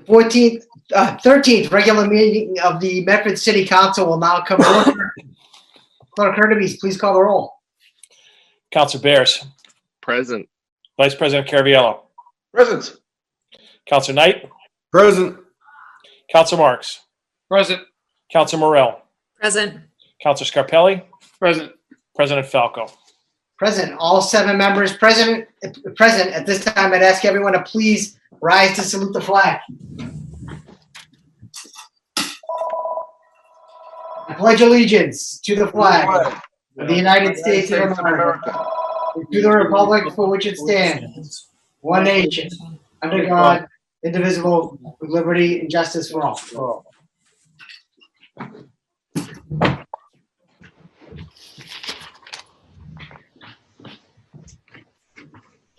13th regular meeting of the Medford City Council will now come to order. Clerk Hurtubise, please call the roll. Counselor Bears. Present. Vice President Caraviello. Present. Counselor Knight. Present. Counselor Marks. Present. Counselor Morell. Present. Counselor Scarpelli. Present. President Falco. Present. All 7 members present at this time. I'd ask everyone to please rise to salute the flag. I pledge allegiance to the flag of the United States of America, and to the republic for which it stands, one nation, under God, indivisible, with liberty and justice for all.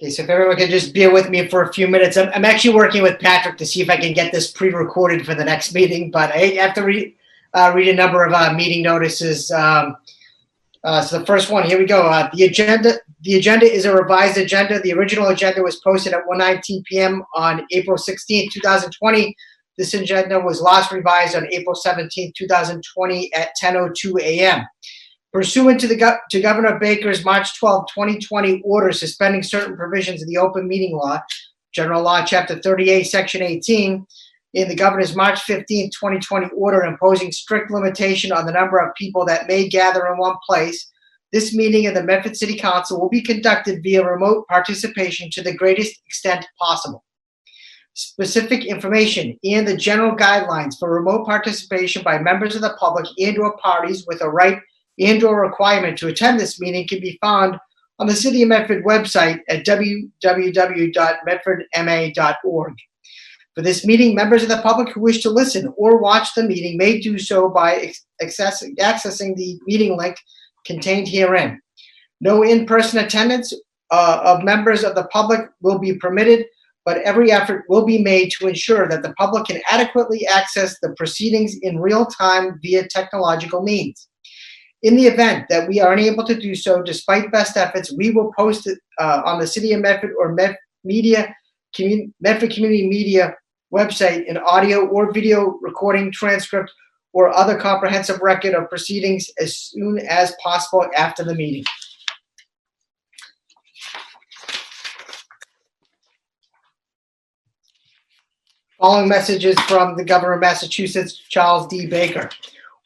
Okay, so if everyone can just bear with me for a few minutes. I'm actually working with Patrick to see if I can get this pre-recorded for the next meeting, but I have to read a number of meeting notices. So the first one, here we go. The agenda is a revised agenda. The original agenda was posted at 1:19 p.m. on April 16, 2020. This agenda was last revised on April 17, 2020 at 10:02 a.m. Pursuant to Governor Baker's March 12, 2020 order suspending certain provisions of the Open Meeting Law, General Law, Chapter 38, Section 18, in the Governor's March 15, 2020 order imposing strict limitation on the number of people that may gather in one place, this meeting of the Medford City Council will be conducted via remote participation to the greatest extent possible. Specific information and the general guidelines for remote participation by members of the public and/or parties with a right and/or requirement to attend this meeting can be found on the City of Medford website at www.medfordma.org. For this meeting, members of the public who wish to listen or watch the meeting may do so by accessing the meeting link contained herein. No in-person attendance of members of the public will be permitted, but every effort will be made to ensure that the public can adequately access the proceedings in real time via technological means. In the event that we are unable to do so, despite best efforts, we will post it on the City of Medford or Medford Community Media website an audio or video recording, transcript, or other comprehensive record of proceedings as soon as possible after the meeting. Following messages from the Governor of Massachusetts, Charles D. Baker.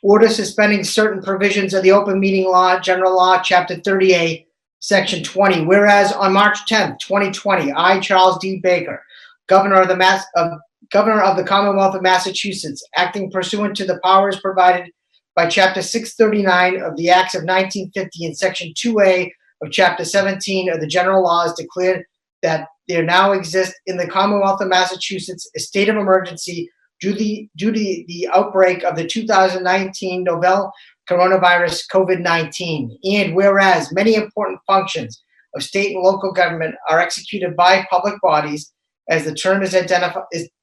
Order suspending certain provisions of the Open Meeting Law, General Law, Chapter 38, Section 20. Whereas on March 10th, 2020, I, Charles D. Baker, Governor of the Commonwealth of Massachusetts, acting pursuant to the powers provided by Chapter 639 of the Acts of 1950 and Section 2A of Chapter 17 of the General Laws, declared that there now exists in the Commonwealth of Massachusetts a state of emergency due to the outbreak of the 2019 novel coronavirus COVID-19. And whereas many important functions of state and local government are executed by public bodies, as the term is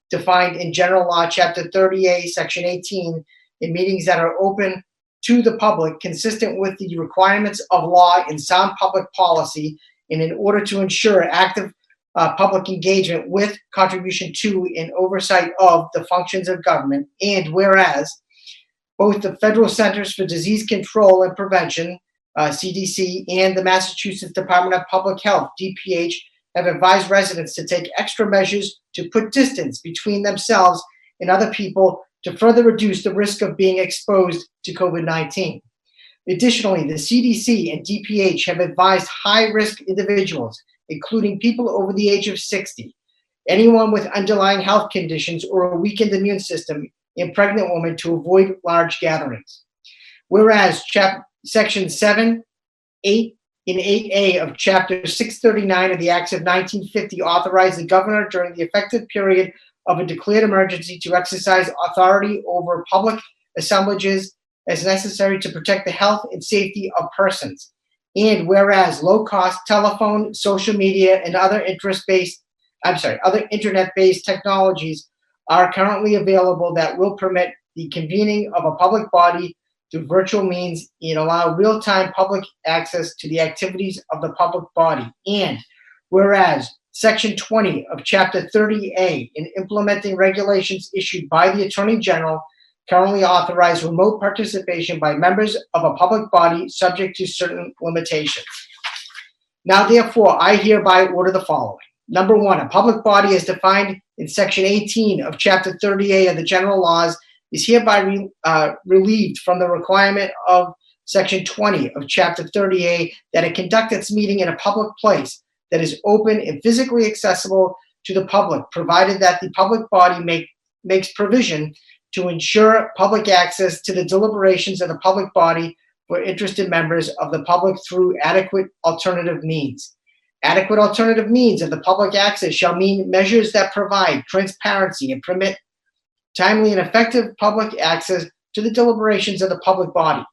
defined in General Law, Chapter 38, Section 18, in meetings that are open to the public, consistent with the requirements of law and sound public policy, and in order to ensure active public engagement with, contribution to, and oversight of the functions of government. And whereas both the Federal Centers for Disease Control and Prevention, CDC, and the Massachusetts Department of Public Health, DPH, have advised residents to take extra measures to put distance between themselves and other people to further reduce the risk of being exposed to COVID-19. Additionally, the CDC and DPH have advised high-risk individuals, including people over the age of 60, anyone with underlying health conditions or a weakened immune system, and pregnant women to avoid large gatherings. Whereas Section 7, 8, and 8A of Chapter 639 of the Acts of 1950 authorize the governor during the effective period of a declared emergency to exercise authority over public assemblages as necessary to protect the health and safety of persons. And whereas low-cost telephone, social media, and other internet-based technologies are currently available that will permit the convening of a public body through virtual means and allow real-time public access to the activities of the public body. And whereas Section 20 of Chapter 30A in implementing regulations issued by the Attorney General currently authorize remote participation by members of a public body subject to certain limitations. Now, therefore, I hereby order the following. Number one, a public body as defined in Section 18 of Chapter 30A of the General Laws is hereby relieved from the requirement of Section 20 of Chapter 30A that it conduct its meeting in a public place that is open and physically accessible to the public, provided that the public body makes provision to ensure public access to the deliberations of the public body for interested members of the public through adequate alternative means. Adequate alternative means of the public access shall mean measures that provide transparency and permit timely and effective public access to the deliberations of the public body.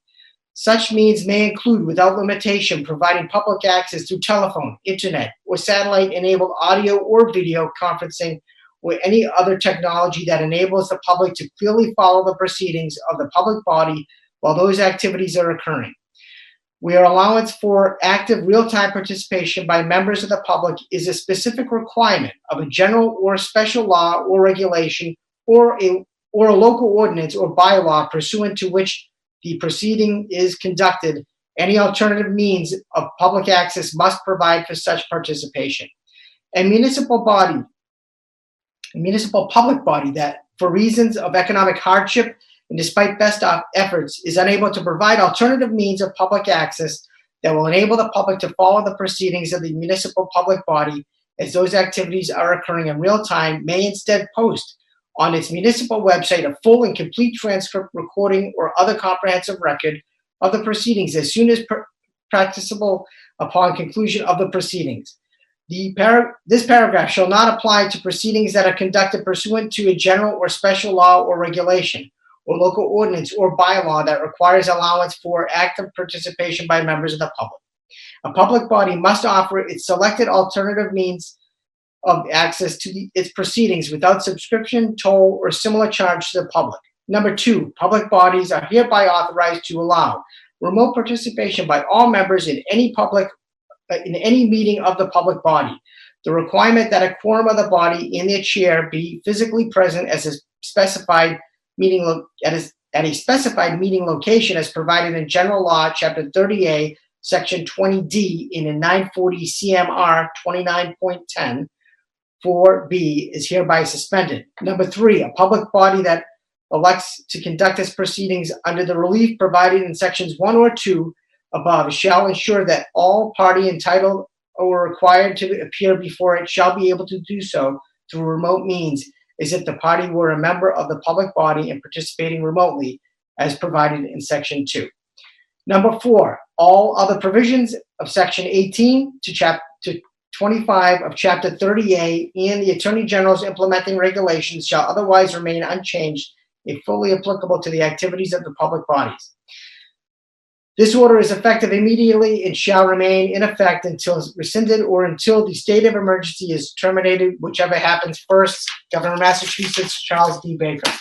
Such means may include, without limitation, providing public access through telephone, internet, or satellite-enabled audio or video conferencing or any other technology that enables the public to clearly follow the proceedings of the public body while those activities are occurring. Where allowance for active real-time participation by members of the public is a specific requirement of a general or special law or regulation or a local ordinance or bylaw pursuant to which the proceeding is conducted, any alternative means of public access must provide for such participation. A municipal public body that, for reasons of economic hardship and despite best efforts, is unable to provide alternative means of public access that will enable the public to follow the proceedings of the municipal public body as those activities are occurring in real time, may instead post on its municipal website a full and complete transcript, recording, or other comprehensive record of the proceedings as soon as practicable upon conclusion of the proceedings. This paragraph shall not apply to proceedings that are conducted pursuant to a general or special law or regulation, or local ordinance or bylaw that requires allowance for active participation by members of the public. A public body must offer its selected alternative means of access to its proceedings without subscription, toll, or similar charge to the public. Number two, public bodies are hereby authorized to allow remote participation by all members in any meeting of the public body. The requirement that a quorum of the body and their chair be physically present at a specified meeting location as provided in General Law, Chapter 30A, Section 20D, in a 940 CMR 29.10, 4B is hereby suspended. Number three, a public body that elects to conduct its proceedings under the relief provided in Sections 1 or 2 above shall ensure that all party entitled or required to appear before it shall be able to do so through remote means, as if the party were a member of the public body and participating remotely, as provided in Section 2. Number four, all other provisions of Section 18 to 25 of Chapter 30A and the Attorney General's implementing regulations shall otherwise remain unchanged and fully applicable to the activities of the public bodies. This order is effective immediately and shall remain in effect until rescinded or until the state of emergency is terminated, whichever happens first. Governor of Massachusetts, Charles D. Baker.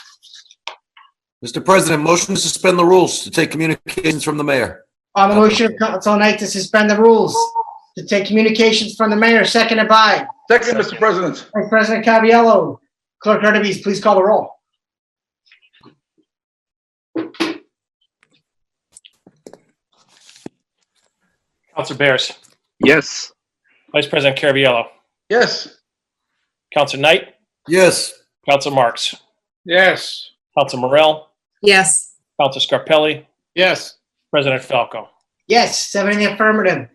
Mr. President, motion to suspend the rules to take communications from the mayor. On the motion of Council Knight to suspend the rules to take communications from the mayor, seconded by Second, Mr. President. Vice President Caraviallo. Clerk Hurtubise, please call the roll. Counselor Bears. Yes. Vice President Caraviallo. Yes. Counselor Knight. Yes. Counselor Marks. Yes. Counselor Morell. yes, Counselor Scarpelli. Yes. President Falco. Yes, 7 in the affirmative,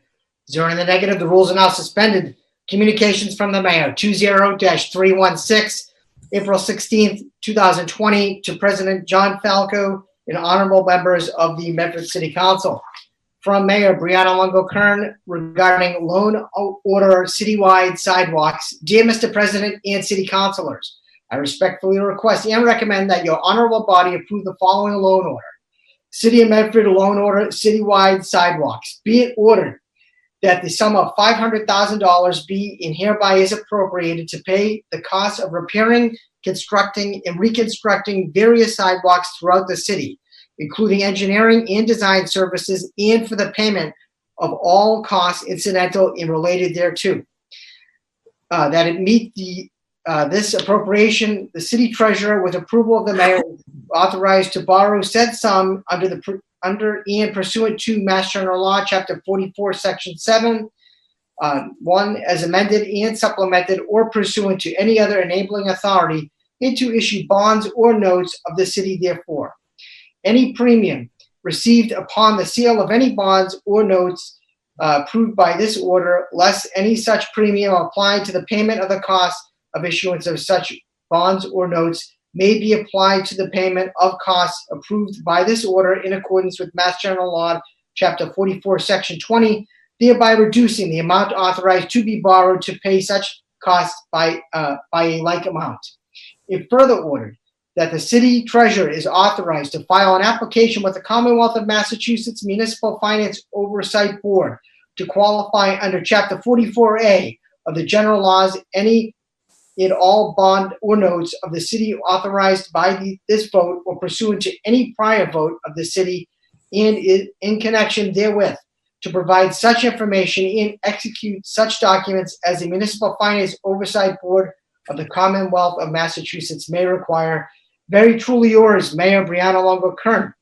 0 in the negative. The rules are now suspended. Communications from the mayor, 20-316, April 16th, 2020, to President John Falco and honorable members of the Medford City Council. From Mayor Brianna Longo-Kern regarding loan order citywide sidewalks. Dear Mr. President and City Councilors, I respectfully request and recommend that your honorable body approve the following loan order. City of Medford loan order citywide sidewalks. Be it ordered that the sum of $500,000 be and hereby is appropriated to pay the cost of repairing, constructing, and reconstructing various sidewalks throughout the city, including engineering and design services, and for the payment of all costs incidental and related thereto. that it meet this appropriation, the city treasurer, with approval of the mayor, is authorized to borrow said sum under and pursuant to Mass General Law, Chapter 44, Section 7, 1, as amended and supplemented, or pursuant to any other enabling authority, and to issue bonds or notes of the city therefore. Any premium received upon the sale of any bonds or notes approved by this order, less any such premium applied to the payment of the cost of issuance of such bonds or notes, may be applied to the payment of costs approved by this order in accordance with Mass General Law, Chapter 44, Section 20, thereby reducing the amount authorized to be borrowed to pay such costs by a like amount. If further ordered that the city treasurer is authorized to file an application with the Commonwealth of Massachusetts Municipal Finance Oversight Board to qualify under Chapter 44A of the general laws, any in all bond or notes of the city authorized by this vote or pursuant to any prior vote of the city and in connection therewith, to provide such information and execute such documents as the Municipal Finance Oversight Board of the Commonwealth of Massachusetts may require. Very truly yours, Mayor Brianna Longo Kern.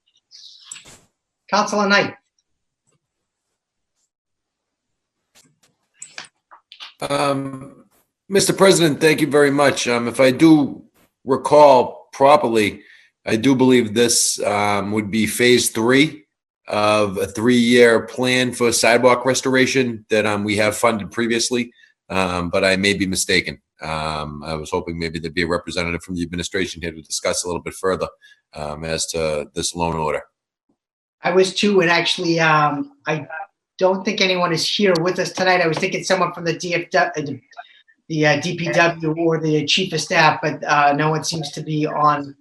Councilor Knight. Mr. President, thank you very much. If I do recall properly, I do believe this would be phase 3 of a 3-year plan for sidewalk restoration that we have funded previously, but I may be mistaken. I was hoping maybe there'd be a representative from the administration here to discuss a little bit further as to this loan order. I was too, and actually, I don't think anyone is here with us tonight. I was thinking someone from the DPW or the chief of staff, but no one seems to be on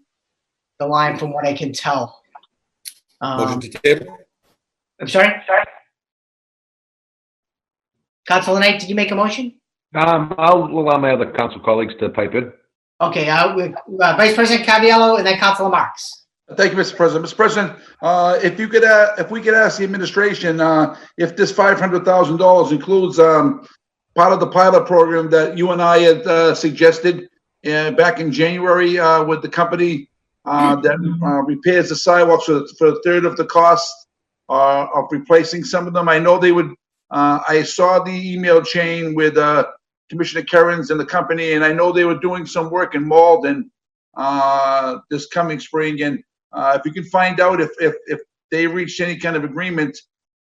the line from what I can tell. Motion to table? I'm sorry? Councilor Knight, did you make a motion? I'll allow my other council colleagues to pipe in. Okay, Vice President Cavallaro and then Councilor Marks. Thank you, Mr. President. Mr. President, if we could ask the administration if this $500,000 includes part of the pilot program that you and I had suggested back in January with the company that repairs the sidewalks for a third of the cost of replacing some of them. I know they would. I saw the email chain with Commissioner Kerins and the company, and I know they were doing some work in Malden this coming spring. And if you can find out if they reached any kind of agreement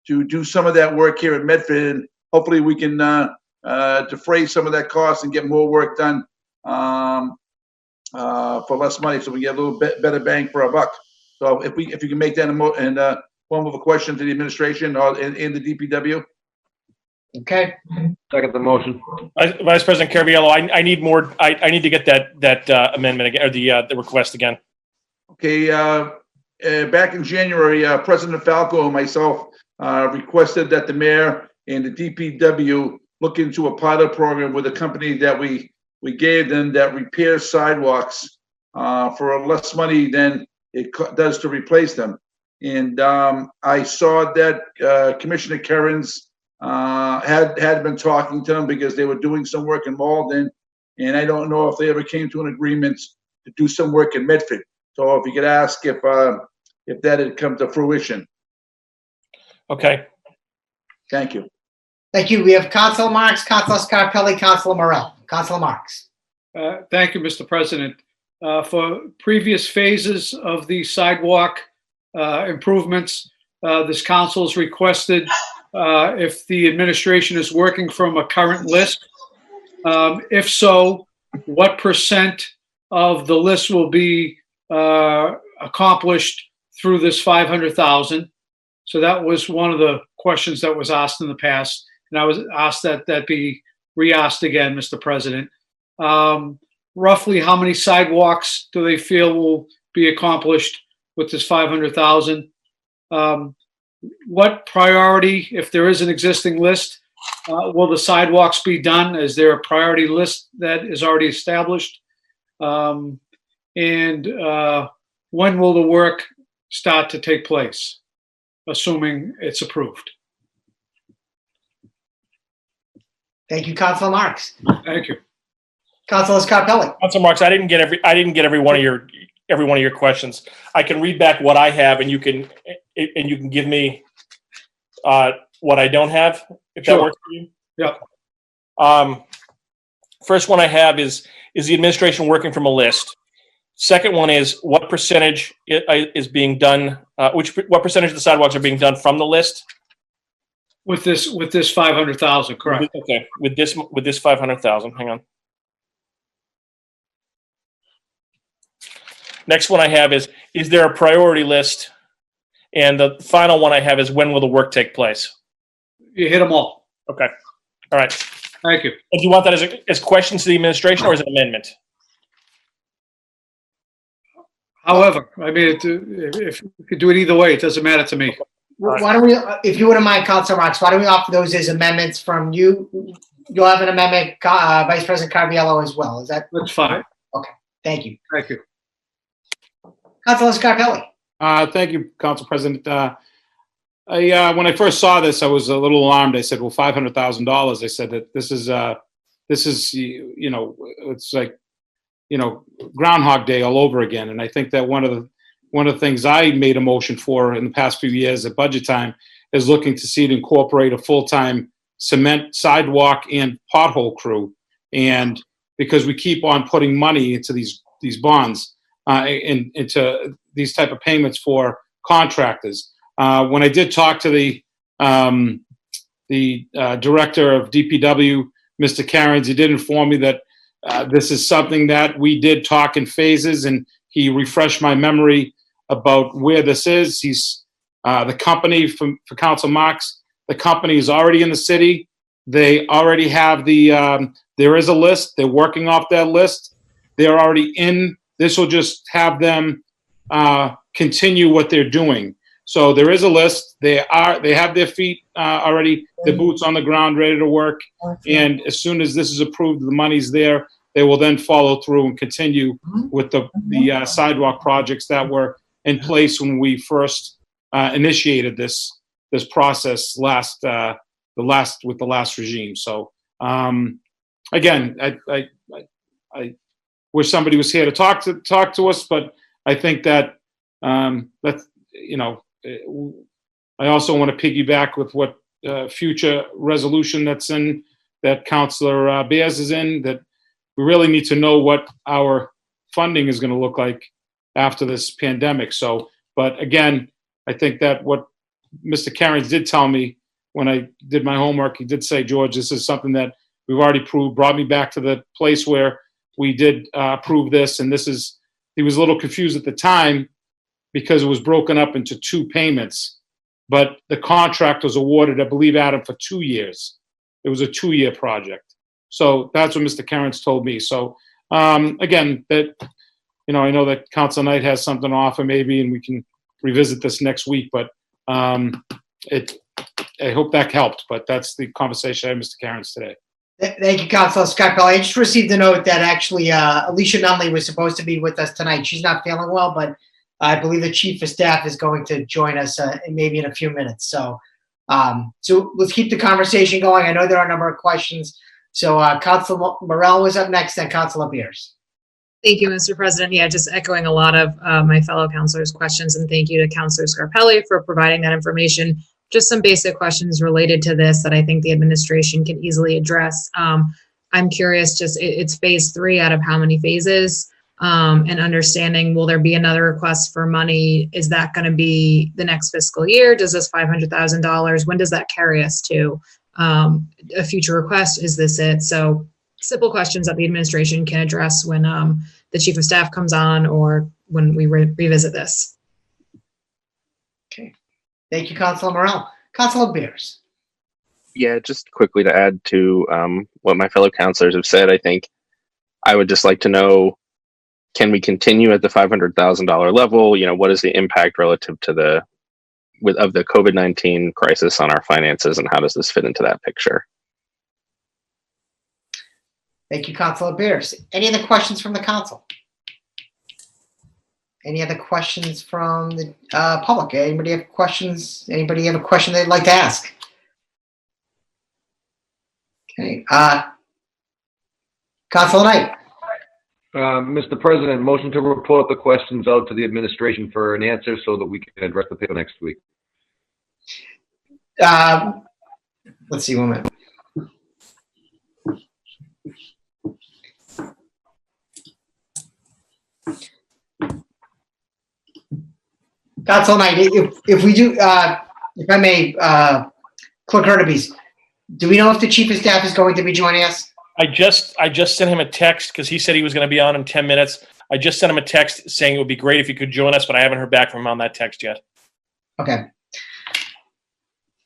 to do some of that work here at Medford, and hopefully we can defray some of that cost and get more work done for less money, so we get a little bit better bang for our buck. So if you can make that in form of a question to the administration or in the DPW. Okay. Second the motion. Vice President Caraviallo, I need more. I need to get that amendment again, or the request again. Okay. Back in January, President Falco and myself requested that the mayor and the DPW look into a pilot program with a company that we gave them that repairs sidewalks for less money than it does to replace them. And I saw that Commissioner Kerins had been talking to them because they were doing some work in Malden, and I don't know if they ever came to an agreement to do some work in Medford. So if you could ask if that had come to fruition. Okay. Thank you. Thank you. We have Councilor Marks, Councilor Scarpelli, Councilor Morell. Councilor Marks. Thank you, Mr. President. For previous phases of the sidewalk improvements, this council has requested if the administration is working from a current list. If so, what percent of the list will be accomplished through this 500,000? So that was one of the questions that was asked in the past, and I was asked that be re-asked again, Mr. President. Roughly how many sidewalks do they feel will be accomplished with this 500,000? What priority, if there is an existing list, will the sidewalks be done? Is there a priority list that is already established? And when will the work start to take place, assuming it's approved? Thank you, Councilor Marks. Thank you. Councilor Scarpelli. Council Marks, I didn't get every one of your questions. I can read back what I have, and you can give me what I don't have, if that Sure. works for you. Yep. First one I have is the administration working from a list. Second one is what percentage is being done, what percentage of the sidewalks are being done from the list? With this 500,000, correct? Okay, with this 500,000, hang on. Next one I have is there a priority list? And the final one I have is when will the work take place? You hit them all. Okay, all right. Thank you. And do you want that as questions to the administration or as an amendment? However, I mean, if you could do it either way, it doesn't matter to me. Why don't we, if you wouldn't mind, Councilor Marks, why don't we offer those as amendments from you? You'll have an amendment, Vice President Carviallo as well. Is that, That's fine. thank you. Thank you. Councilor Scarpelli. Thank you, Council President. When I first saw this, I was a little alarmed. I said, well, $500,000. I said that this is, you know, it's like, you know, Groundhog Day all over again. And I think that one of the things I made a motion for in the past few years at budget time is looking to see it incorporate a full-time cement sidewalk and pothole crew. And because we keep on putting money into these bonds, into these type of payments for contractors. When I did talk to the director of DPW, Mr. Cairns, he did inform me that this is something that we did talk in phases, and he refreshed my memory about where this is. He's the company for Council Marks. The company is already in the city. They already have there is a list. They're working off that list. They're already in. This will just have them continue what they're doing. So there is a list. They have their feet already, their boots on the ground, ready to work. And as soon as this is approved, the money's there. They will then follow through and continue with the sidewalk projects that were in place when we first initiated this process with the last regime. So again, I wish somebody was here to talk to us, but I think that you know, I also want to piggyback with what future resolution that Councilor Bears is in, that we really need to know what our funding is going to look like after this pandemic. So, but again, I think that what Mr. Cairns did tell me when I did my homework, he did say, George, this is something that we've already proved, brought me back to the place where we did approve this. And he was a little confused at the time because it was broken up into 2 payments, but the contract was awarded, I believe, Adam, for 2 years. It was a 2-year project. So that's what Mr. Cairns told me. So again, that, you know, I know that Council Knight has something to offer maybe, and we can revisit this next week, but I hope that helped, but that's the conversation I had with Mr. Cairns today. Thank you, Councilor Scarpelli. I just received a note that actually Alicia Nunley was supposed to be with us tonight. She's not feeling well, but I believe the Chief of Staff is going to join us maybe in a few minutes. So let's keep the conversation going. I know there are a number of questions. So Councilor Morell was up next, then Councilor Beers. Thank you, Mr. President. Yeah, just echoing a lot of my fellow councilors' questions, and thank you to Councilor Scarpelli for providing that information. Just some basic questions related to this that I think the administration can easily address. I'm curious, just it's phase 3 out of how many phases? And understanding, will there be another request for money? Is that going to be the next fiscal year? Does this $500,000, when does that carry us to a future request? Is this it? So simple questions that the administration can address when the Chief of Staff comes on or when we revisit this. Okay. Thank you, Councilor Morell. Councilor Beers. Yeah, just quickly to add to what my fellow councilors have said, I think I would just like to know, can we continue at the $500,000 level? You know, what is the impact relative to the COVID-19 crisis on our finances, and how does this fit into that picture? Thank you, Councilor Beers. Any other questions from the council? Any other questions from the public? Anybody have questions? Anybody have a question they'd like to ask? Okay, Council Knight. Mr. President, motion to report the questions out to the administration for an answer so that we can address the paper next week. Let's see, 1 minute. Council Knight, if we do, if I may, Clerk Hurtubise, do we know if the Chief of Staff is going to be joining us? I just sent him a text because he said he was going to be on in 10 minutes. I just sent him a text saying it would be great if he could join us, but I haven't heard back from him on that text yet. Okay.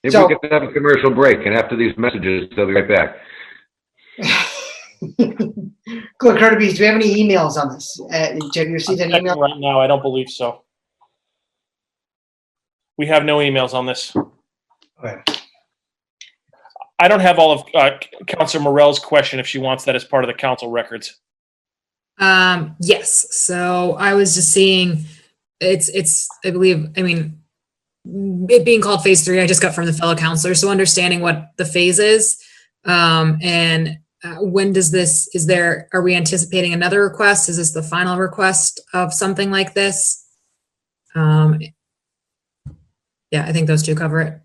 Maybe So- we can have a commercial break, and after these messages, they'll be right back. Clerk Hurtubise, do we have any emails on this? Have you received an Checking email? right now, I don't believe so. We have no emails on this. Okay. I don't have all of Councilor Morell's question if she wants that as part of the council records. Yes. So I was just seeing it's, I believe, I mean, it being called phase 3, I just got from the fellow counselor. So understanding what the phase is, and when does this, are we anticipating another request? Is this the final request of something like this? Yeah, I think those two cover it.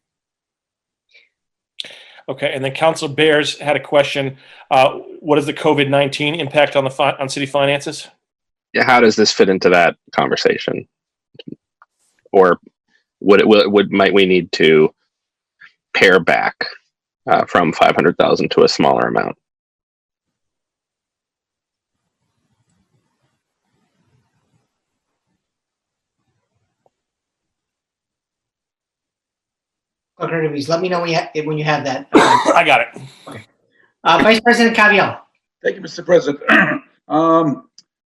Okay, and then Councilor Bears had a question. What is the COVID-19 impact on city finances? Yeah, how does this fit into that conversation? Or might we need to pare back from 500,000 to a smaller amount? Clerk Hurtubise, let me know when you have that. I got it. Vice President Caviola. Thank you, Mr. President.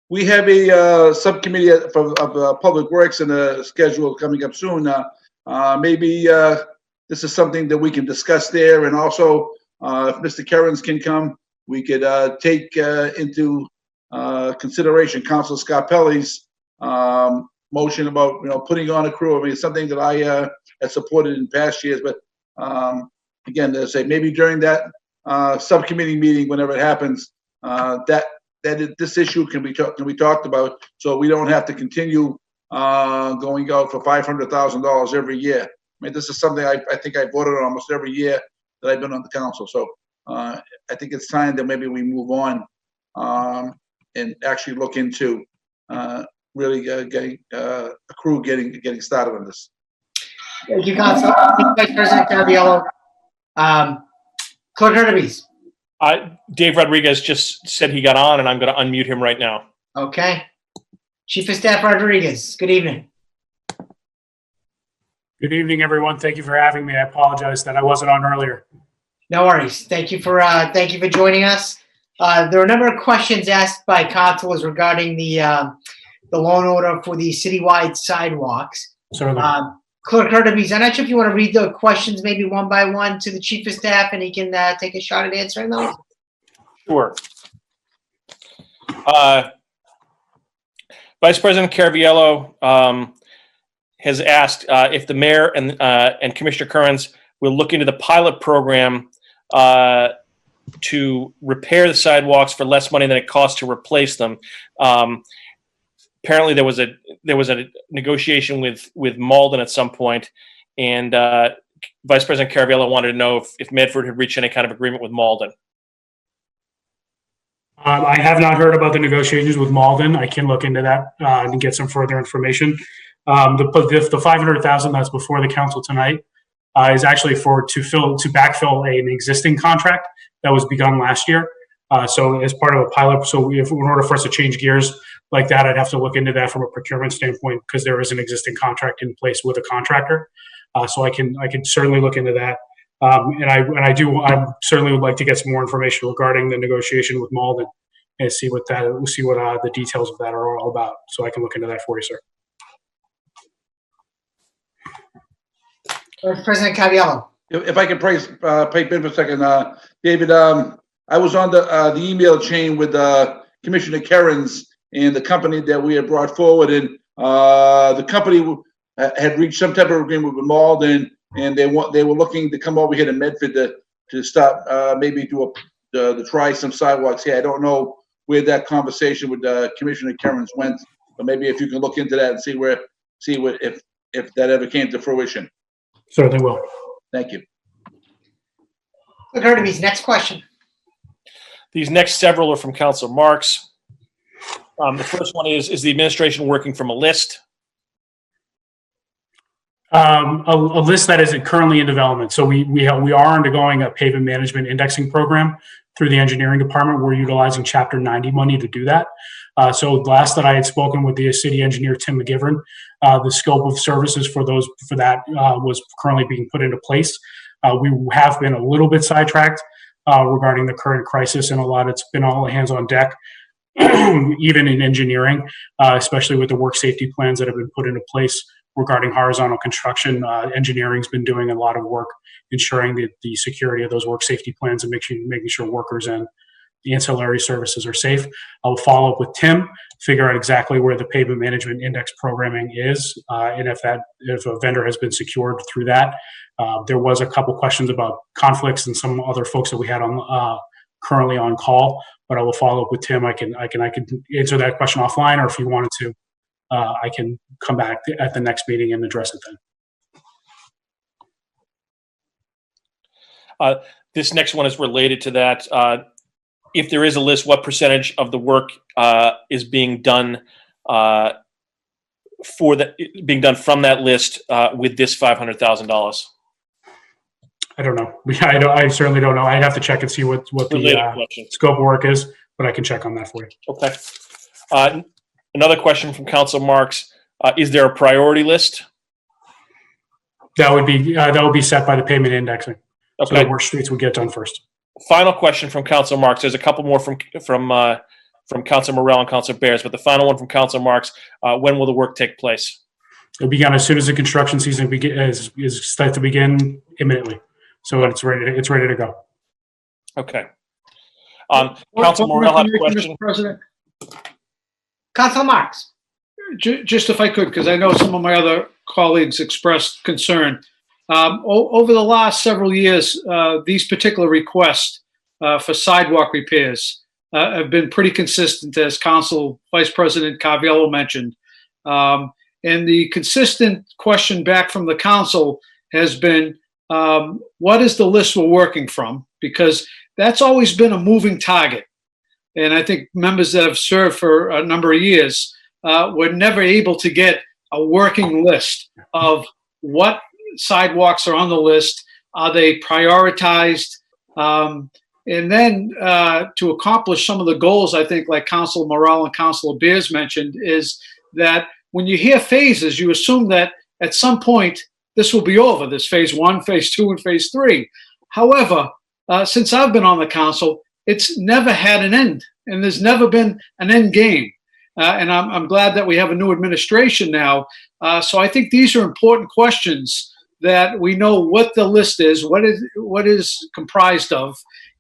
We have a subcommittee of Public Works and a schedule coming up soon. Maybe this is something that we can discuss there, and also if Mr. Kerins can come, we could take into consideration Council Scarpelli's motion about putting on a crew. I mean, it's something that I had supported in past years, but again, as I say, maybe during that subcommittee meeting, whenever it happens, this issue can be talked about, so we don't have to continue going out for $500,000 every year. I mean, this is something I think I voted on almost every year that I've been on the council. So I think it's time that maybe we move on and actually look into really getting a crew getting started on this. Thank you, Council. Vice President Caviola. Clerk Hurtubise. Dave Rodriguez just said he got on, and I'm going to unmute him right now. Okay. Chief of Staff Rodriguez, good evening. Good evening, everyone. Thank you for having me. I apologize that I wasn't on earlier. No worries. Thank you for joining us. There are a number of questions asked by councilors regarding the loan order for the citywide sidewalks. Certainly. Clerk Hurtubise, I'm not sure if you want to read the questions maybe one by one to the Chief of Staff, and he can take a shot at answering those. Sure. Vice President Caraviello has asked if the mayor and Commissioner Kerins will look into the pilot program to repair the sidewalks for less money than it costs to replace them. Apparently, there was a negotiation with Malden at some point, and Vice President Caraviello wanted to know if Medford had reached any kind of agreement with Malden. I have not heard about the negotiations with Malden. I can look into that and get some further information. The $500,000 that's before the council tonight is actually to backfill an existing contract that was begun last year. So as part of a pilot, in order for us to change gears like that, I'd have to look into that from a procurement standpoint because there is an existing contract in place with a contractor. So I can certainly look into that. I certainly would like to get some more information regarding the negotiation with Malden and see what the details of that are all about. So I can look into that for you, sir. President Caviola. If I can pipe in for a second, David, I was on the email chain with Commissioner Kerins and the company that we had brought forward, and the company had reached some type of agreement with Malden, and they were looking to come over here to Medford to start maybe do to try some sidewalks here. I don't know where that conversation with Commissioner Kerins went, but maybe if you can look into that and see if that ever came to fruition. Certainly will. Thank you. Clerk Artemis, next question. These next several are from Councilor Marks. The first one is the administration working from a list? A list that is currently in development. So we are undergoing a pavement management indexing program through the engineering department. We're utilizing Chapter 90 money to do that. So last that I had spoken with the city engineer, Tim McGivern, the scope of services for that was currently being put into place. We have been a little bit sidetracked regarding the current crisis, and it's been all hands on deck, even in engineering, especially with the work safety plans that have been put into place regarding horizontal construction. Engineering's been doing a lot of work ensuring the security of those work safety plans and making sure workers and the ancillary services are safe. I'll follow up with Tim, figure out exactly where the pavement management index programming is, and if a vendor has been secured through that. There was a couple questions about conflicts and some other folks that we had on currently on call, but I will follow up with Tim. I can answer that question offline, or if you wanted to, I can come back at the next meeting and address it then. This next one is related to that. If there is a list, what percentage of the work is being done from that list with this $500,000? I don't know. I certainly don't know. I'd have to check and see what the scope of work is, but I can check on that for you. Okay. Another question from Council Marks. Is there a priority list? That would be set by the payment indexing. Okay. So the worst streets would get done first. Final question from Council Marks. There's a couple more from Council Morell and Council Bears, but the final one from Council Marks. When will the work take place? It'll begin as soon as the construction season is set to begin imminently. So it's ready to go. Okay. Council Morell had a question. Mr. President, Council Marks. just if I could, because I know some of my other colleagues expressed concern. Over the last several years, these particular requests for sidewalk repairs have been pretty consistent, as Council Vice President Carviello mentioned. And the consistent question back from the council has been, what is the list we're working from? Because that's always been a moving target. And I think members that have served for a number of years were never able to get a working list of what sidewalks are on the list. Are they prioritized? And then to accomplish some of the goals, I think, like Councilor Morell and Councilor Beers mentioned, is that when you hear phases, you assume that at some point this will be over. There's phase 1, phase 2, and phase 3. However, since I've been on the council, it's never had an end, and there's never been an end game. And I'm glad that we have a new administration now. So I think these are important questions, that we know what the list is, what is comprised of,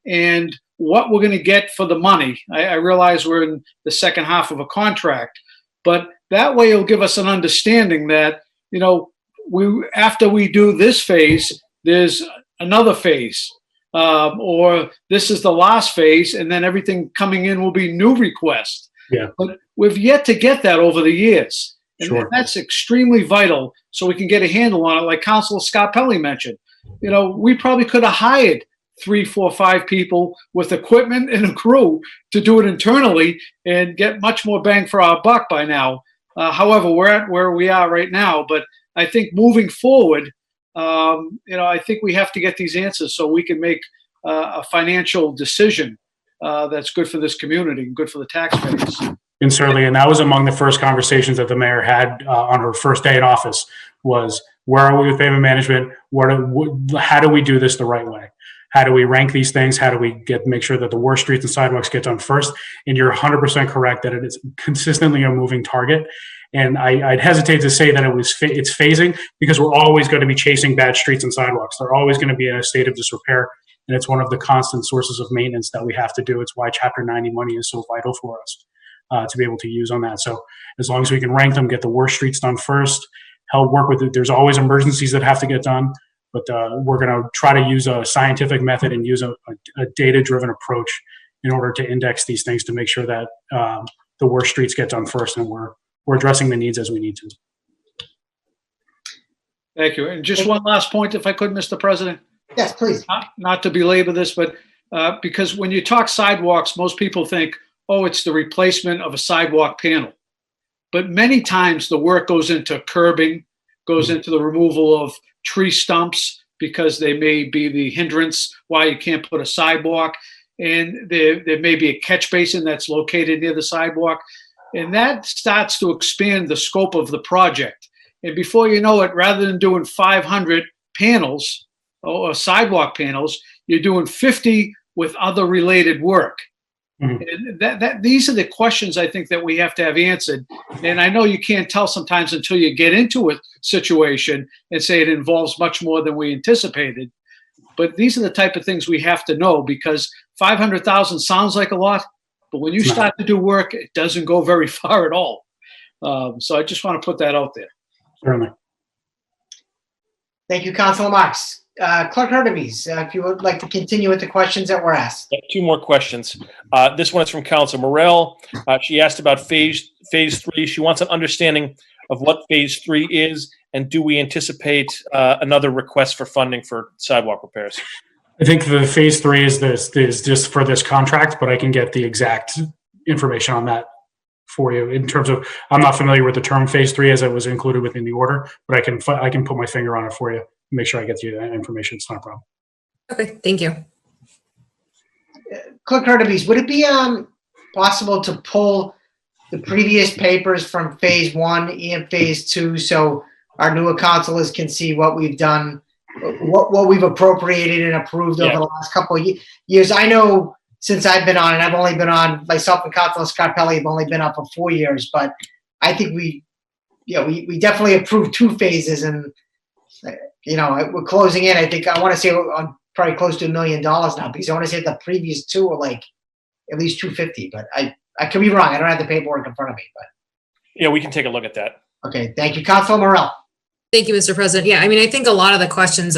and what we're going to get for the money. I realize we're in the second half of a contract, but that way it'll give us an understanding that, you know, after we do this phase, there's another phase, or this is the last phase, and then everything coming in will be new requests. Yeah. But we've yet to get that over the years. And Sure. that's extremely vital, so we can get a handle on it, like Councilor Scarpelli mentioned. You know, we probably could have hired 3, 4, 5 people with equipment and a crew to do it internally and get much more bang for our buck by now. However, we're at where we are right now. But I think moving forward, you know, I think we have to get these answers so we can make a financial decision that's good for this community and good for the taxpayers. And certainly, and that was among the first conversations that the mayor had on her first day in office, was where are we with payment management? How do we do this the right way? How do we rank these things? How do we make sure that the worst streets and sidewalks get done first? And you're 100% correct that it is consistently a moving target. And I'd hesitate to say that it's phasing, because we're always going to be chasing bad streets and sidewalks. They're always going to be in a state of disrepair. And it's one of the constant sources of maintenance that we have to do. It's why Chapter 90 money is so vital for us to be able to use on that. So as long as we can rank them, get the worst streets done first, help work with it. There's always emergencies that have to get done. But we're going to try to use a scientific method and use a data-driven approach in order to index these things to make sure that the worst streets get done first, and we're addressing the needs as we need to. Thank you. And just one last point, if I could, Mr. President. Yes, please. Not to belabor this, but because when you talk sidewalks, most people think, oh, it's the replacement of a sidewalk panel. But many times the work goes into curbing, goes into the removal of tree stumps because they may be the hindrance why you can't put a sidewalk. And there may be a catch basin that's located near the sidewalk. And that starts to expand the scope of the project. And before you know it, rather than doing 500 panels or sidewalk panels, you're doing 50 with other related work. And these are the questions I think that we have to have answered. And I know you can't tell sometimes until you get into a situation and say it involves much more than we anticipated. But these are the type of things we have to know, because 500,000 sounds like a lot, but when you start to do work, it doesn't go very far at all. So I just want to put that out there. Certainly. Thank you, Councilor Marks. Clerk Hurtubise, if you would like to continue with the questions that were asked. Two more questions. This one is from Council Morell. She asked about phase 3. She wants an understanding of what phase 3 is, and do we anticipate another request for funding for sidewalk repairs? I think the phase 3 is just for this contract, but I can get the exact information on that for you. In terms of, I'm not familiar with the term phase 3 as it was included within the order, but I can put my finger on it for you. Make sure I get you that information. It's not a problem. Okay, thank you. Clerk Hurtubise, would it be possible to pull the previous papers from phase 1 and phase 2 so our newer councilors can see what we've done, what we've appropriated and approved over the last couple of years? I know since I've been on, and I've only been on, myself and Councilor Scarpelli have only been on for 4 years, but I think we definitely approved 2 phases, and we're closing in. I think I want to say on probably close to $1 million now, because I want to say the previous 2 were like at least 250, but I could be wrong. I don't have the paperwork in front of me, but Yeah, we can take a look at that. okay. Thank you, Councilor Morell. Thank you, Mr. President. Yeah, I mean, I think a lot of the questions,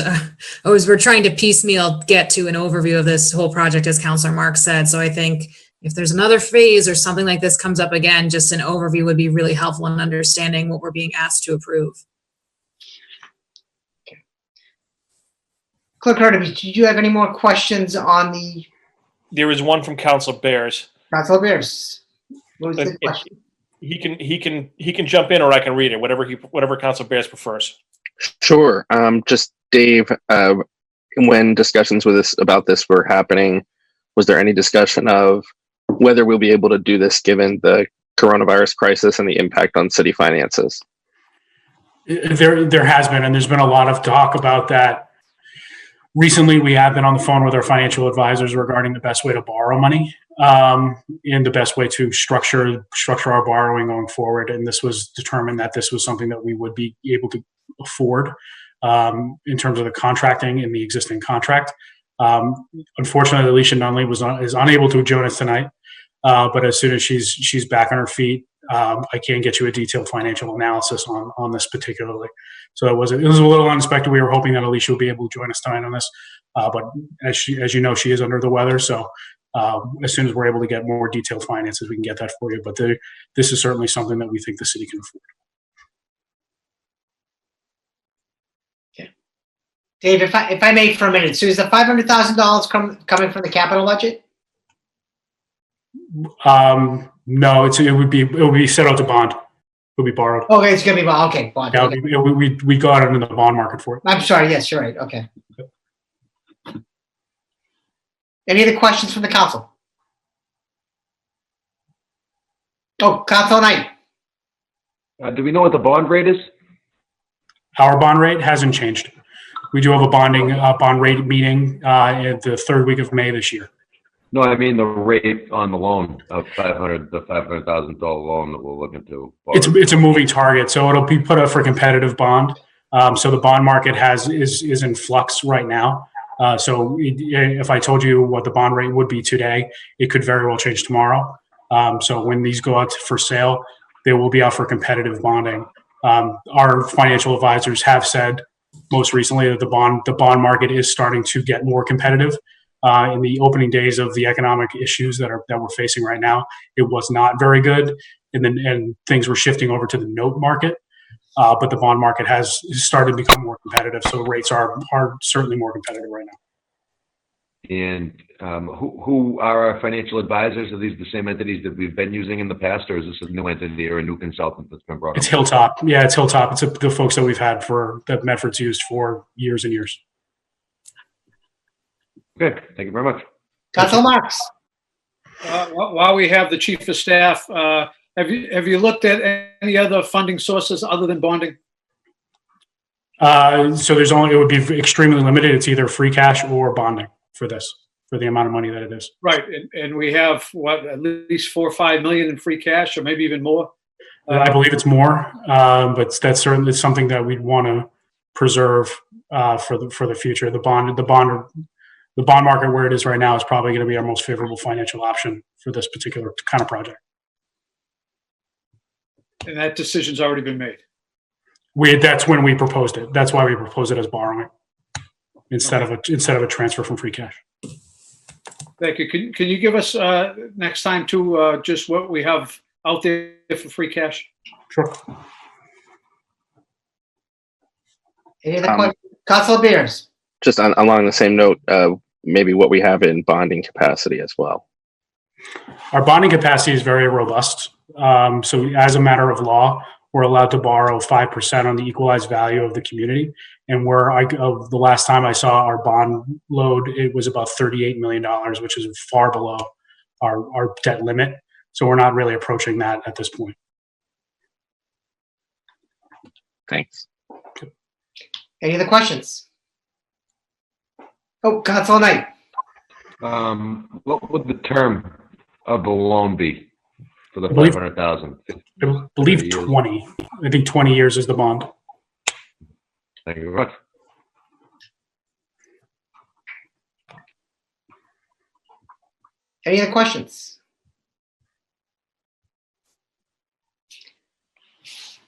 we're trying to piecemeal get to an overview of this whole project, as Councilor Marks said. So I think if there's another phase or something like this comes up again, just an overview would be really helpful in understanding what we're being asked to approve. Clerk Hurtubise, did you have any more questions on the There is one from Council Bears. Councilor Bears? What was the question? He can jump in, or I can read it, whatever Council Bears prefers. Sure. Just Dave, when discussions about this were happening, was there any discussion of whether we'll be able to do this given the coronavirus crisis and the impact on city finances? There has been, and there's been a lot of talk about that. Recently, we have been on the phone with our financial advisors regarding the best way to borrow money and the best way to structure our borrowing going forward. And this was determined that this was something that we would be able to afford in terms of the contracting in the existing contract. Unfortunately, Alicia Nunley is unable to join us tonight, but as soon as she's back on her feet, I can get you a detailed financial analysis on this particularly. So it was a little unexpected. We were hoping that Alicia would be able to join us tonight on this, but as you know, she is under the weather. So as soon as we're able to get more detailed finances, we can get that for you. But this is certainly something that we think the city can afford. Okay. Dave, if I may for a minute, so is the $500,000 coming from the capital budget? No, it would be set out to bond. It would be borrowed. Okay, it's gonna be bond. Okay, bond. Yeah, Okay. we got it in the bond market for it. I'm sorry. Yes, you're right. Okay. Any other questions from the council? Oh, Councilor Knight. Do we know what the bond rate is? Our bond rate hasn't changed. We do have a bond rate meeting at the 3rd week of May this year. No, I mean the rate on the loan of the $500,000 loan that we're looking to borrow. It's a moving target, so it'll be put up for competitive bond. So the bond market is in flux right now. So if I told you what the bond rate would be today, it could very well change tomorrow. So when these go out for sale, they will be out for competitive bonding. Our financial advisors have said most recently that the bond market is starting to get more competitive. In the opening days of the economic issues that we're facing right now, it was not very good, and things were shifting over to the note market. But the bond market has started to become more competitive, so rates are certainly more competitive right now. And who are our financial advisors? Are these the same entities that we've been using in the past, or is this a new entity or a new consultant that's been brought It's on? Hilltop. Yeah, it's Hilltop. It's the folks that we've had that Medford's used for years and years. Okay, thank you very much. Council Marks. While we have the chief of staff, have you looked at any other funding sources other than bonding? So it would be extremely limited. It's either free cash or bonding for the amount of money that it is. Right, and we have at least 4 or 5 million in free cash, or maybe even more. I believe it's more, but that's certainly something that we'd want to preserve for the future. The bond market where it is right now is probably going to be our most favorable financial option for this particular kind of project. And that decision's already been made. That's when we proposed it. That's why we proposed it as borrowing instead of a transfer from free cash. Thank you. Can you give us next time too just what we have out there for free cash? Sure. Any other questions? Council Beers. Just along the same note, maybe what we have in bonding capacity as well. Our bonding capacity is very robust. So as a matter of law, we're allowed to borrow 5% on the equalized value of the community. And the last time I saw our bond load, it was about $38 million, which is far below our debt limit. So we're not really approaching that at this point. Thanks. Any other questions? Oh, Council Knight. What would the term of the loan be for the I believe- 500,000? I believe 20. I think 20 years is the bond. Thank you very much. Any other questions?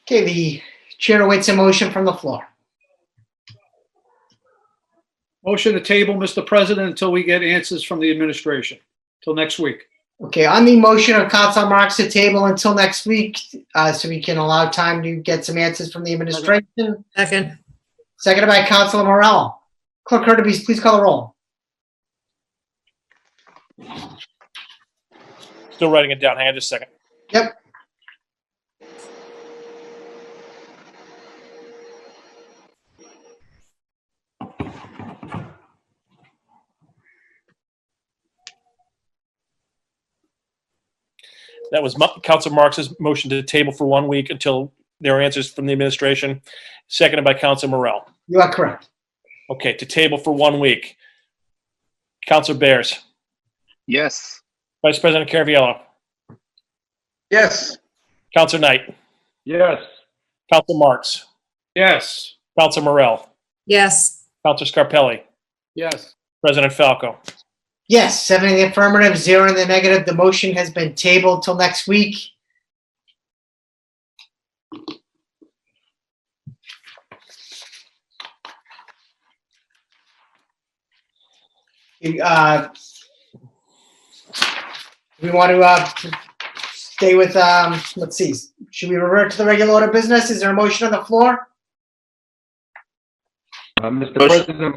Okay, the chair awaits a motion from the floor. Motion to table, Mr. President, until we get answers from the administration, till next week. Okay, on the motion of Council Marks to table until next week, so we can allow time to get some answers from the administration. Second. Seconded by Councilor Morell. Clerk Hurtubise, please call the roll. Still writing it down. Hang on just a second. Yep. That was Councilor Marks's motion to table for 1 week until there are answers from the administration, seconded by Councilor Morell. You are correct. Okay, to table for 1 week. Councilor Bears. Yes. Vice President Caraviello. Yes. Councilor Knight. Yes. Councilor Marks. Yes. Councilor Morell. Yes. Councilor Scarpelli. Yes. President Falco. Yes, 7 in the affirmative, 0 in the negative. The motion has been tabled till next week. We want to stay with, let's see, should we revert to the regular order of business? Is there a motion on the floor? Mr. Motion. President,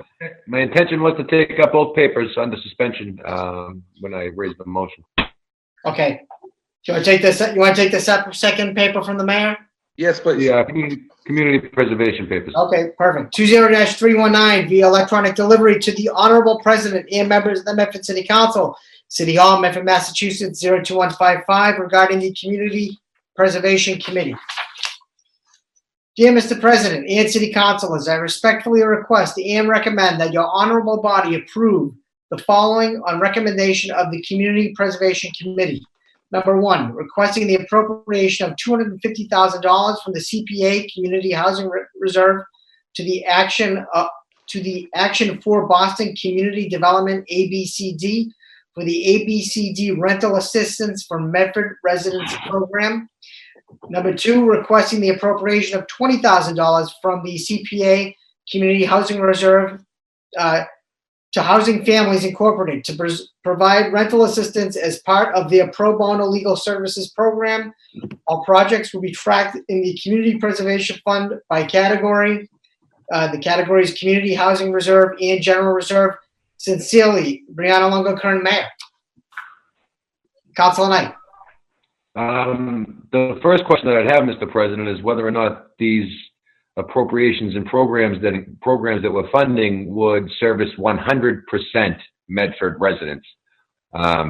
my intention was to take up both papers under suspension when I raised the motion. Okay. Do you want to take this, second paper from the mayor? Yes, please. The community preservation papers. Okay, perfect. 20-319 via electronic delivery to the Honorable President and members of the Medford City Council, City Hall, Medford, Massachusetts, 02155, regarding the Community Preservation Committee. Dear Mr. President and City Councilors, I respectfully request and recommend that your honorable body approve the following on recommendation of the Community Preservation Committee. Number 1, requesting the appropriation of $250,000 from the CPA Community Housing Reserve to the Action for Boston Community Development ABCD for the ABCD Rental Assistance for Medford Residents Program. Number 2, requesting the appropriation of $20,000 from the CPA Community Housing Reserve to Housing Families Incorporated to provide rental assistance as part of their pro bono legal services program. All projects will be tracked in the Community Preservation Fund by category. The categories Community Housing Reserve and General Reserve. Sincerely, Brianna Longo, Kern, Mayor. Councilor Knight. The first question that I'd have, Mr. President, is whether or not these appropriations and programs that we're funding would service 100% Medford residents.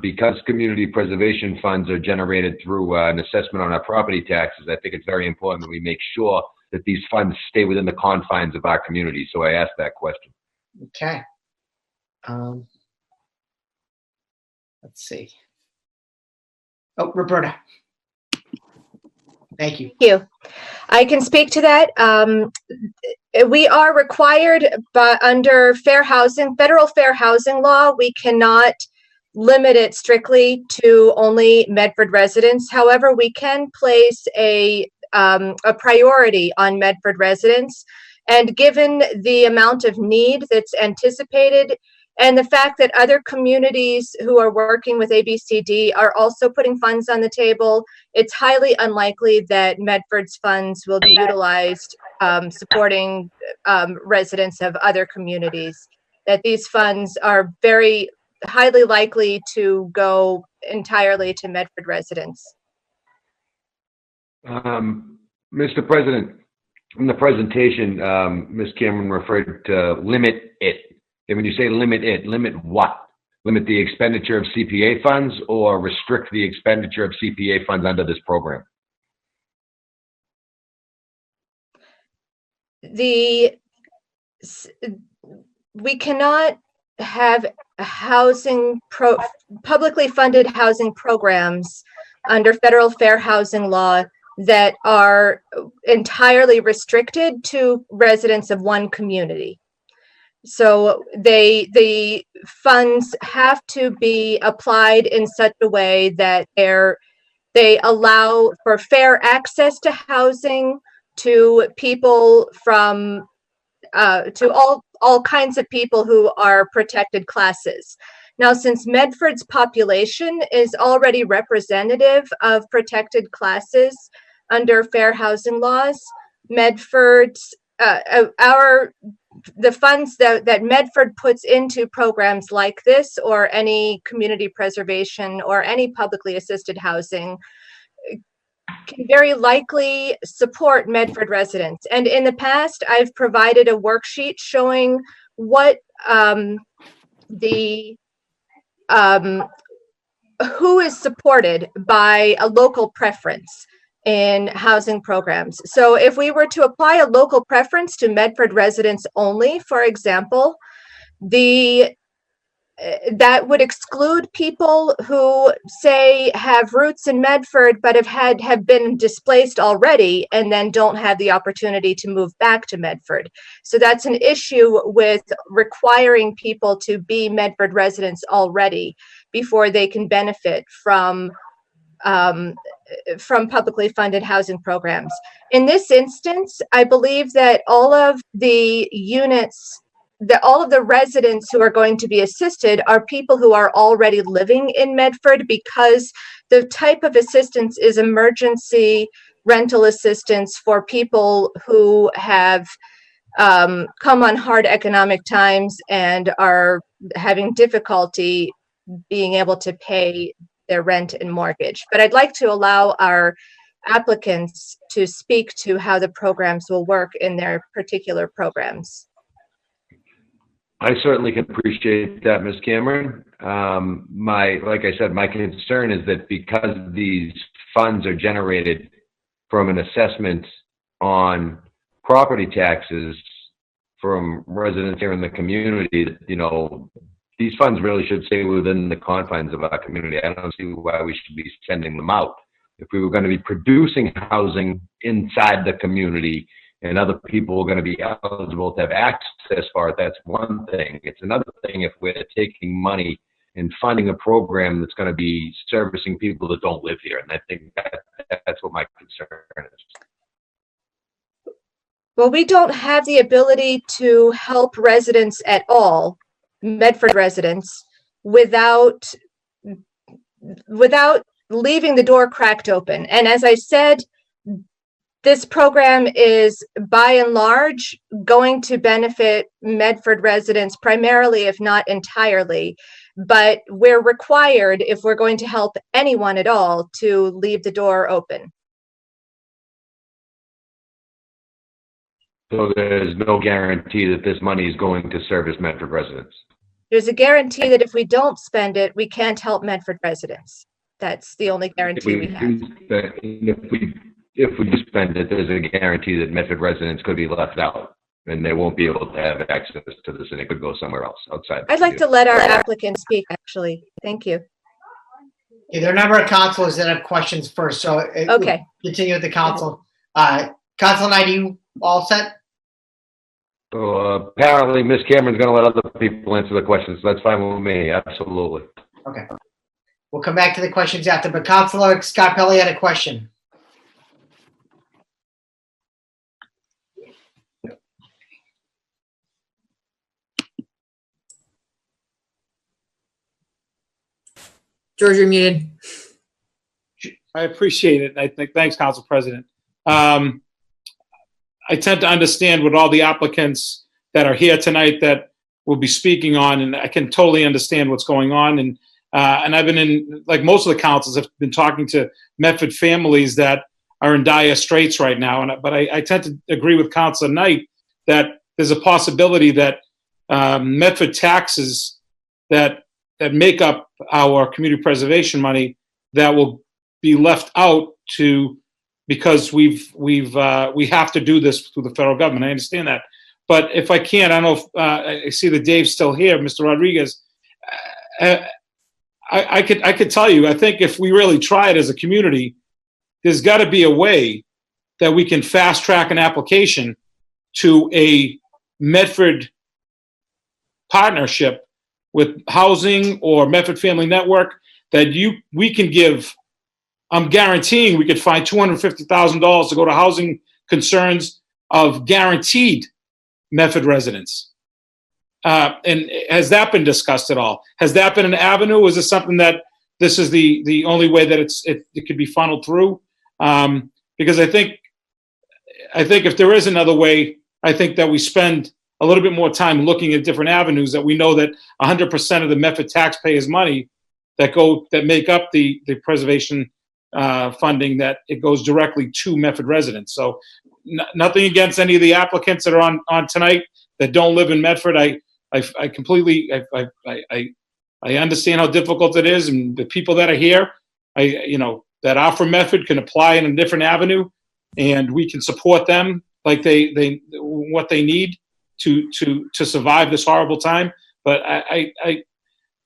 Because community preservation funds are generated through an assessment on our property taxes, I think it's very important that we make sure that these funds stay within the confines of our community. So I asked that question. Okay. Let's see. Oh, Roberta. Thank you. Thank you. I can speak to that. We are required, but under federal fair housing law, we cannot limit it strictly to only Medford residents. However, we can place a priority on Medford residents. And given the amount of need that's anticipated and the fact that other communities who are working with ABCD are also putting funds on the table, it's highly unlikely that Medford's funds will be utilized supporting residents of other communities, that these funds are very highly likely to go entirely to Medford residents. Mr. President, in the presentation, Ms. Cameron referred to limit it. And when you say limit it, limit what? Limit the expenditure of CPA funds or restrict the expenditure of CPA funds under this program? We cannot have publicly funded housing programs under federal fair housing law that are entirely restricted to residents of one community. So the funds have to be applied in such a way that they allow for fair access to housing to people from to all kinds of people who are protected classes. Now, since Medford's population is already representative of protected classes under fair housing laws, Medford's the funds that Medford puts into programs like this, or any community preservation or any publicly assisted housing, can very likely support Medford residents. And in the past, I've provided a worksheet showing what who is supported by a local preference in housing programs. So if we were to apply a local preference to Medford residents only, for example, that would exclude people who, say, have roots in Medford but have been displaced already and then don't have the opportunity to move back to Medford. So that's an issue with requiring people to be Medford residents already before they can benefit from publicly funded housing programs. In this instance, I believe that all of the residents who are going to be assisted are people who are already living in Medford, because the type of assistance is emergency rental assistance for people who have come on hard economic times and are having difficulty being able to pay their rent and mortgage. But I'd like to allow our applicants to speak to how the programs will work in their particular programs. I certainly can appreciate that, Ms. Cameron. Like I said, my concern is that because these funds are generated from an assessment on property taxes from residents here in the community, these funds really should stay within the confines of our community. I don't see why we should be sending them out. If we were going to be producing housing inside the community and other people are going to be eligible to have access for it, that's one thing. It's another thing if we're taking money and funding a program that's going to be servicing people that don't live here. And I think that's what my concern is. Well, we don't have the ability to help residents at all, Medford residents, without leaving the door cracked open. And as I said, this program is by and large going to benefit Medford residents primarily, if not entirely. But we're required, if we're going to help anyone at all, to leave the door open. So there's no guarantee that this money is going to service Medford residents. There's a guarantee that if we don't spend it, we can't help Medford residents. That's the only guarantee we have. If we do spend it, there's a guarantee that Medford residents could be left out and they won't be able to have access to this and it could go somewhere else outside. I'd like to let our applicant speak, actually. Thank you. Okay, there are a number of councilors that have questions first, so Okay. Continue with the council. Council Knight, you all set? So apparently Ms. Cameron's going to let other people answer the questions. So that's fine with me. Absolutely. Okay. We'll come back to the questions after, but Councilor Scarpelli had a question. George, you're muted. I appreciate it. I think, thanks, Council President. I tend to understand what all the applicants that are here tonight that will be speaking on, and I can totally understand what's going on. And I've been in, like most of the councils, have been talking to Medford families that are in dire straits right now. But I tend to agree with Councilor Knight that there's a possibility that Medford taxes that make up our community preservation money that will be left out because we have to do this through the federal government. I understand that. But if I can, I don't know if I see that Dave's still here, Mr. Rodriguez. I could tell you, I think if we really try it as a community, there's got to be a way that we can fast track an application to a Medford partnership with housing or Medford Family Network that we can give. I'm guaranteeing we could find $250,000 to go to housing concerns of guaranteed Medford residents. And has that been discussed at all? Has that been an avenue? Is this something that this is the only way that it could be funneled through? Because I think if there is another way, I think that we spend a little bit more time looking at different avenues that we know that 100% of the Medford taxpayers' money that make up the preservation funding, that it goes directly to Medford residents. So nothing against any of the applicants that are on tonight that don't live in Medford. I completely I understand how difficult it is, and the people that are here, that are from Medford can apply in a different avenue, and we can support them like they what they need to survive this horrible time. But I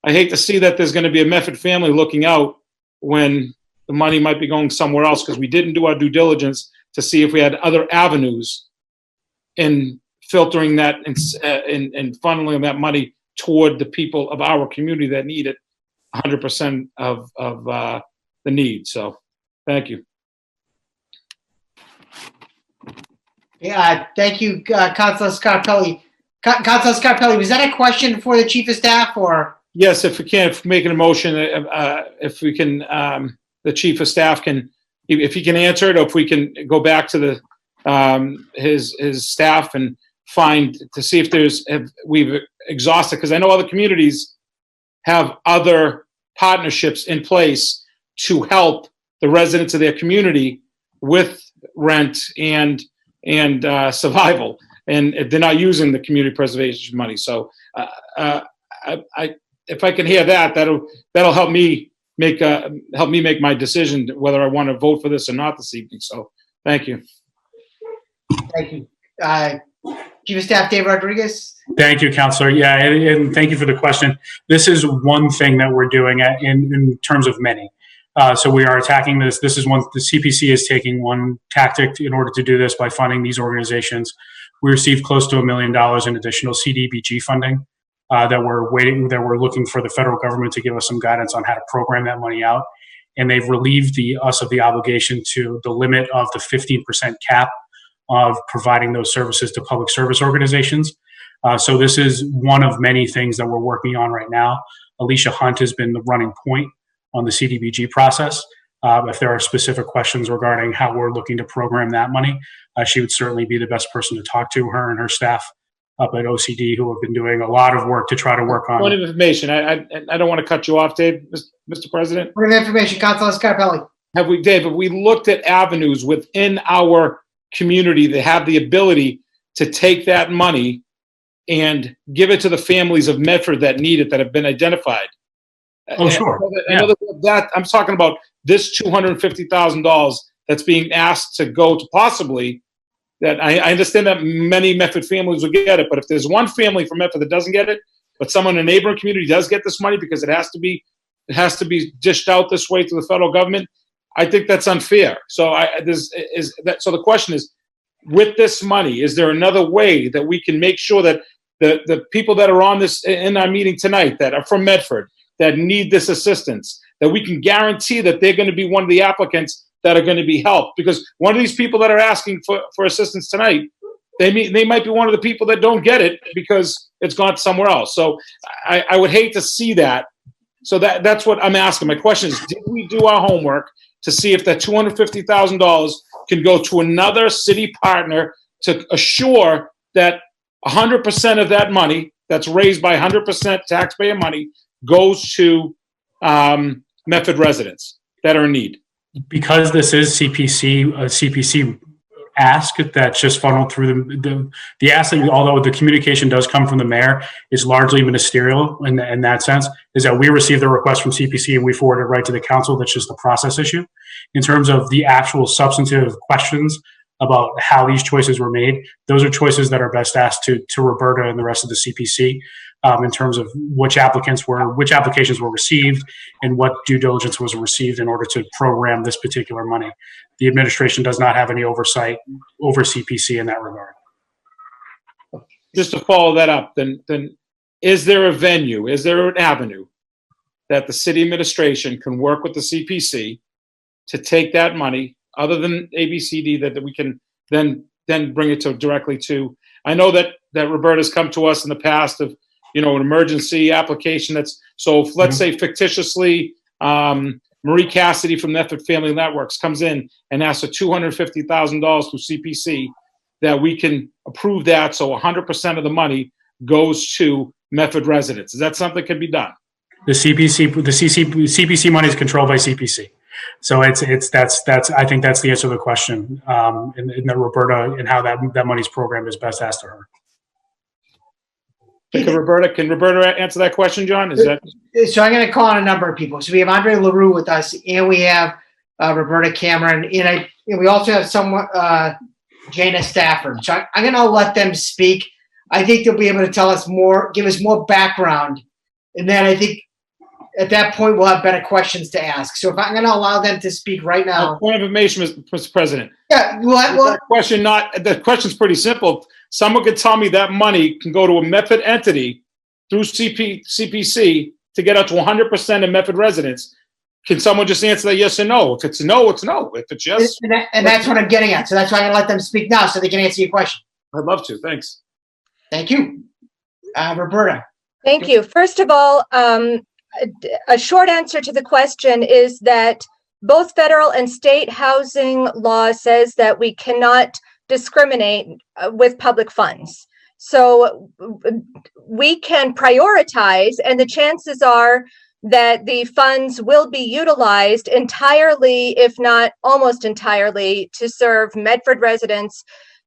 hate to see that there's going to be a Medford family looking out when the money might be going somewhere else because we didn't do our due diligence to see if we had other avenues in filtering that and funneling that money toward the people of our community that need it 100% of the need. So thank you. Yeah, thank you, Councilor Scarpelli. Councilor Scarpelli, was that a question for the Chief of Staff or? Yes, if we can, making a motion, if we can, the Chief of Staff can, if he can answer it, or if we can go back to his staff and find to see if we've exhausted, because I know other communities have other partnerships in place to help the residents of their community with rent and survival, and if they're not using the community preservation money. So if I can hear that, that'll help me make my decision whether I want to vote for this or not this evening. So thank you. Thank you. Chief of Staff Dave Rodriguez. Thank you, Councilor. Yeah, and thank you for the question. This is one thing that we're doing in terms of many. So we are attacking this. This is one, the CPC is taking one tactic in order to do this by funding these organizations. We received close to $1 million in additional CDBG funding that we're looking for the federal government to give us some guidance on how to program that money out. And they've relieved us of the obligation to the limit of the 15% cap of providing those services to public service organizations. So this is one of many things that we're working on right now. Alicia Hunt has been the running point on the CDBG process. If there are specific questions regarding how we're looking to program that money, she would certainly be the best person to talk to, her and her staff up at OCD, who have been doing a lot of work to try to work on. Point of information. I don't want to cut you off, Dave, Mr. President. Point of information, Councilor Scarpelli. Dave, have we looked at avenues within our community that have the ability to take that money and give it to the families of Medford that need it, that have been identified? Oh, sure. In other words, that I'm talking about this $250,000 that's being asked to go to possibly. That I understand that many Medford families will get it, but if there's one family from Medford that doesn't get it, but someone in a neighboring community does get this money because it has to be dished out this way to the federal government, I think that's unfair. So so the question is, with this money, is there another way that we can make sure that the people that are on this in our meeting tonight that are from Medford that need this assistance, that we can guarantee that they're going to be one of the applicants that are going to be helped? Because one of these people that are asking for assistance tonight, they might be one of the people that don't get it because it's gone somewhere else. So I would hate to see that. So that's what I'm asking. My question is, did we do our homework to see if that $250,000 can go to another city partner to assure that 100% of that money that's raised by 100% taxpayer money goes to Medford residents that are in need? Because this is CPC ask that's just funneled through the ask, that, although the communication does come from the mayor, is largely ministerial in that sense, is that we receive the request from CPC and we forward it right to the council. That's just a process issue. In terms of the actual substantive questions about how these choices were made, those are choices that are best asked to Roberta and the rest of the CPC. In terms of which applications were received and what due diligence was received in order to program this particular money. The administration does not have any oversight over CPC in that regard. Just to follow that up, then is there a venue, is there an avenue that the city administration can work with the CPC to take that money, other than ABCD, that we can then bring it directly to? I know that Roberta's come to us in the past of, an emergency application let's say fictitiously, Marie Cassidy from Medford Family Networks comes in and asks for $250,000 through CPC, that we can approve that so 100% of the money goes to Medford residents. Is that something that can be done? The CPC money is controlled by CPC. So that's I think that's the answer to the question. And that Roberta and how that money's programmed is best asked to her. Can Roberta answer that question, John? So I'm going to call on a number of people. So we have Andre LaRue with us, and we have Roberta Cameron, and we also have someone, Jana Stafford. So I'm going to let them speak. I think they'll be able to tell us more, give us more background, and then I think at that point we'll have better questions to ask. So if I'm going to allow them to speak right now. Point of information, Mr. President. Yeah, The question's pretty simple. Someone could tell me that money can go to a Medford entity through CPC to get up to 100% of Medford residents. Can someone just answer that yes or no? If it's no, it's no. If it's yes. And that's what I'm getting at. So that's why I'm going to let them speak now so they can answer your question. I'd love to. Thanks. Thank you. Roberta. Thank you. First of all, a short answer to the question is that both federal and state housing law says that we cannot discriminate with public funds. So we can prioritize, and the chances are that the funds will be utilized entirely, if not almost entirely, to serve Medford residents.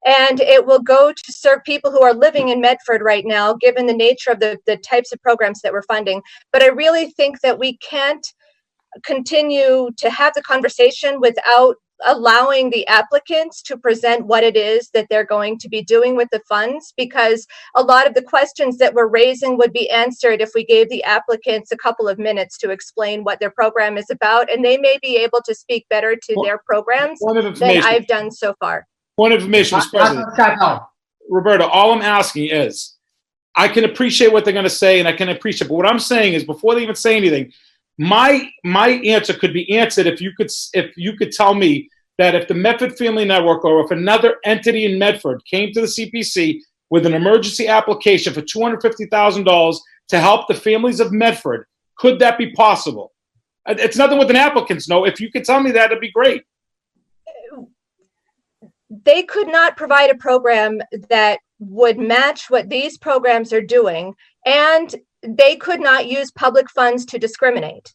And it will go to serve people who are living in Medford right now, given the nature of the types of programs that we're funding. But I really think that we can't continue to have the conversation without allowing the applicants to present what it is that they're going to be doing with the funds, because a lot of the questions that we're raising would be answered if we gave the applicants a couple of minutes to explain what their program is about, and they may be able to speak better to their programs than I've done so far. Point of information, Mr. President. Roberta, all I'm asking is, I can appreciate what they're going to say, and I can appreciate, but what I'm saying is, before they even say anything, my answer could be answered if you could tell me that if the Medford Family Network or if another entity in Medford came to the CPC with an emergency application for $250,000 to help the families of Medford, could that be possible? It's nothing with an applicant's note. If you could tell me that, it'd be great. They could not provide a program that would match what these programs are doing, and they could not use public funds to discriminate.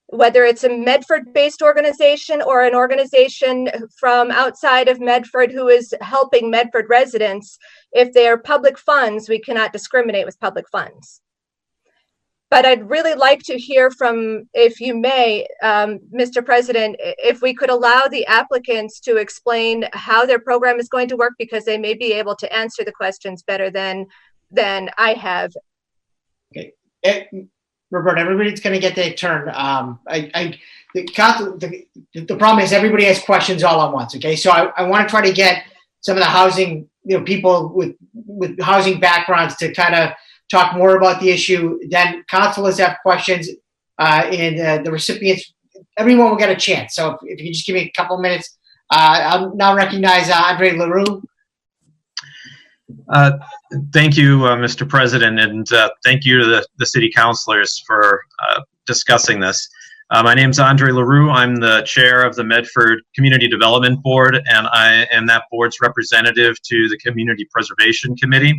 Whether it's a Medford-based organization or an organization from outside of Medford who is helping Medford residents, if they are public funds, we cannot discriminate with public funds. But I'd really like to hear from, if you may, Mr. President, if we could allow the applicants to explain how their program is going to work, because they may be able to answer the questions better than I have. Okay. Roberta, everybody's going to get their turn. The problem is everybody has questions all at once. Okay, so I want to try to get some of the housing, people with housing backgrounds to kind of talk more about the issue. Then councilors have questions, and the recipients. Everyone will get a chance. So if you can just give me a couple minutes, I'll now recognize Andre LaRue. Thank you, Mr. President, and thank you to the city councilors for discussing this. My name is Andre LaRue. I'm the chair of the Medford Community Development Board, and I am that board's representative to the Community Preservation Committee.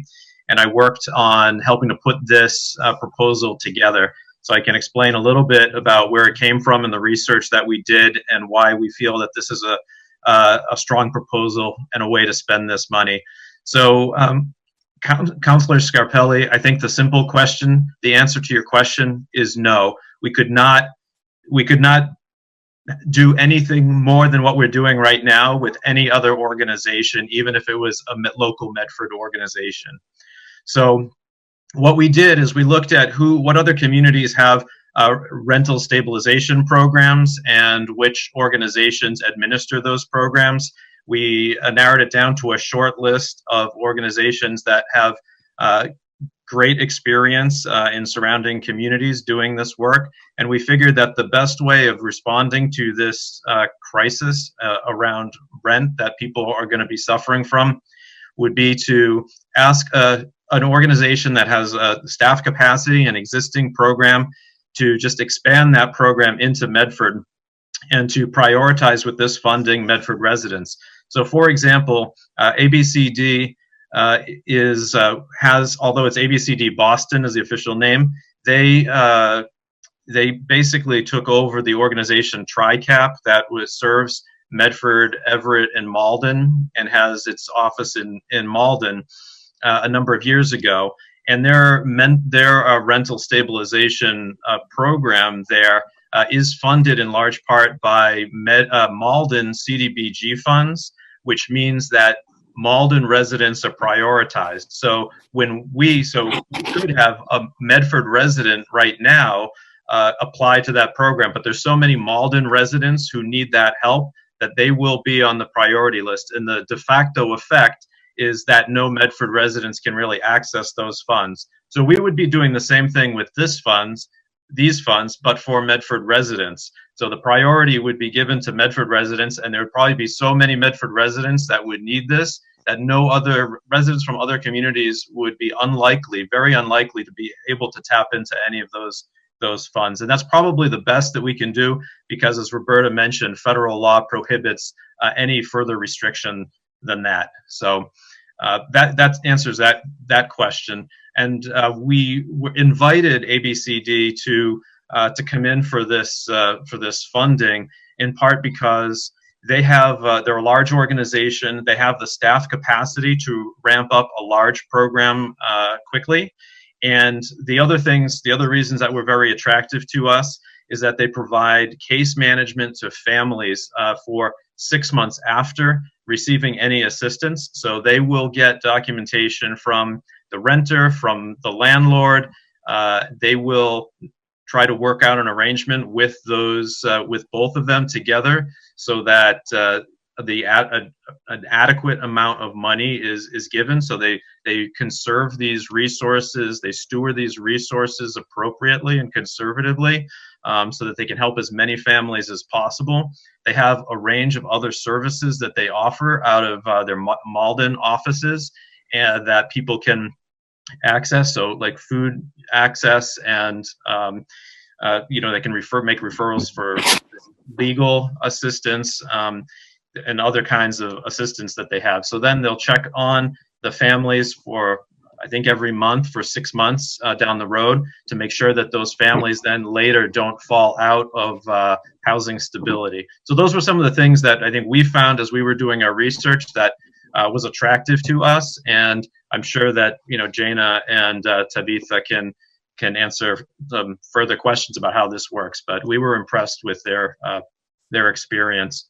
And I worked on helping to put this proposal together. So I can explain a little bit about where it came from and the research that we did and why we feel that this is a strong proposal and a way to spend this money. So, Councilor Scarpelli, I think the simple question, the answer to your question is no. We could not do anything more than what we're doing right now with any other organization, even if it was a local Medford organization. So what we did is we looked at what other communities have rental stabilization programs and which organizations administer those programs. We narrowed it down to a short list of organizations that have great experience in surrounding communities doing this work. And we figured that the best way of responding to this crisis around rent that people are going to be suffering from would be to ask an organization that has staff capacity and existing program to just expand that program into Medford and to prioritize with this funding Medford residents. So, for example, ABCD has, although it's ABCD Boston is the official name, they basically took over the organization TriCap that serves Medford, Everett, and Malden, and has its office in Malden a number of years ago. And their rental stabilization program there is funded in large part by Malden CDBG funds, which means that Malden residents are prioritized. So we could have a Medford resident right now apply to that program, but there's so many Malden residents who need that help that they will be on the priority list. And the de facto effect is that no Medford residents can really access those funds. So we would be doing the same thing with these funds, but for Medford residents. So the priority would be given to Medford residents, and there would probably be so many Medford residents that would need this that no other residents from other communities would be very unlikely to be able to tap into any of those funds. And that's probably the best that we can do because, as Roberta mentioned, federal law prohibits any further restriction than that. So that answers that question. And we invited ABCD to come in for this funding, in part because they're a large organization. They have the staff capacity to ramp up a large program quickly. And the other reasons that were very attractive to us is that they provide case management to families for 6 months after receiving any assistance. So they will get documentation from the renter, from the landlord. They will try to work out an arrangement with both of them together so that an adequate amount of money is given, so they conserve these resources, they steward these resources appropriately and conservatively, so that they can help as many families as possible. They have a range of other services that they offer out of their Malden offices, and that people can access, so like food access, and they can make referrals for legal assistance, and other kinds of assistance that they have. So then they'll check on the families for, I think, every month for 6 months down the road, to make sure that those families then later don't fall out of housing stability. So those were some of the things that I think we found as we were doing our research that was attractive to us. And I'm sure that, Jana and Tabitha can answer some further questions about how this works, but we were impressed with their experience.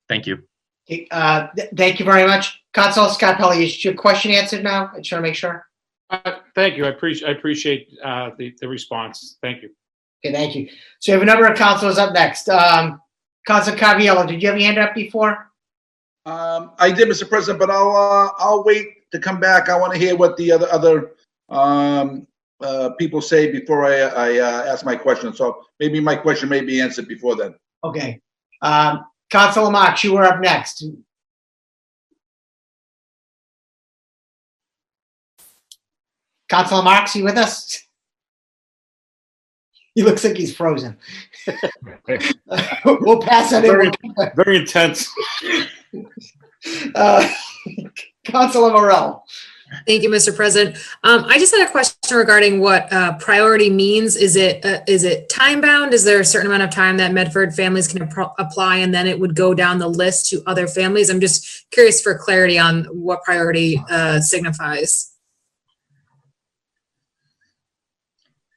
Thank you. Thank you very much. Councilor Scarpelli, is your question answered now? I just want to make sure. Thank you. I appreciate the response. Thank you. Okay, thank you. So we have a number of councilors up next. Councilor Caraviello, did you have your hand up before? I did, Mr. President, but I'll wait to come back. I want to hear what the other people say before I ask my question. So maybe my question may be answered before then. Okay. Councilor Marks, you were up next. Councilor Marks, you with us? He looks like he's frozen. We'll pass that in. Very intense. Councilor Morell. Thank you, Mr. President. I just had a question regarding what priority means. Is it time bound? Is there a certain amount of time that Medford families can apply, and then it would go down the list to other families? I'm just curious for clarity on what priority signifies.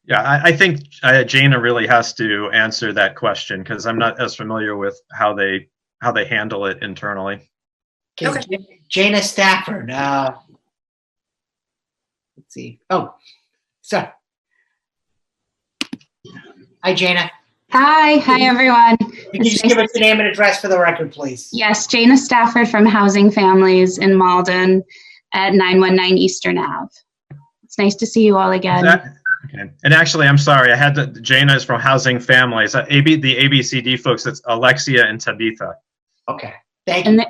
Yeah, I think Jana really has to answer that question, because I'm not as familiar with how they handle it internally. Okay. Jana Stafford. Let's see. Oh, sorry. Hi, Jana. Hi everyone. Can you just give us your name and address for the record, please? Yes, Jana Stafford from Housing Families in Malden at 919 Eastern Ave. It's nice to see you all again. Okay. And actually, I'm sorry, I had to, Jana is from Housing Families. The ABCD folks, it's Alexia and Tabitha. Okay, thank you. And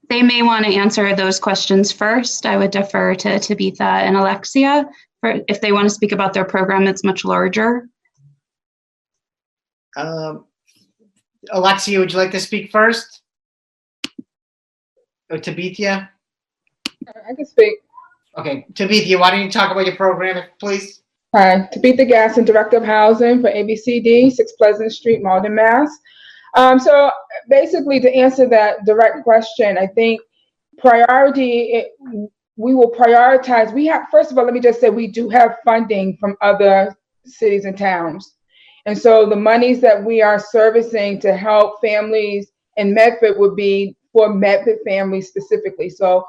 they may want to answer those questions first. I would defer to Tabitha and Alexia if they want to speak about their program that's much larger. Alexia, would you like to speak first? Or Tabitha? I can speak. Okay, Tabitha, why don't you talk about your program, please? Hi, Tabitha Gasson, Director of Housing for ABCD, 6 Pleasant Street, Malden, Mass. So basically, to answer that direct question, I think priority, we will prioritize. First of all, let me just say we do have funding from other cities and towns. And so the monies that we are servicing to help families in Medford would be for Medford families specifically. So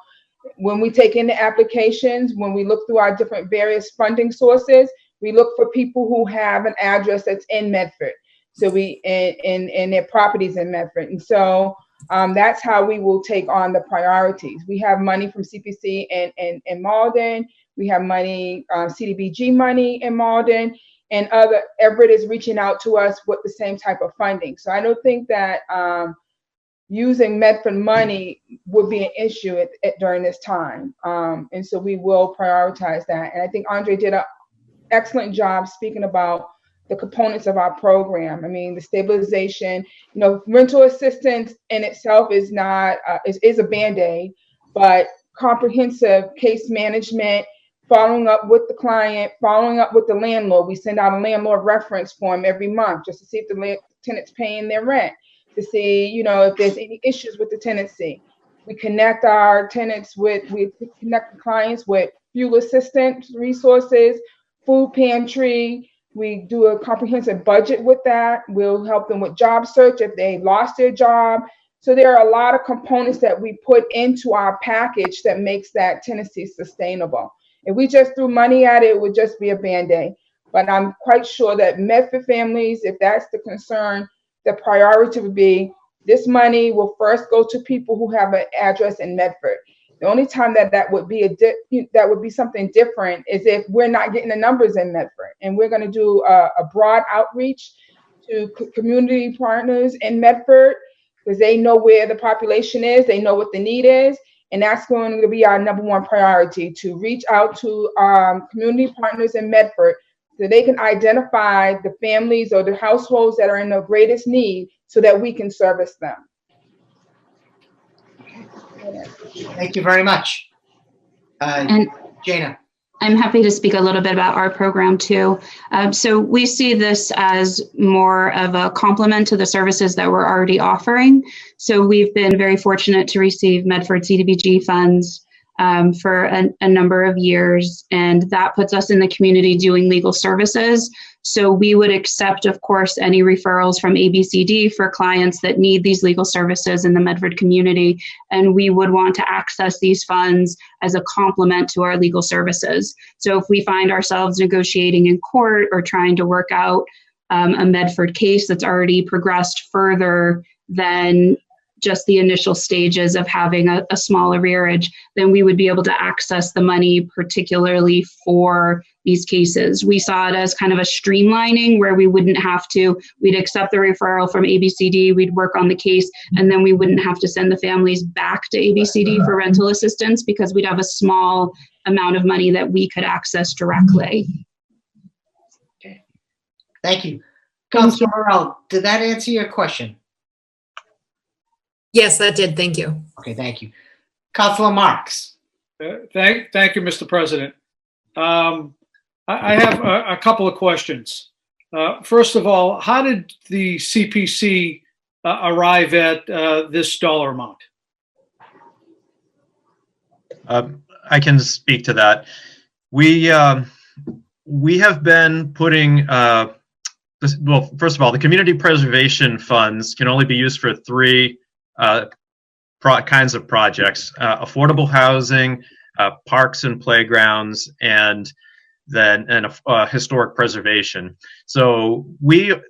when we take in the applications, when we look through our different various funding sources, we look for people who have an address that's in Medford. So and their properties in Medford. And so that's how we will take on the priorities. We have money from CPC in Malden. We have money, CDBG money in Malden, and Everett is reaching out to us with the same type of funding. So I don't think that using Medford money would be an issue during this time. And so we will prioritize that. And I think Andre did an excellent job speaking about the components of our program. I mean, the stabilization, rental assistance in itself is not, is a Band-Aid, but comprehensive case management, following up with the client, following up with the landlord. We send out a landlord reference form every month just to see if the tenant's paying their rent, to see, if there's any issues with the tenancy. We connect our tenants we connect the clients with fuel assistance resources, food pantry. We do a comprehensive budget with that. We'll help them with job search if they lost their job. So there are a lot of components that we put into our package that makes that tenancy sustainable. If we just threw money at it, it would just be a Band-Aid. But I'm quite sure that Medford families, if that's the concern, the priority would be this money will first go to people who have an address in Medford. The only time that would be something different is if we're not getting the numbers in Medford, and we're going to do a broad outreach to community partners in Medford, because they know where the population is, they know what the need is, and that's going to be our number one priority, to reach out to community partners in Medford so they can identify the families or the households that are in the greatest need so that we can service them. Thank you very much. And Jana. I'm happy to speak a little bit about our program too. So we see this as more of a complement to the services that we're already offering. So we've been very fortunate to receive Medford CDBG funds for a number of years, and that puts us in the community doing legal services. So we would accept, of course, any referrals from ABCD for clients that need these legal services in the Medford community, and we would want to access these funds as a complement to our legal services. So if we find ourselves negotiating in court or trying to work out a Medford case that's already progressed further than just the initial stages of having a small arrearage, then we would be able to access the money particularly for these cases. We saw it as kind of a streamlining where we wouldn't have to, we'd accept the referral from ABCD, we'd work on the case, and then we wouldn't have to send the families back to ABCD for rental assistance because we'd have a small amount of money that we could access directly. Okay. Thank you. Councilor Morell, did that answer your question? Yes, that did. Thank you. Okay, thank you. Councilor Marks. Thank you, Mr. President. I have a couple of questions. First of all, how did the CPC arrive at this dollar amount? I can speak to that. We have been putting, well, first of all, the community preservation funds can only be used for three kinds of projects: affordable housing, parks and playgrounds, and then historic preservation. So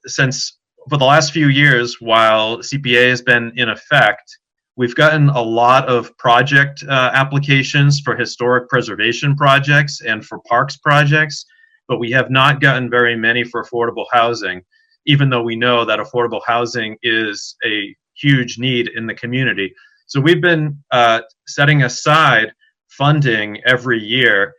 since for the last few years, while CPA has been in effect, we've gotten a lot of project applications for historic preservation projects and for parks projects, but we have not gotten very many for affordable housing, even though we know that affordable housing is a huge need in the community. So we've been setting aside funding every year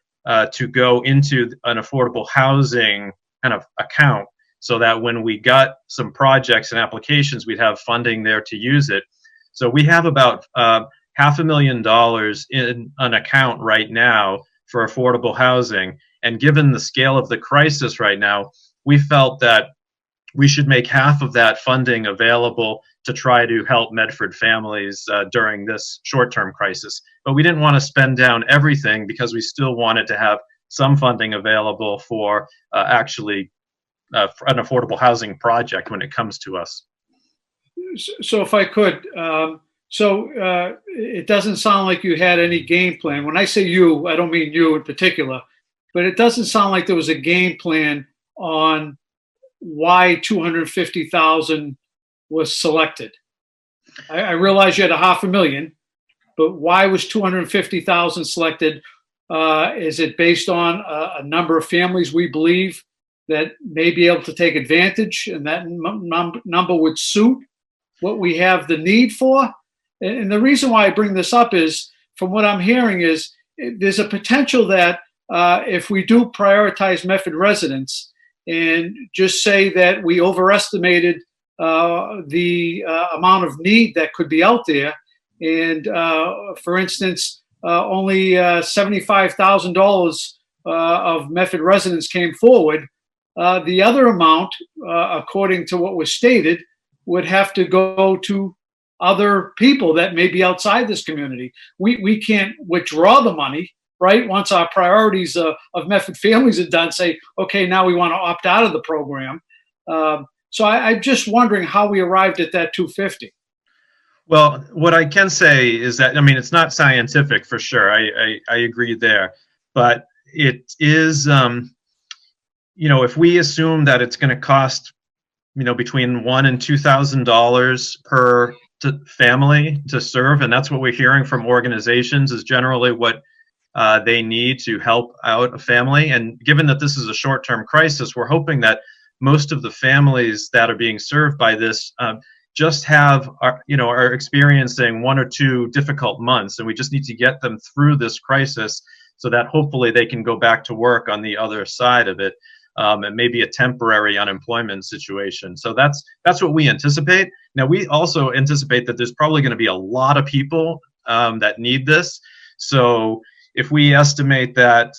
to go into an affordable housing kind of account so that when we got some projects and applications, we'd have funding there to use it. So we have about $500,000 in an account right now for affordable housing. And given the scale of the crisis right now, we felt that we should make half of that funding available to try to help Medford families during this short-term crisis. But we didn't want to spend down everything because we still wanted to have some funding available for actually an affordable housing project when it comes to us. So if I could, it doesn't sound like you had any game plan. When I say you, I don't mean you in particular, but it doesn't sound like there was a game plan on why $250,000 was selected. I realize you had $500,000, but why was $250,000 selected? Is it based on a number of families we believe that may be able to take advantage, and that number would suit what we have the need for? And the reason why I bring this up is, from what I'm hearing, is there's a potential that if we do prioritize Medford residents and just say that we overestimated the amount of need that could be out there, and for instance, only $75,000 of Medford residents came forward, the other amount, according to what was stated, would have to go to other people that may be outside this community. We can't withdraw the money, right? Once our priorities of Medford families are done, say, okay, now we want to opt out of the program. So I'm just wondering how we arrived at that 250. Well, what I can say is that, I mean, it's not scientific for sure. I agree there, but it is, if we assume that it's going to cost, between $1,000 and $2,000 per family to serve, and that's what we're hearing from organizations is generally what they need to help out a family. And given that this is a short-term crisis, we're hoping that most of the families that are being served by this just are experiencing 1 or 2 difficult months, and we just need to get them through this crisis so that hopefully they can go back to work on the other side of it, and maybe a temporary unemployment situation. So that's what we anticipate. Now, we also anticipate that there's probably going to be a lot of people that need this. So if we estimate that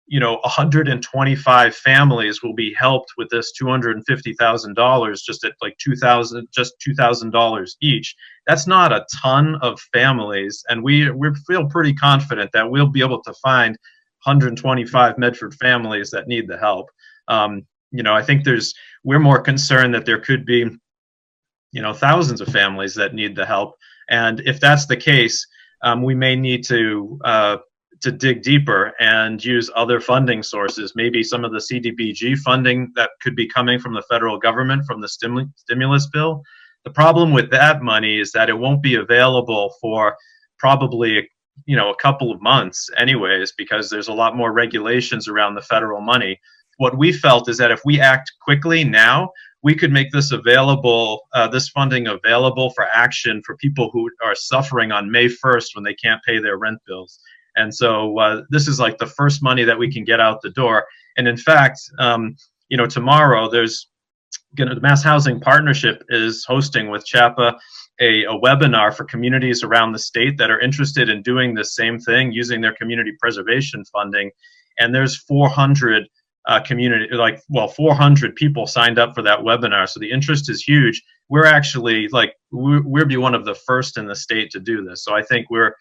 125 families will be helped with this $250,000 just at like $2,000 each. That's not a ton of families, and we feel pretty confident that we'll be able to find 125 Medford families that need the help. I think we're more concerned that there could be thousands of families that need the help, and if that's the case, we may need to dig deeper and use other funding sources, maybe some of the CDBG funding that could be coming from the federal government from the stimulus bill. The problem with that money is that it won't be available for probably a couple of months anyways, because there's a lot more regulations around the federal money. What we felt is that if we act quickly now, we could make this available, this funding available for action for people who are suffering on May 1st when they can't pay their rent bills. And so this is like the first money that we can get out the door. And in fact, tomorrow the Mass Housing Partnership is hosting with CHAPA a webinar for communities around the state that are interested in doing the same thing, using their community preservation funding. And there's 400 400 people signed up for that webinar. So the interest is huge. We're actually we'll be one of the first in the state to do this. So I think we're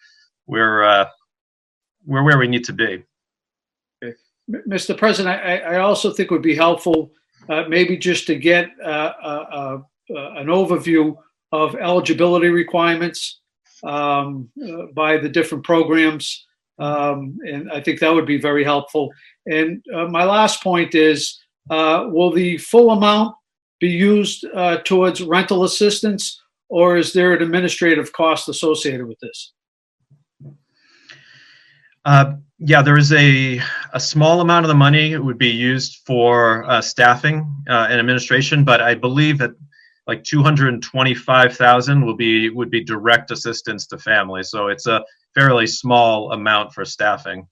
where we need to be. Okay. Mr. President, I also think it would be helpful maybe just to get an overview of eligibility requirements by the different programs. And I think that would be very helpful. And my last point is, will the full amount be used towards rental assistance, or is there an administrative cost associated with this? There is a small amount of the money would be used for staffing and administration, but I believe that like $225,000 would be direct assistance to families. So it's a fairly small amount for staffing.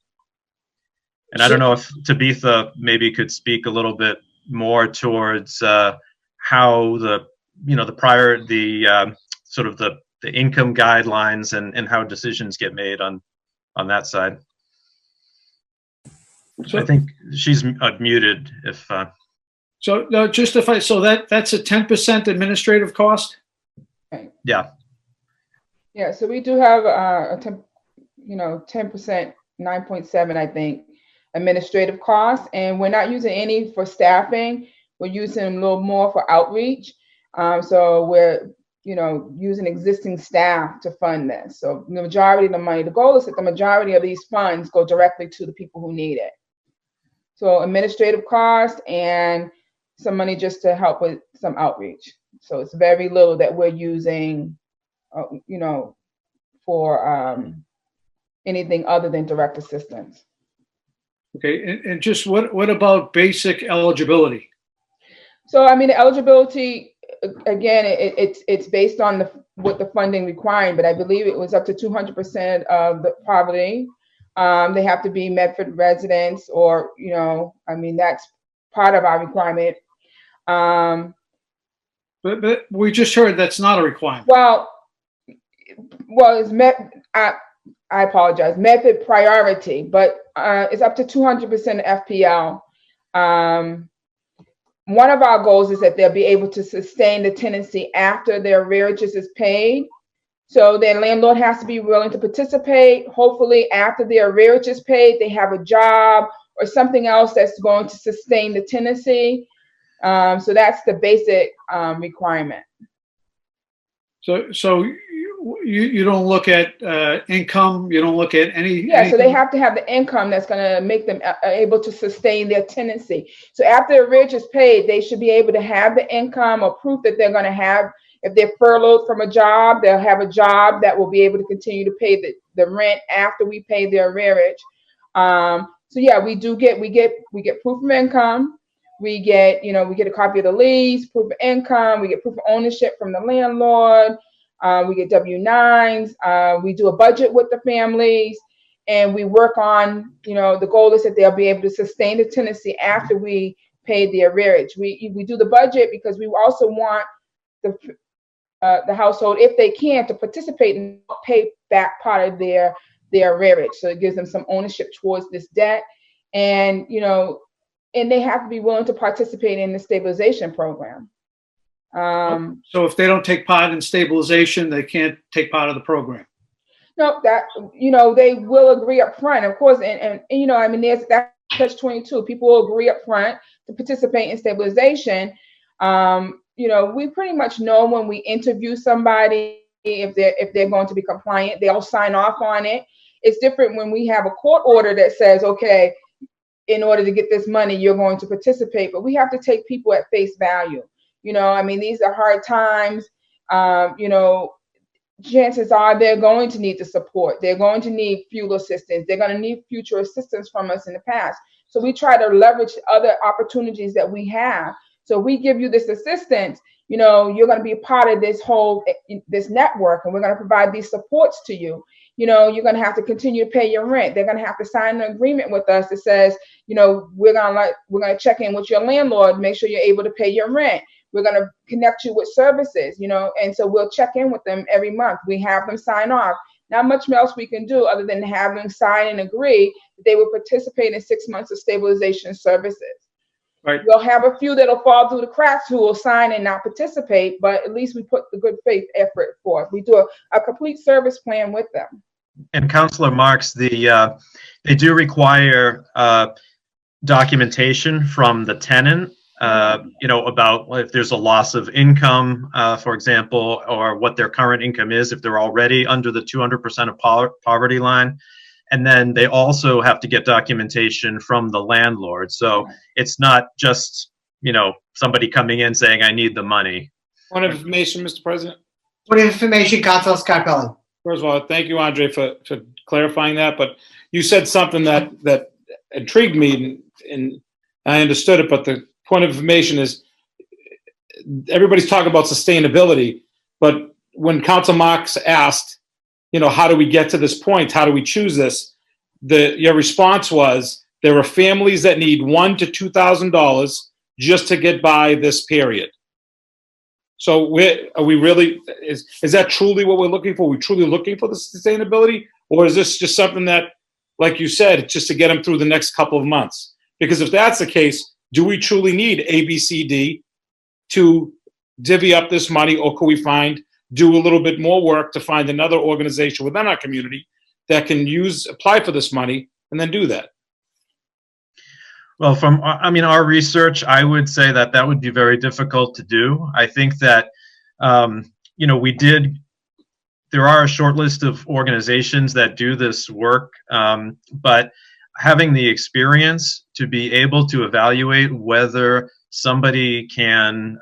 And I don't know if Tabitha maybe could speak a little bit more towards how the income guidelines and how decisions get made on that side. So I think she's muted if. So that's a 10% administrative cost? Right. Yeah. Yeah, so we do have a 10%, 9.7, I think, administrative costs, and we're not using any for staffing. We're using a little more for outreach. So we're using existing staff to fund this. So the majority of the money, the goal is that the majority of these funds go directly to the people who need it. So administrative costs and some money just to help with some outreach. So it's very little that we're using, for anything other than direct assistance. Okay, and just what about basic eligibility? So the eligibility, again, it's based on what the funding requiring, but I believe it was up to 200% of the poverty. They have to be Medford residents, or that's part of our requirement. But we just heard that's not a requirement. Well, it's I apologize, Medford priority, but it's up to 200% FPL. One of our goals is that they'll be able to sustain the tenancy after their arrearages is paid. So their landlord has to be willing to participate. Hopefully after their arrearage is paid, they have a job or something else that's going to sustain the tenancy. So that's the basic requirement. So you don't look at income, you don't look at any. Yeah, so they have to have the income that's going to make them able to sustain their tenancy. So after the arrearage is paid, they should be able to have the income or proof that they're going to have If they're furloughed from a job, they'll have a job that will be able to continue to pay the rent after we pay their arrearage. So yeah, we get proof of income. We get a copy of the lease, proof of income. We get proof of ownership from the landlord. We get W-9s. We do a budget with the families, and we work on, the goal is that they'll be able to sustain the tenancy after we pay the arrearage. We do the budget because we also want the household, if they can, to participate and pay back part of their arrearage. So it gives them some ownership towards this debt, and and they have to be willing to participate in the stabilization program. So if they don't take part in stabilization, they can't take part of the program. No, that they will agree up front, of course, and there's that catch-22. People will agree up front to participate in stabilization. We pretty much know when we interview somebody if they're going to be compliant. They'll sign off on it. It's different when we have a court order that says, okay, in order to get this money, you're going to participate. But we have to take people at face value. These are hard times. Chances are they're going to need the support. They're going to need fuel assistance. They're going to need future assistance from us in the past. So we try to leverage other opportunities that we have. So we give you this assistance, you're going to be a part of this network, and we're going to provide these supports to you. You're going to have to continue to pay your rent. They're going to have to sign an agreement with us that says, we're going to check in with your landlord, make sure you're able to pay your rent. We're going to connect you with services, and so we'll check in with them every month. We have them sign off. Not much else we can do other than have them sign and agree that they will participate in 6 months of stabilization services. Right. We'll have a few that'll fall through the cracks who will sign and not participate, but at least we put the good faith effort forth. We do a complete service plan with them. And Councilor Marks, they do require documentation from the tenant, about if there's a loss of income, for example, or what their current income is if they're already under the 200% of poverty line. And then they also have to get documentation from the landlord. So it's not just, somebody coming in saying, I need the money. Point of information, Mr. President. Point of information, Councilor Scarpelli. First of all, thank you, Andre, for clarifying that. But you said something that intrigued me, and I understood it. But the point of information is everybody's talking about sustainability. But when Council Marks asked, how do we get to this point? How do we choose this? Your response was there are families that need $1,000 to $2,000 just to get by this period. So are we really, is that truly what we're looking for? Are we truly looking for the sustainability? Or is this just something that, like you said, just to get them through the next couple of months? Because if that's the case, do we truly need ABCD to divvy up this money, or could we do a little bit more work to find another organization within our community that can apply for this money and then do that? Well, from our research, I would say that would be very difficult to do. I think that, there are a short list of organizations that do this work, but having the experience to be able to evaluate whether somebody can,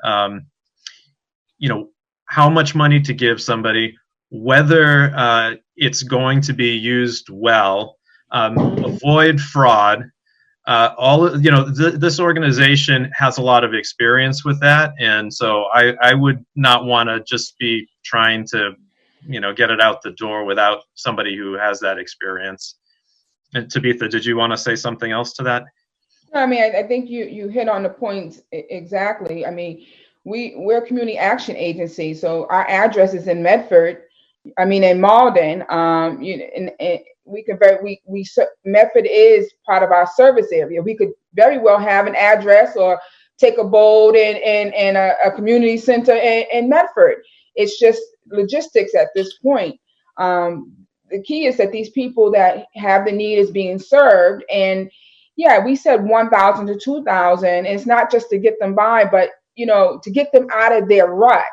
how much money to give somebody, whether it's going to be used well, avoid fraud. This organization has a lot of experience with that, and so I would not want to just be trying to, get it out the door without somebody who has that experience. And Tabitha, did you want to say something else to that? I think you hit on the point exactly. We're a community action agency, so our address is in Medford. In Malden. Medford is part of our service area. We could very well have an address or take a boat in a community center in Medford. It's just logistics at this point. The key is that these people that have the need is being served. And yeah, we said 1,000 to 2,000. It's not just to get them by, but to get them out of their rut.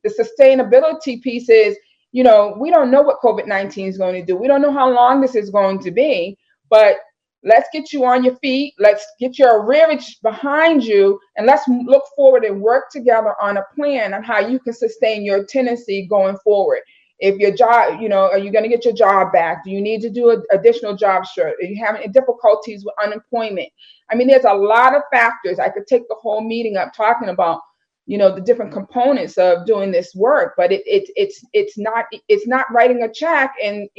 The sustainability piece is, we don't know what COVID-19 is going to do. We don't know how long this is going to be, but let's get you on your feet. Let's get your arrearage behind you, and let's look forward and work together on a plan on how you can sustain your tenancy going forward. If your job, are you going to get your job back? Do you need to do additional job search? Are you having difficulties with unemployment? I mean, there's a lot of factors. I could take the whole meeting up talking about, the different components of doing this work, but it's not writing a check and,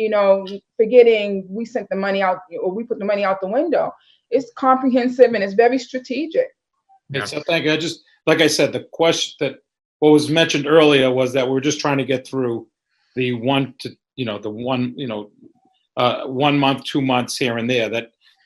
forgetting we sent the money out or we put the money out the window. It's comprehensive and it's very strategic. Okay, so thank you. Like I said, the question that what was mentioned earlier was that we're just trying to get through the 1 month, 2 months here and there.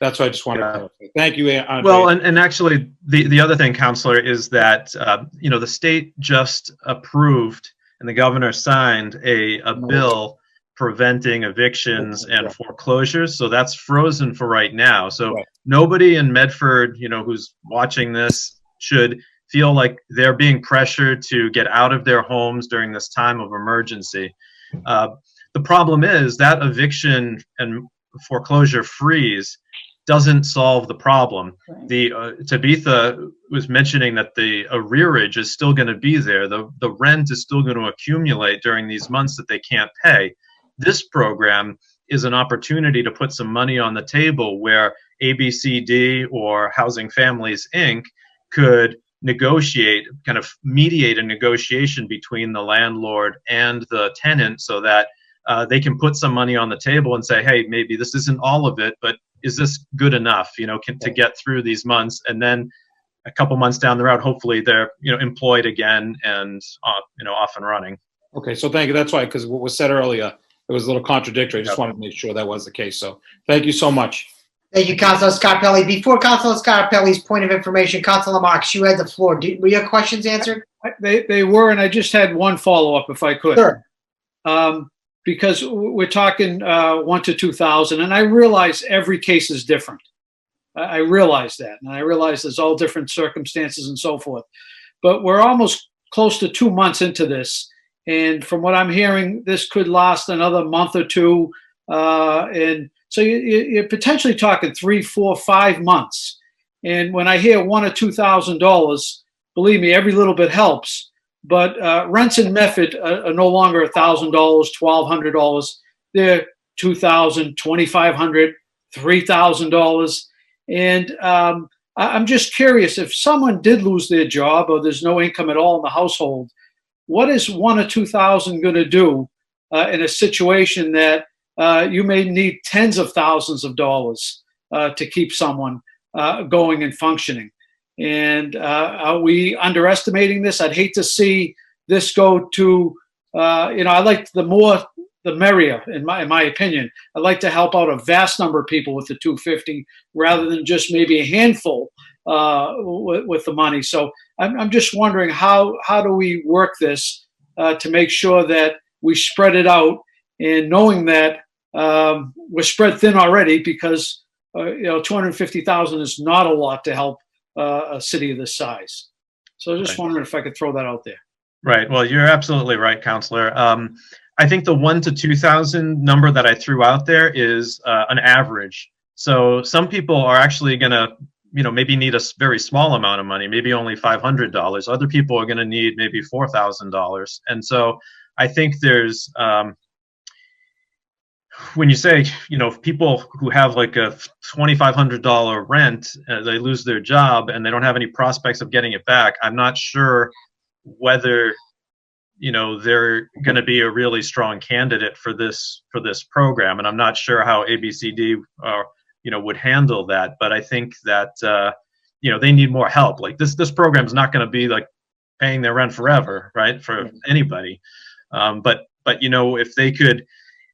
That's what I just wanted to clarify. Thank you, Andre. Well, and actually, the other thing, Counselor, is that the state just approved and the governor signed a bill preventing evictions and foreclosures. So that's frozen for right now. So nobody in Medford, who's watching this should feel like they're being pressured to get out of their homes during this time of emergency. The problem is that eviction and foreclosure freeze doesn't solve the problem. Tabitha was mentioning that the arrearage is still going to be there. The rent is still going to accumulate during these months that they can't pay. This program is an opportunity to put some money on the table where ABCD or Housing Families, Inc. could negotiate, kind of mediate a negotiation between the landlord and the tenant so that they can put some money on the table and say, hey, maybe this isn't all of it, but is this good enough, to get through these months? And then a couple months down the road, hopefully they're, employed again and, off and running. Okay, so thank you. That's why, because what was said earlier, it was a little contradictory. I just wanted to make sure that was the case. So thank you so much. Thank you, Councilor Scarpelli. Before Councilor Scarpelli's point of information, Councilor Marks, you had the floor. Were your questions answered? They were, and I just had one follow-up if I could. Sure. Because we're talking 1 to 2,000, and I realize every case is different. I realize that, and I realize there's all different circumstances and so forth. But we're almost close to 2 months into this, and from what I'm hearing, this could last another month or two, and so you're potentially talking 3, 4, 5 months. And when I hear $1,000 or $2,000, believe me, every little bit helps. But rents in Medford are no longer $1,000, $1,200. They're $2,000, $2,500, $3,000. And I'm just curious, if someone did lose their job or there's no income at all in the household, what is $1,000 or $2,000 going to do in a situation that you may need tens of thousands of dollars to keep someone going and functioning? And are we underestimating this? I'd hate to see this go to, I like the more the merrier, in my opinion. I'd like to help out a vast number of people with the $250 rather than just maybe a handful with the money. So I'm just wondering how do we work this to make sure that we spread it out, and knowing that we're spread thin already because $250,000 is not a lot to help a city of this size. So I was just wondering if I could throw that out there. Right. Well, you're absolutely right, Counselor. I think the 1 to 2,000 number that I threw out there is an average. So some people are actually going to, maybe need a very small amount of money, maybe only $500. Other people are going to need maybe $4,000. And so I think there's, when you say, people who have like a $2,500 rent, they lose their job and they don't have any prospects of getting it back, I'm not sure whether, they're going to be a really strong candidate for this program. And I'm not sure how ABCD, would handle that. But I think that, they need more help. Like this program is not going to be like paying their rent forever, right? For anybody. But if they could,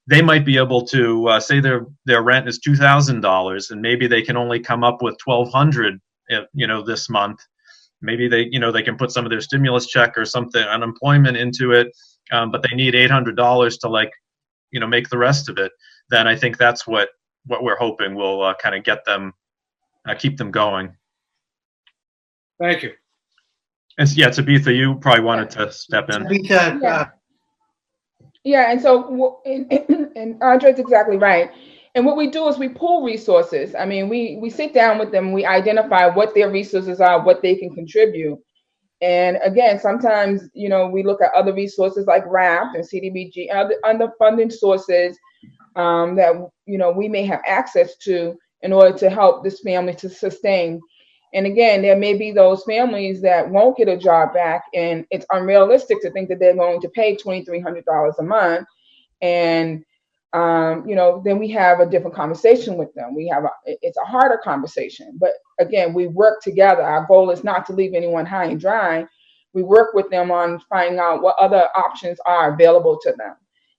they might be able to say their rent is $2,000 and maybe they can only come up with $1,200, this month. Maybe they can put some of their stimulus check or something, unemployment into it, but they need $800 to make the rest of it. Then I think that's what we're hoping will kind of get them, keep them going. Thank you. And yeah, Tabitha, you probably wanted to step in. Tabitha, Yeah, and so and Andre's exactly right. And what we do is we pool resources. I mean, we sit down with them, we identify what their resources are, what they can contribute. And again, sometimes, we look at other resources like RAP and CDBG, other funding sources that, we may have access to in order to help this family to sustain. And again, there may be those families that won't get a job back, and it's unrealistic to think that they're going to pay $2,300 a month. And, then we have a different conversation with them. It's a harder conversation, but again, we work together. Our goal is not to leave anyone high and dry. We work with them on finding out what other options are available to them.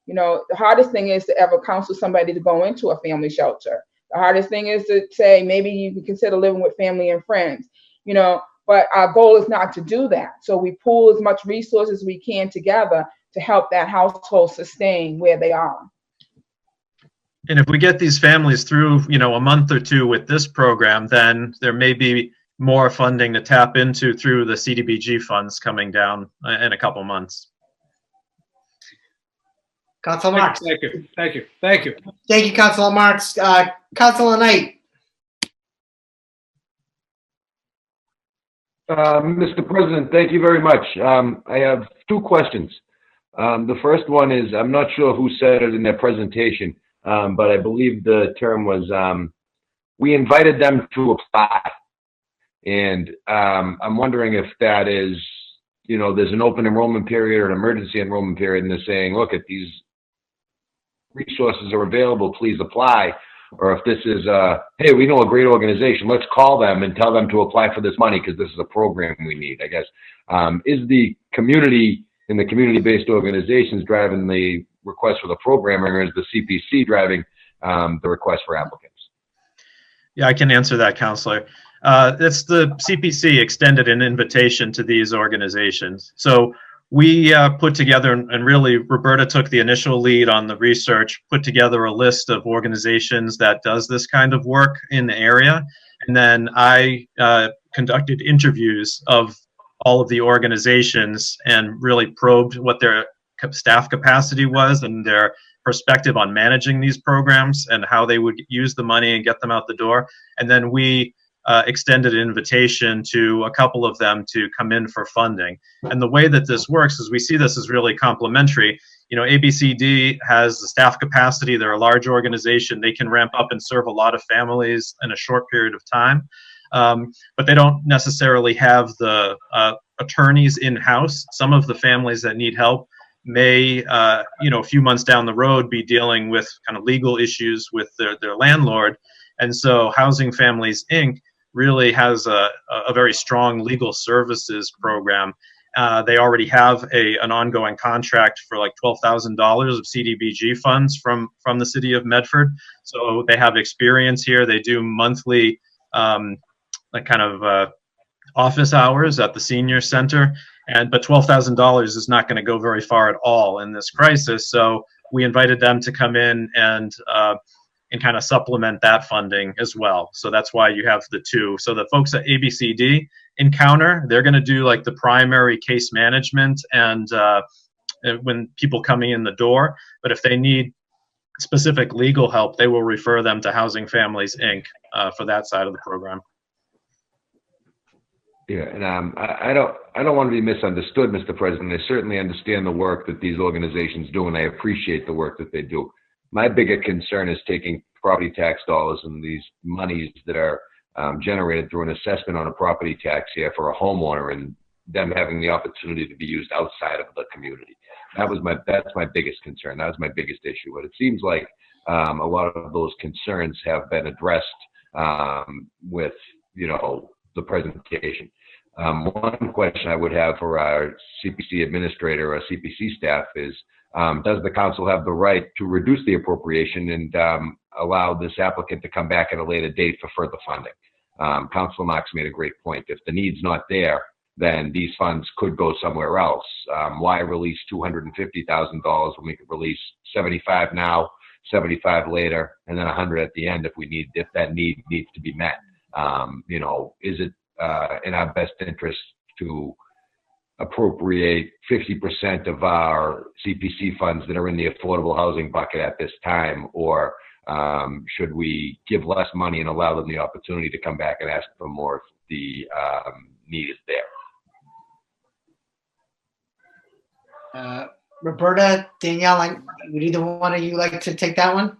The hardest thing is to ever counsel somebody to go into a family shelter. The hardest thing is to say, maybe you can consider living with family and friends, but our goal is not to do that. So we pool as much resources as we can together to help that household sustain where they are. And if we get these families through, a month or two with this program, then there may be more funding to tap into through the CDBG funds coming down in a couple months. Councilor Marks. Thank you. Thank you, Councilor Marks. Councilor Knight. Mr. President, thank you very much. I have two questions. The first one is, I'm not sure who said it in their presentation, but I believe the term was, we invited them to apply. And I'm wondering if that is, there's an open enrollment period or an emergency enrollment period, and they're saying, look, if these resources are available, please apply. Or if this is, hey, we know a great organization, let's call them and tell them to apply for this money because this is a program we need, I guess. Is the community and the community-based organizations driving the request for the programming, or is the CPC driving the request for applicants? Yeah, I can answer that, Counselor. It's the CPC extended an invitation to these organizations. So we put together, and really Roberta took the initial lead on the research, put together a list of organizations that does this kind of work in the area. And then I conducted interviews of all of the organizations and really probed what their staff capacity was and their perspective on managing these programs and how they would use the money and get them out the door. And then we extended an invitation to a couple of them to come in for funding. And the way that this works is we see this as really complementary. ABCD has the staff capacity. They're a large organization. They can ramp up and serve a lot of families in a short period of time. But they don't necessarily have the attorneys in-house. Some of the families that need help may, a few months down the road be dealing with kind of legal issues with their landlord. And so Housing Families, Inc. really has a very strong legal services program. They already have an ongoing contract for like $12,000 of CDBG funds from the city of Medford. So they have experience here. They do monthly office hours at the senior center. But $12,000 is not going to go very far at all in this crisis. So we invited them to come in and kind of supplement that funding as well. So that's why you have the two. So the folks at ABCD Encounter, they're going to do like the primary case management and when people coming in the door. But if they need specific legal help, they will refer them to Housing Families, Inc. For that side of the program. Yeah, and I don't want to be misunderstood, Mr. President. I certainly understand the work that these organizations do, and I appreciate the work that they do. My bigger concern is taking property tax dollars and these monies that are generated through an assessment on a property tax here for a homeowner, and them having the opportunity to be used outside of the community. That's my biggest concern. That was my biggest issue. But it seems like a lot of those concerns have been addressed with the presentation. One question I would have for our CPC administrator or CPC staff is, does the council have the right to reduce the appropriation and allow this applicant to come back at a later date for further funding? Councilor Marks made a great point. If the need's not there, then these funds could go somewhere else. Why release $250,000 when we could release 75 now, 75 later, and then 100 at the end if that need needs to be met? Is it in our best interest to appropriate 50% of our CPC funds that are in the affordable housing bucket at this time, or should we give less money and allow them the opportunity to come back and ask for more if the need is there? Roberta, Danielle, would either one of you like to take that one?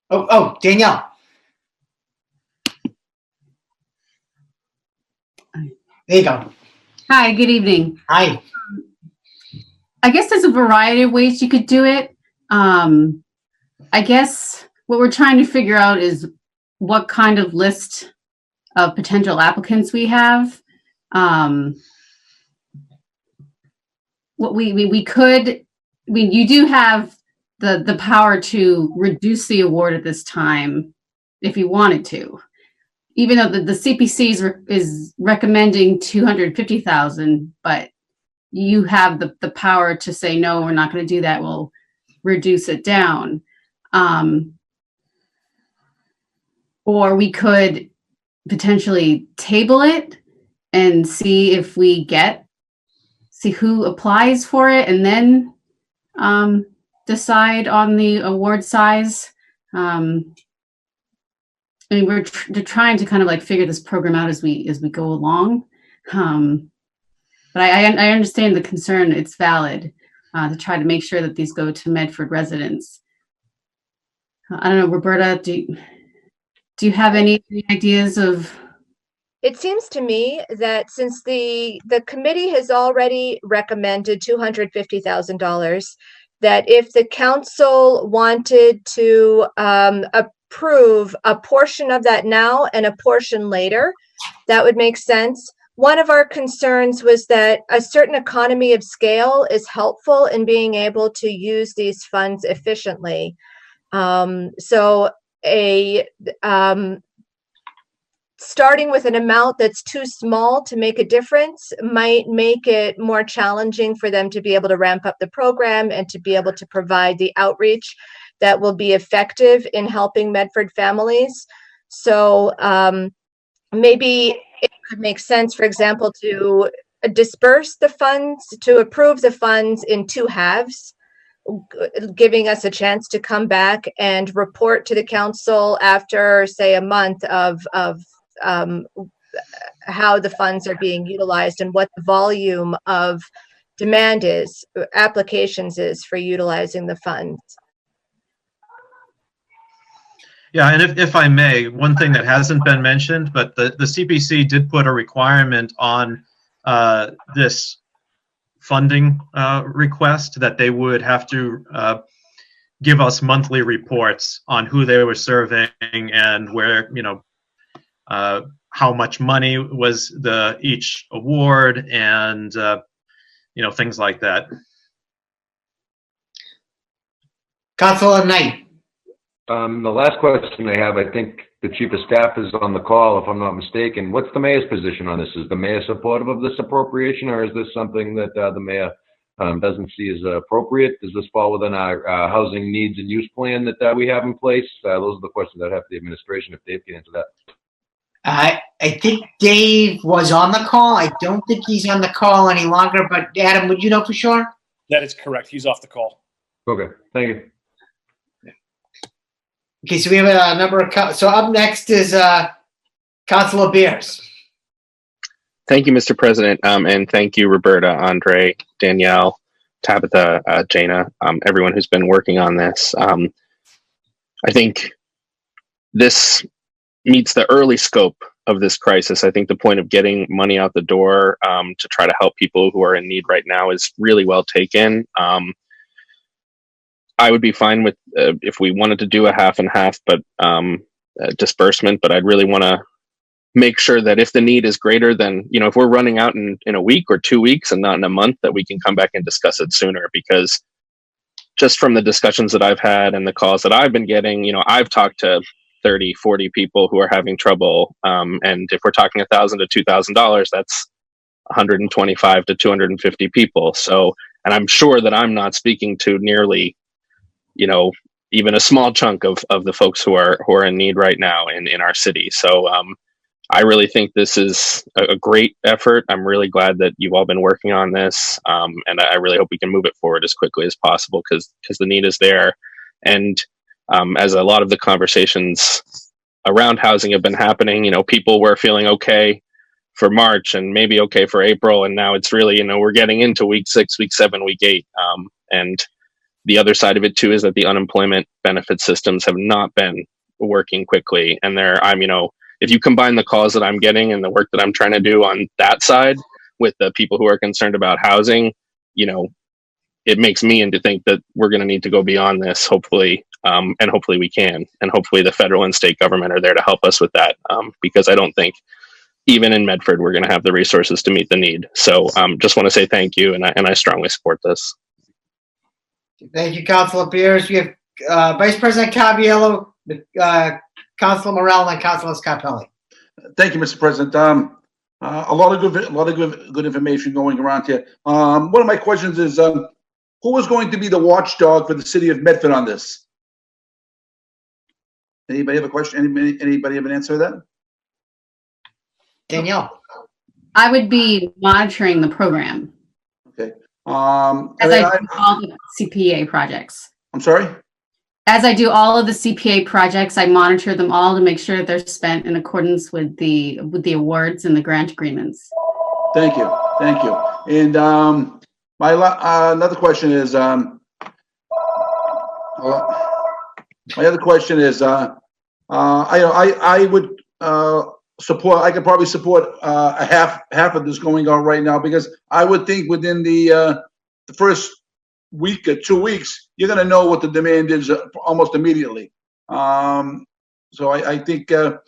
Oh, Danielle. There you go. Hi, good evening. Hi. I guess there's a variety of ways you could do it. I guess what we're trying to figure out is what kind of list of potential applicants we have. What we could, you do have the power to reduce the award at this time if you wanted to. Even though the CPC is recommending 250,000, but you have the power to say, no, we're not going to do that. We'll reduce it down. Or we could potentially table it and see if we see who applies for it, and then decide on the award size. I mean, we're trying to kind of like figure this program out as we go along. But I understand the concern. It's valid to try to make sure that these go to Medford residents. I don't know, Roberta, do you have any ideas of? It seems to me that since the committee has already recommended $250,000, that if the council wanted to approve a portion of that now and a portion later, that would make sense. One of our concerns was that a certain economy of scale is helpful in being able to use these funds efficiently. So starting with an amount that's too small to make a difference might make it more challenging for them to be able to ramp up the program and to be able to provide the outreach that will be effective in helping Medford families. So maybe it could make sense, for example, to disperse the funds, to approve the funds in two halves, giving us a chance to come back and report to the council after, say, a month of how the funds are being utilized and what the volume of demand is, applications is for utilizing the funds. Yeah, and if I may, one thing that hasn't been mentioned, but the CPC did put a requirement on this funding request that they would have to give us monthly reports on who they were serving and where, how much money was each award, and things like that. Councilor Knight. The last question I have, I think the chief of staff is on the call, if I'm not mistaken. What's the mayor's position on this? Is the mayor supportive of this appropriation, or is this something that the mayor doesn't see as appropriate? Does this fall within our housing needs and use plan that we have in place? Those are the questions I'd have for the administration, if Dave can answer that. I think Dave was on the call. I don't think he's on the call any longer, but Adam, would you know for sure? That is correct. He's off the call. Okay, thank you. Okay, so we have a number of, so up next is Councilor Beers. Thank you, Mr. President, and thank you, Roberta, Andre, Danielle, Tabitha, Jana, everyone who's been working on this. I think this meets the early scope of this crisis. I think the point of getting money out the door to try to help people who are in need right now is really well taken. I would be fine with if we wanted to do a half and half, but disbursement. But I'd really want to make sure that if the need is greater than, if we're running out in a week or 2 weeks and not in a month, that we can come back and discuss it sooner. Because just from the discussions that I've had and the calls that I've been getting, I've talked to 30, 40 people who are having trouble. And if we're talking $1,000 to $2,000, that's 125 to 250 people. So, and I'm sure that I'm not speaking to nearly, even a small chunk of the folks who are in need right now in our city. So I really think this is a great effort. I'm really glad that you've all been working on this. And I really hope we can move it forward as quickly as possible because the need is there. And as a lot of the conversations around housing have been happening, people were feeling okay for March and maybe okay for April. And now it's really, we're getting into week 6, week 7, week 8. And the other side of it too is that the unemployment benefit systems have not been working quickly. And if you combine the calls that I'm getting and the work that I'm trying to do on that side with the people who are concerned about housing, it makes me into think that we're going to need to go beyond this, hopefully, and hopefully we can, and hopefully the federal and state government are there to help us with that, because I don't think even in Medford we're going to have the resources to meet the need. So just want to say thank you, and I strongly support this. Thank you, Councilor Pierce. We have Vice President Caraviello, Councilor Morell, and Councilor Scarpelli. Thank you, Mr. President. A lot of good information going around here. One of my questions is, who is going to be the watchdog for the city of Medford on this? Anybody have a question? Anybody have an answer to that? Danielle. I would be monitoring the program. Okay. As I do all the CPA projects. I'm sorry? As I do all of the CPA projects, I monitor them all to make sure they're spent in accordance with the awards and the grant agreements. Thank you. And my another question is, my other question is, I would support. I could probably support a half of this going on right now, because I would think within the first week or 2 weeks, you're going to know what the demand is almost immediately. So I think if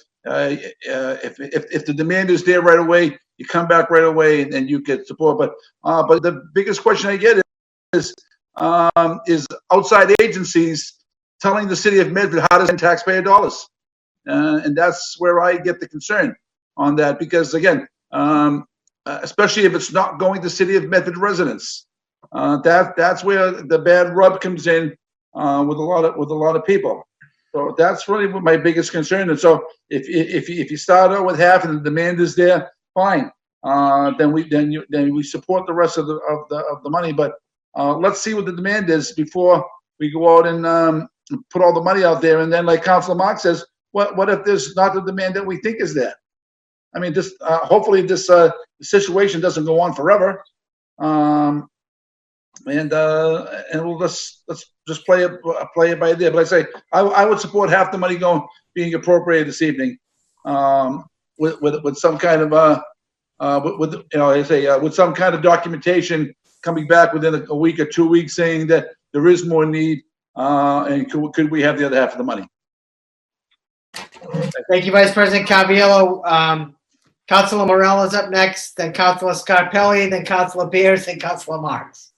the demand is there right away, you come back right away and you get support. But the biggest question I get is outside agencies telling the city of Medford how to spend taxpayer dollars, and that's where I get the concern on that, because again, especially if it's not going to city of Medford residents, that's where the bad rub comes in with a lot of people. So that's really what my biggest concern is. So if you start out with half and the demand is there, fine. Then we support the rest of the money. But let's see what the demand is before we go out and put all the money out there. And then, like Councilor Mark says, what if there's not the demand that we think is there? I mean, this hopefully this situation doesn't go on forever. And let's just play it by ear. But I say I would support half the money being appropriated this evening, with some kind of with some kind of documentation coming back within a week or 2 weeks saying that there is more need, and could we have the other half of the money? Thank you, Vice President Caraviello. Councilor Morell is up next, then Councilor Scarpelli, then Councilor Pierce, and Councilor Marks.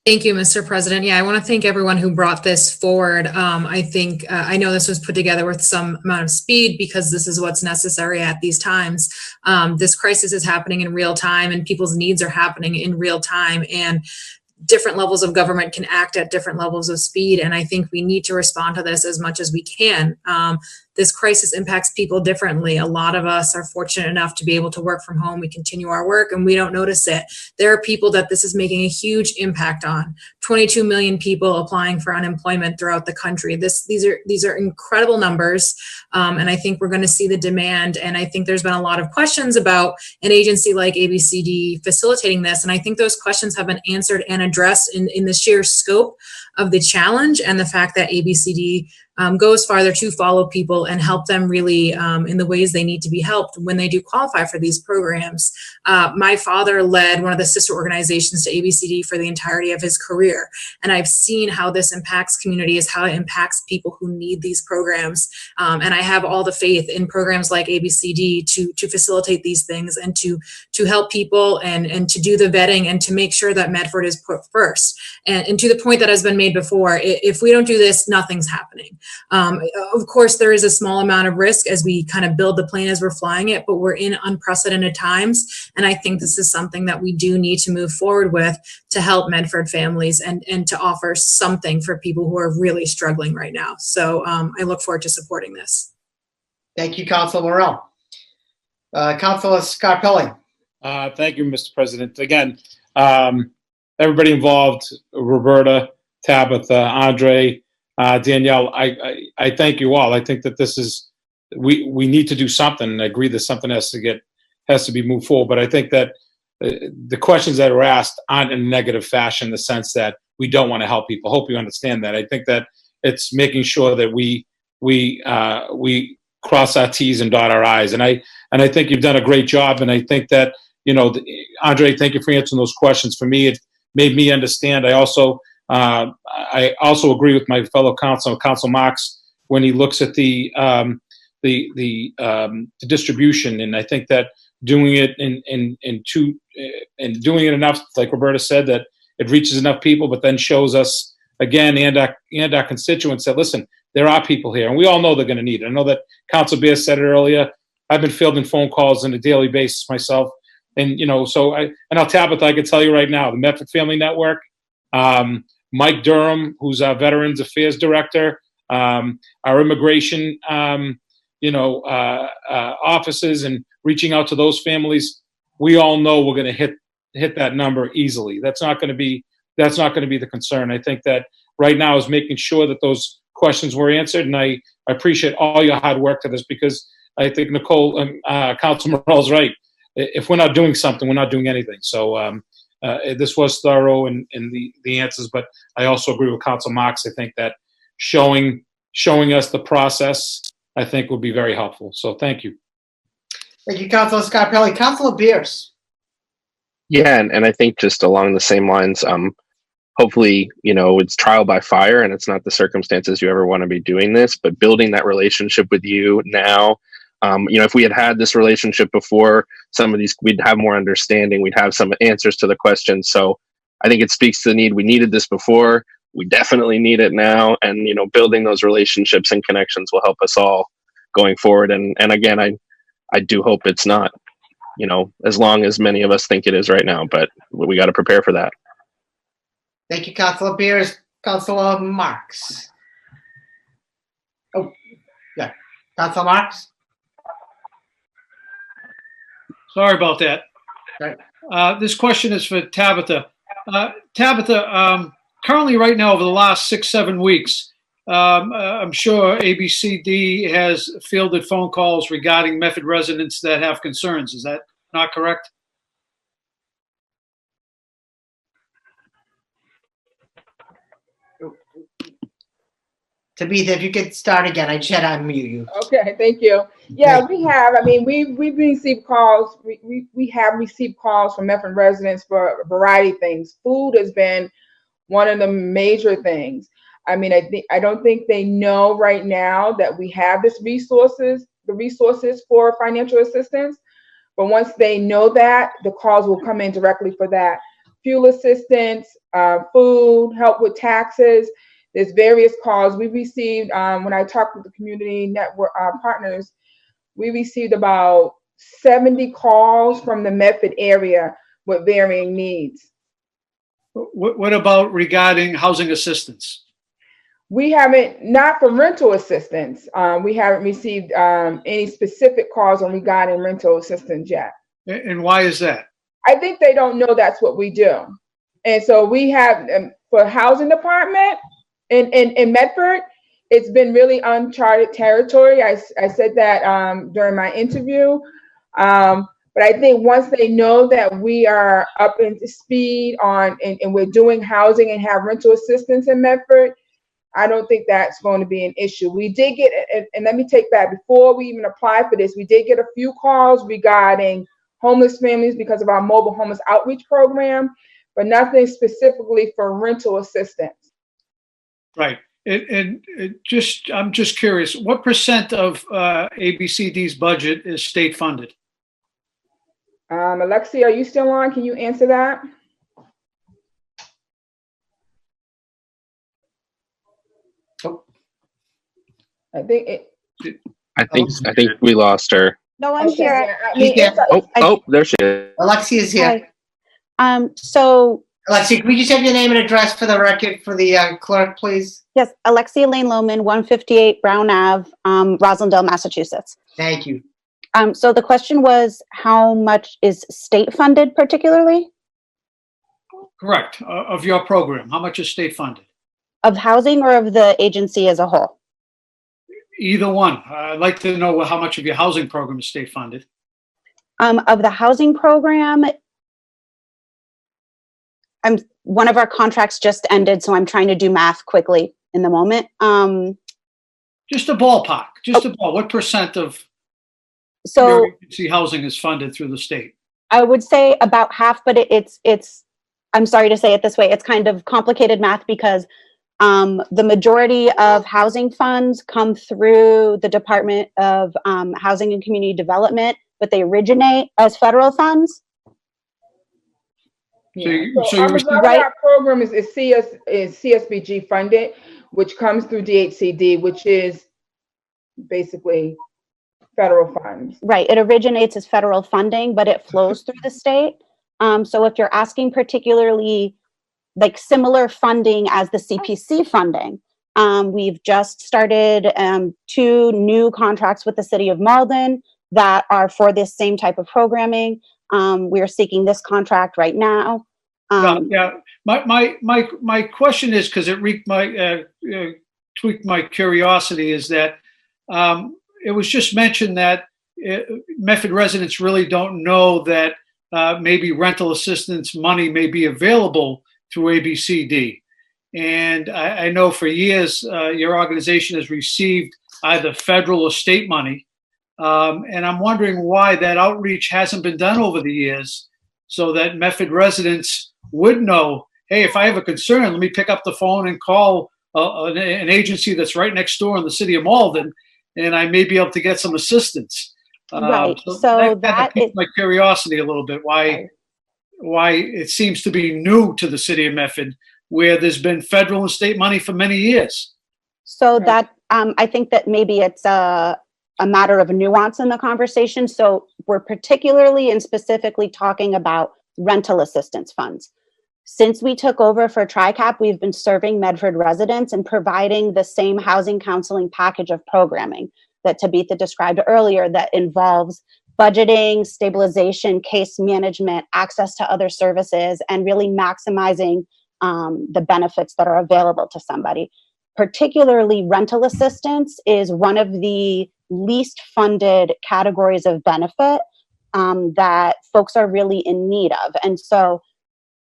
Thank you, Mr. President. Yeah, I want to thank everyone who brought this forward. I think I know this was put together with some amount of speed because this is what's necessary at these times. This crisis is happening in real time, and people's needs are happening in real time, and different levels of government can act at different levels of speed. And I think we need to respond to this as much as we can. This crisis impacts people differently. A lot of us are fortunate enough to be able to work from home. We continue our work and we don't notice it. There are people that this is making a huge impact on. 22 million people applying for unemployment throughout the country. These are incredible numbers. And I think we're going to see the demand. And I think there's been a lot of questions about an agency like ABCD facilitating this. And I think those questions have been answered and addressed in the sheer scope of the challenge and the fact that ABCD goes farther to follow people and help them really in the ways they need to be helped when they do qualify for these programs. My father led one of the sister organizations to ABCD for the entirety of his career. And I've seen how this impacts communities, how it impacts people who need these programs. And I have all the faith in programs like ABCD to facilitate these things and to help people and to do the vetting and to make sure that Medford is put first. And to the point that has been made before, if we don't do this, nothing's happening. Of course, there is a small amount of risk as we kind of build the plane as we're flying it, but we're in unprecedented times. And I think this is something that we do need to move forward with to help Medford families and to offer something for people who are really struggling right now. So I look forward to supporting this. Thank you, Councilor Morell. Councilor Scarpelli. Thank you, Mr. President. Again, everybody involved, Roberta, Tabitha, Andre, Danielle, I thank you all. I think that this is, we need to do something, and I agree that something has to be moved forward. But I think that the questions that are asked aren't in a negative fashion, in the sense that we don't want to help people. Hope you understand that. I think that it's making sure that we cross our T's and dot our I's. And I think you've done a great job. And I think that, Andre, thank you for answering those questions. For me, it made me understand. I also agree with my fellow Council Marks, when he looks at the distribution. And I think that doing it and doing it enough, like Roberta said, that it reaches enough people, but then shows us again and our constituents that, listen, there are people here, and we all know they're going to need it. I know that Council Beer said it earlier. I've been fielding phone calls on a daily basis myself, and I'll Tabitha, I can tell you right now, the Medford Family Network, Mike Durham, who's our Veterans Affairs Director, our immigration, offices, and reaching out to those families. We all know we're going to hit that number easily. That's not going to be the concern. I think that right now is making sure that those questions were answered, and I appreciate all your hard work to this, because I think Nicole and Council Morell's right. If we're not doing something, we're not doing anything. So this was thorough in the answers, but I also agree with Council Marks. I think that showing us the process, I think, would be very helpful. So thank you. Thank you, Councilor Scarpelli. Councilor Beers. Yeah, and I think just along the same lines, hopefully, it's trial by fire, and it's not the circumstances you ever want to be doing this, but building that relationship with you now. If we had this relationship before, some of these, we'd have more understanding. We'd have some answers to the questions. So I think it speaks to the need. We needed this before. We definitely need it now. And, building those relationships and connections will help us all going forward. And again, I do hope it's not, as long as many of us think it is right now, but we got to prepare for that. Thank you, Councilor Beers. Councilor Marks. Oh, yeah. Councilor Marks? Sorry about that. Right. This question is for Tabitha. Tabitha, currently right now, over the last 6-7 weeks, I'm sure ABCD has fielded phone calls regarding Medford residents that have concerns. Is that not correct? Tabitha, if you could start again, I just had to unmute you. Okay, thank you. Yeah, we have. I mean, we've received calls. We have received calls from Medford residents for a variety of things. Food has been one of the major things. I mean, I don't think they know right now that we have the resources for financial assistance. But once they know that, the calls will come in directly for that. Fuel assistance, food, help with taxes. There's various calls we received. When I talked with the community network partners, we received about 70 calls from the Medford area with varying needs. What about regarding housing assistance? We haven't, not for rental assistance. We haven't received any specific calls on regarding rental assistance yet. And why is that? I think they don't know that's what we do. And so we have, for housing department in Medford, it's been really uncharted territory. I said that during my interview. But I think once they know that we are up into speed on and we're doing housing and have rental assistance in Medford, I don't think that's going to be an issue. We did get, and let me take that, before we even applied for this, we did get a few calls regarding homeless families because of our mobile homeless outreach program, but nothing specifically for rental assistance. Right. And I'm just curious, what % of ABCD's budget is state funded? Alexia, are you still on? Can you answer that? I think we lost her. No, I'm here. There she is. Alexia's here. So Alexia, can we just have your name and address for the record for the clerk, please? yes, Alexia Lane Lohman, 158 Brown Ave, Roslindale, Massachusetts. Thank you. So the question was, how much is state funded particularly? Correct. Of your program, how much is state funded? Of housing or of the agency as a whole? Either one. I'd like to know how much of your housing program is state funded. Of the housing program, one of our contracts just ended, so I'm trying to do math quickly in the moment. Just a ballpark, what percent of So your agency housing is funded through the state? I would say about half, but it's I'm sorry to say it this way, it's kind of complicated math because the majority of housing funds come through the Department of Housing and Community Development, but they originate as federal funds. So our majority of our program is CSBG funded, which comes through DHCD, which is basically federal funds. Right. It originates as federal funding, but it flows through the state. So if you're asking particularly like similar funding as the CPC funding, we've just started 2 new contracts with the city of Malden that are for this same type of programming. We're seeking this contract right now. Yeah, my question is, because it tweaked my curiosity, is that it was just mentioned that Medford residents really don't know that maybe rental assistance money may be available through ABCD. And I know for years your organization has received either federal or state money. And I'm wondering why that outreach hasn't been done over the years so that Medford residents would know, hey, if I have a concern, let me pick up the phone and call an agency that's right next door in the city of Malden, and I may be able to get some assistance. Right. So that piqued my curiosity a little bit, why it seems to be new to the city of Medford, where there's been federal and state money for many years. So that I think that maybe it's a matter of nuance in the conversation. So we're particularly and specifically talking about rental assistance funds. Since we took over for TRICAP, we've been serving Medford residents and providing the same housing counseling package of programming that Tabitha described earlier that involves budgeting, stabilization, case management, access to other services, and really maximizing the benefits that are available to somebody. Particularly rental assistance is one of the least funded categories of benefit that folks are really in need of. And so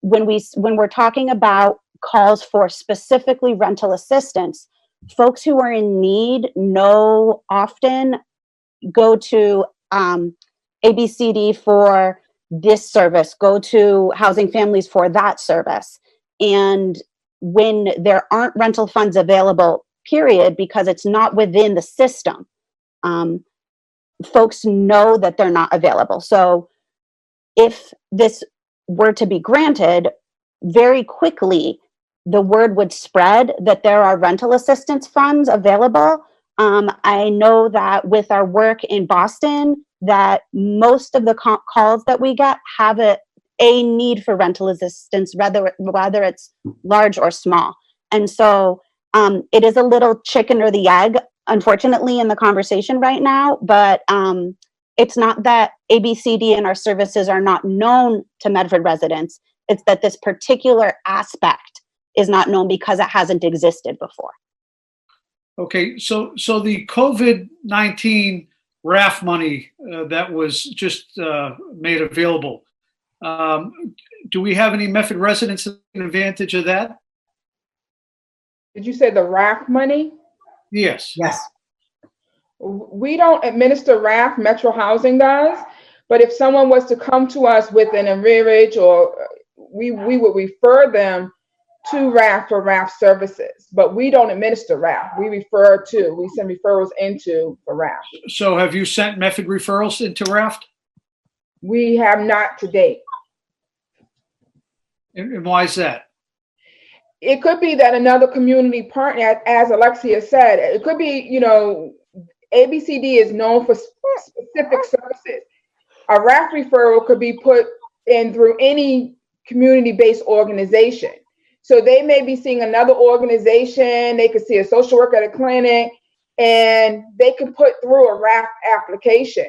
when we're talking about calls for specifically rental assistance, folks who are in need know often go to ABCD for this service, go to Housing Families for that service. And when there aren't rental funds available, period, because it's not within the system, folks know that they're not available. So if this were to be granted, very quickly, the word would spread that there are rental assistance funds available. I know that with our work in Boston, that most of the calls that we get have a need for rental assistance, whether it's large or small. And so it is a little chicken or the egg, unfortunately, in the conversation right now, but it's not that ABCD and our services are not known to Medford residents. It's that this particular aspect is not known because it hasn't existed before. Okay, so the COVID-19 RAF money that was just made available, do we have any Medford residents taking advantage of that? Did you say the RAF money? Yes. Yes. We don't administer RAF, Metro Housing does, but if someone was to come to us with an arrearage, or we would refer them to RAF for RAF services, but we don't administer RAF. We send referrals into for RAF. So have you sent Medford referrals into RAF? We have not to date. And why is that? It could be that another community partner, as Alexia said, it could be, ABCD is known for specific services. A RAF referral could be put in through any community-based organization. So they may be seeing another organization, they could see a social worker at a clinic, and they can put through a RAF application.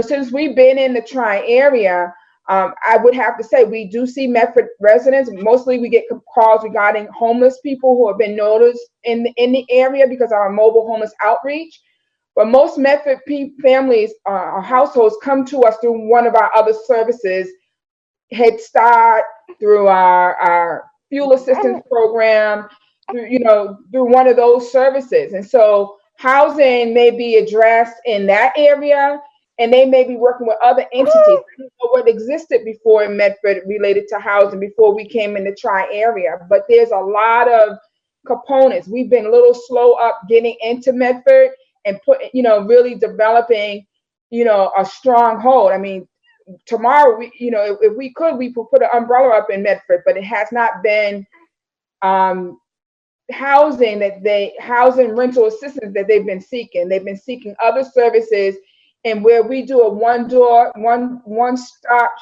Since we've been in the Tri area, I would have to say we do see Medford residents. Mostly we get calls regarding homeless people who have been noticed in the area because of our mobile homeless outreach. But most Medford families or households come to us through one of our other services, Head Start, through our fuel assistance program, through one of those services. And so housing may be addressed in that area, and they may be working with other entities. I don't know what existed before in Medford related to housing before we came in the tri-area, but there's a lot of components. We've been a little slow up getting into Medford and really developing, a stronghold. I mean, tomorrow, if we could, we could put an umbrella up in Medford, but it has not been housing rental assistance that they've been seeking. They've been seeking other services, and where we do a one-stop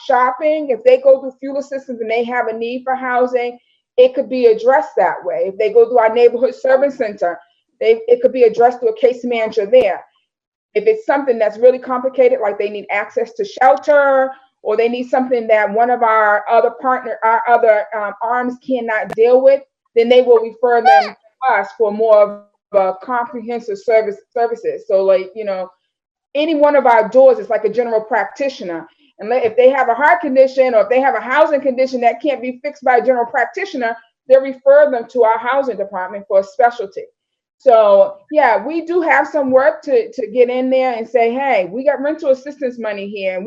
shopping. If they go through fuel assistance and they have a need for housing, it could be addressed that way. If they go through our neighborhood service center, it could be addressed through a case manager there. If it's something that's really complicated, like they need access to shelter, or they need something that one of our other arms cannot deal with, then they will refer them to us for more of a comprehensive services. So any one of our doors is like a general practitioner. And if they have a heart condition or if they have a housing condition that can't be fixed by a general practitioner, they'll refer them to our housing department for a specialty. So yeah, we do have some work to get in there and say, hey, we got rental assistance money here, and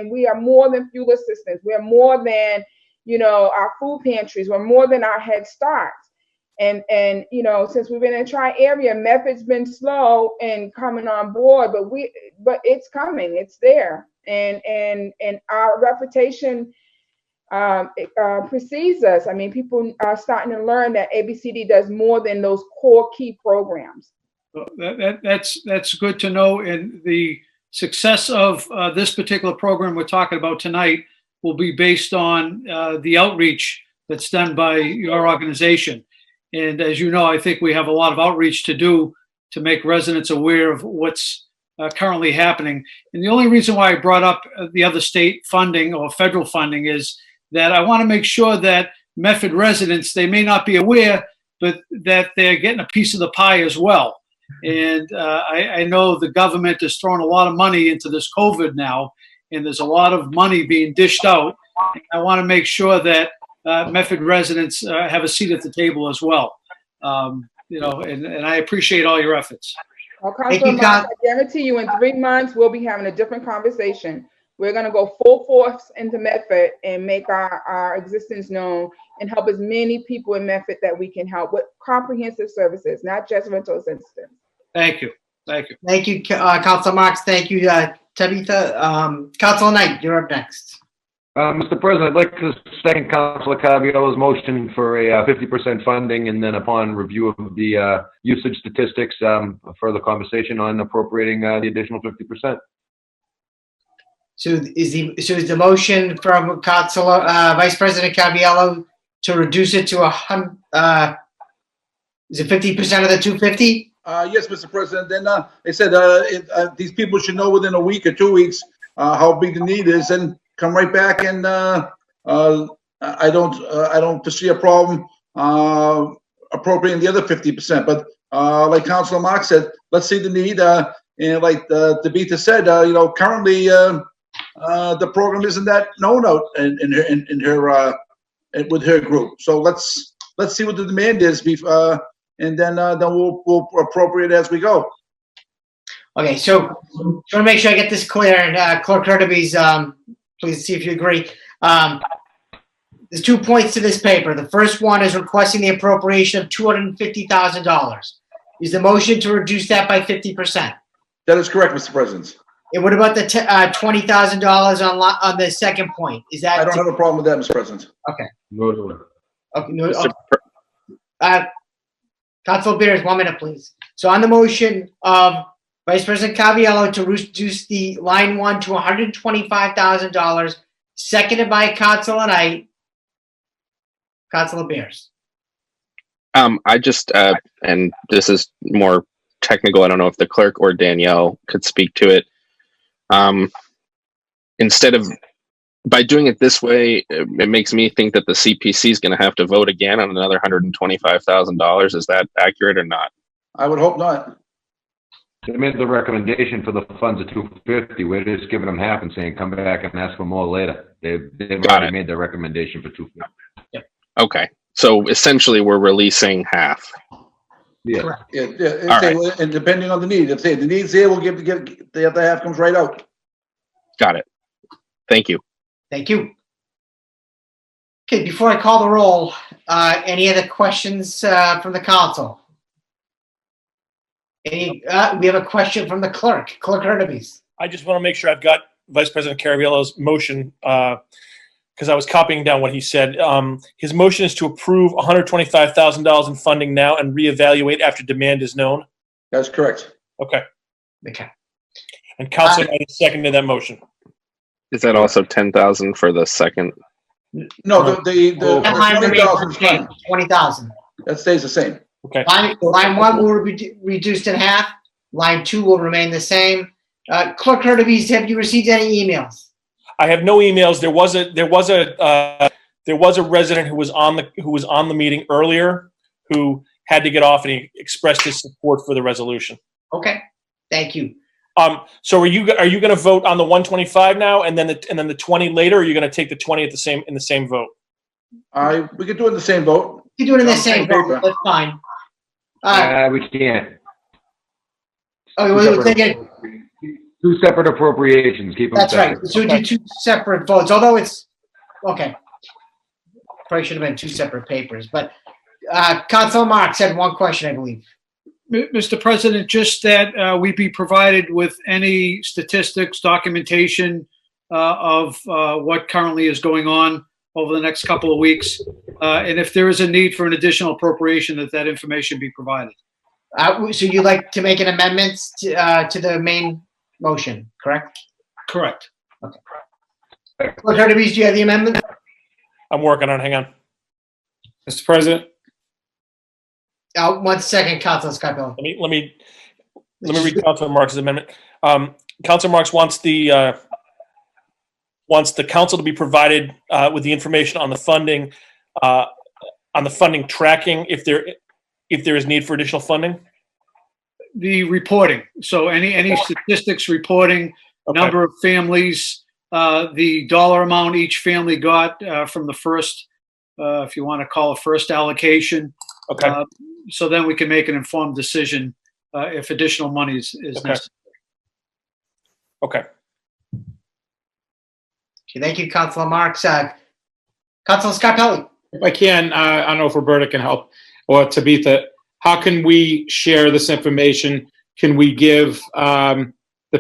we are more than fuel assistance. We're more than, our food pantries. We're more than our Head Starts. And since we've been in tri-area, Medford's been slow in coming on board, but it's coming. It's there, and our reputation precedes us. I mean, people are starting to learn that ABCD does more than those core key programs. That's good to know. And the success of this particular program we're talking about tonight will be based on the outreach that's done by your organization. And as you know, I think we have a lot of outreach to do to make residents aware of what's currently happening. And the only reason why I brought up the other state funding or federal funding is that I want to make sure that Medford residents, they may not be aware, but that they're getting a piece of the pie as well. And I know the government is throwing a lot of money into this COVID now, and there's a lot of money being dished out. I want to make sure that Medford residents have a seat at the table as well. And I appreciate all your efforts. Well, Councilor Marks, I guarantee you in 3 months, we'll be having a different conversation. We're going to go full force into Medford and make our existence known and help as many people in Medford that we can help with comprehensive services, not just rental assistance. Thank you. Thank you. Thank you, Councilor Marks. Thank you, Tabitha. Councilor Knight, you're up next. Mr. President, I'd like to second Councilor Caviello's motion for a 50% funding, and then upon review of the usage statistics, a further conversation on appropriating the additional 50%. So is the motion from Councilor Vice President Caviello to reduce it to is it 50% of the 250? Yes, Mr. President. Then they said these people should know within a week or 2 weeks how big the need is, and come right back. And I don't foresee a problem appropriating the other 50%. But like Councilor Marks said, let's see the need. And like Tabitha said, currently the program isn't that known out in her with her group. So let's see what the demand is, and then we'll appropriate as we go. Okay, so just want to make sure I get this clear, and Clerk Hurtubise, please see if you agree. There's 2 points to this paper. The first one is requesting the appropriation of $250,000. Is the motion to reduce that by 50%? That is correct, Mr. President. And what about the $20,000 on the second point? Is that? I don't have a problem with that, Mr. President. Okay. No. Okay. No, Councilor Beers, 1 minute, please. So on the motion of Vice President Caviello to reduce the line 1 to $125,000, seconded by Councilor Knight. Councilor Beers. I just, and this is more technical, I don't know if the clerk or Danielle could speak to it. Instead of by doing it this way, it makes me think that the CPC is going to have to vote again on another $125,000. Is that accurate or not? I would hope not. They made the recommendation for the funds of 250. We're just giving them half and saying, come back and ask for more later. They've already made their recommendation for 250. Okay. So essentially we're releasing half. Yeah. And depending on the need, if the need's there, we'll the other half comes right out. Got it. Thank you. Thank you. Okay, before I call the roll, any other questions from the council? We have a question from the clerk, Clerk Hurtubise. I just want to make sure I've got Vice President Caraviello's motion because I was copying down what he said. His motion is to approve $125,000 in funding now and reevaluate after demand is known. That's correct. Okay. Okay. And Councilor Knight seconded that motion. Is that also 10,000 for the second? No, the That line 20,000 is remains fine. 20,000. That stays the same. Okay. Line one will be reduced in half. Line two will remain the same. Clerk Hurtubise, have you received any emails? I have no emails. There was a resident who was on the meeting earlier who had to get off, and he expressed his support for the resolution. Okay, thank you. So are you going to vote on the 125 now, and then the 20 later, or are you going to take the 20 in the same vote? We could do it in the same vote. You do it in the On same paper. vote. That's fine. We can't. We'll take it. Two separate appropriations. Keep them That's right. separate. So we do two separate votes, although it's, okay. Probably should have been two separate papers, but Councilor Marks had one question, I believe. Mr. President, just that we be provided with any statistics, documentation of what currently is going on over the next couple of weeks. And if there is a need for an additional appropriation, that information be provided. So you'd like to make an amendment to the main motion, correct? Correct. Okay. Clerk Hurtubise, do you have the amendment? I'm working on it. Hang on. Mr. President? 1 second, Councilor Scarpelli. Let me read Councilor Marks' amendment. Councilor Marks wants the council to be provided with the information on the funding tracking if there is need for additional funding. The reporting. So any statistics reporting, Okay. number of families, the dollar amount each family got from the first, if you want to call it first allocation. Okay. So then we can make an informed decision if additional money is Okay. necessary. Okay. Okay, thank you, Councilor Marks. Councilor Scarpelli. If I can, I don't know if Roberta can help, or Tabitha, how can we share this information? Can we give the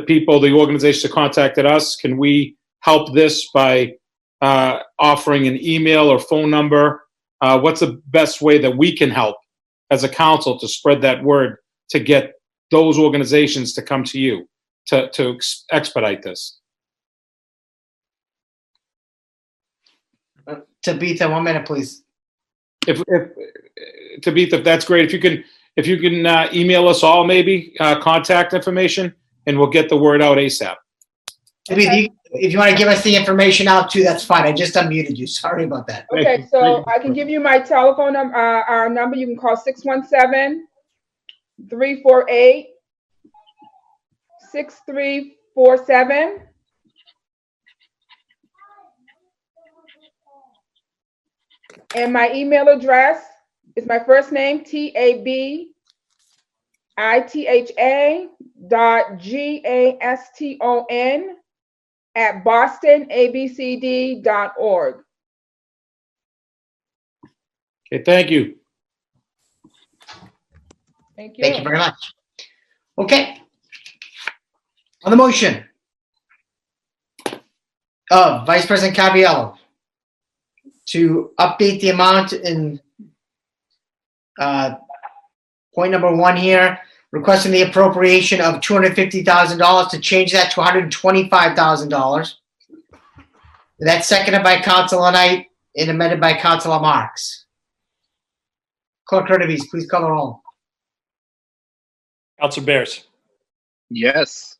people, the organizations that contacted us, can we help this by offering an email or phone number? What's the best way that we can help as a council to spread that word to get those organizations to come to you to expedite this? Tabitha, 1 minute, please. If Tabitha, if that's great, if you can email us all maybe contact information, and we'll get the word out ASAP. Tabitha, if you want to give us the information out too, that's fine. I just unmuted you. Sorry about that. Okay, so I can give you my telephone number, our number. You can call 617-348-6347. And my email address is my first name, TABITHA.GASTON@bostonabcd.org. Okay, thank you. Thank you. Thank you very much. Okay. On the motion of Vice President Caraviello to update the amount in point number 1 here, requesting the appropriation of $250,000 to change that to $125,000. That's seconded by Councilor Knight and amended by Councilor Marks. Clerk Hurtubise, please call the roll. Councilor Bears. Yes.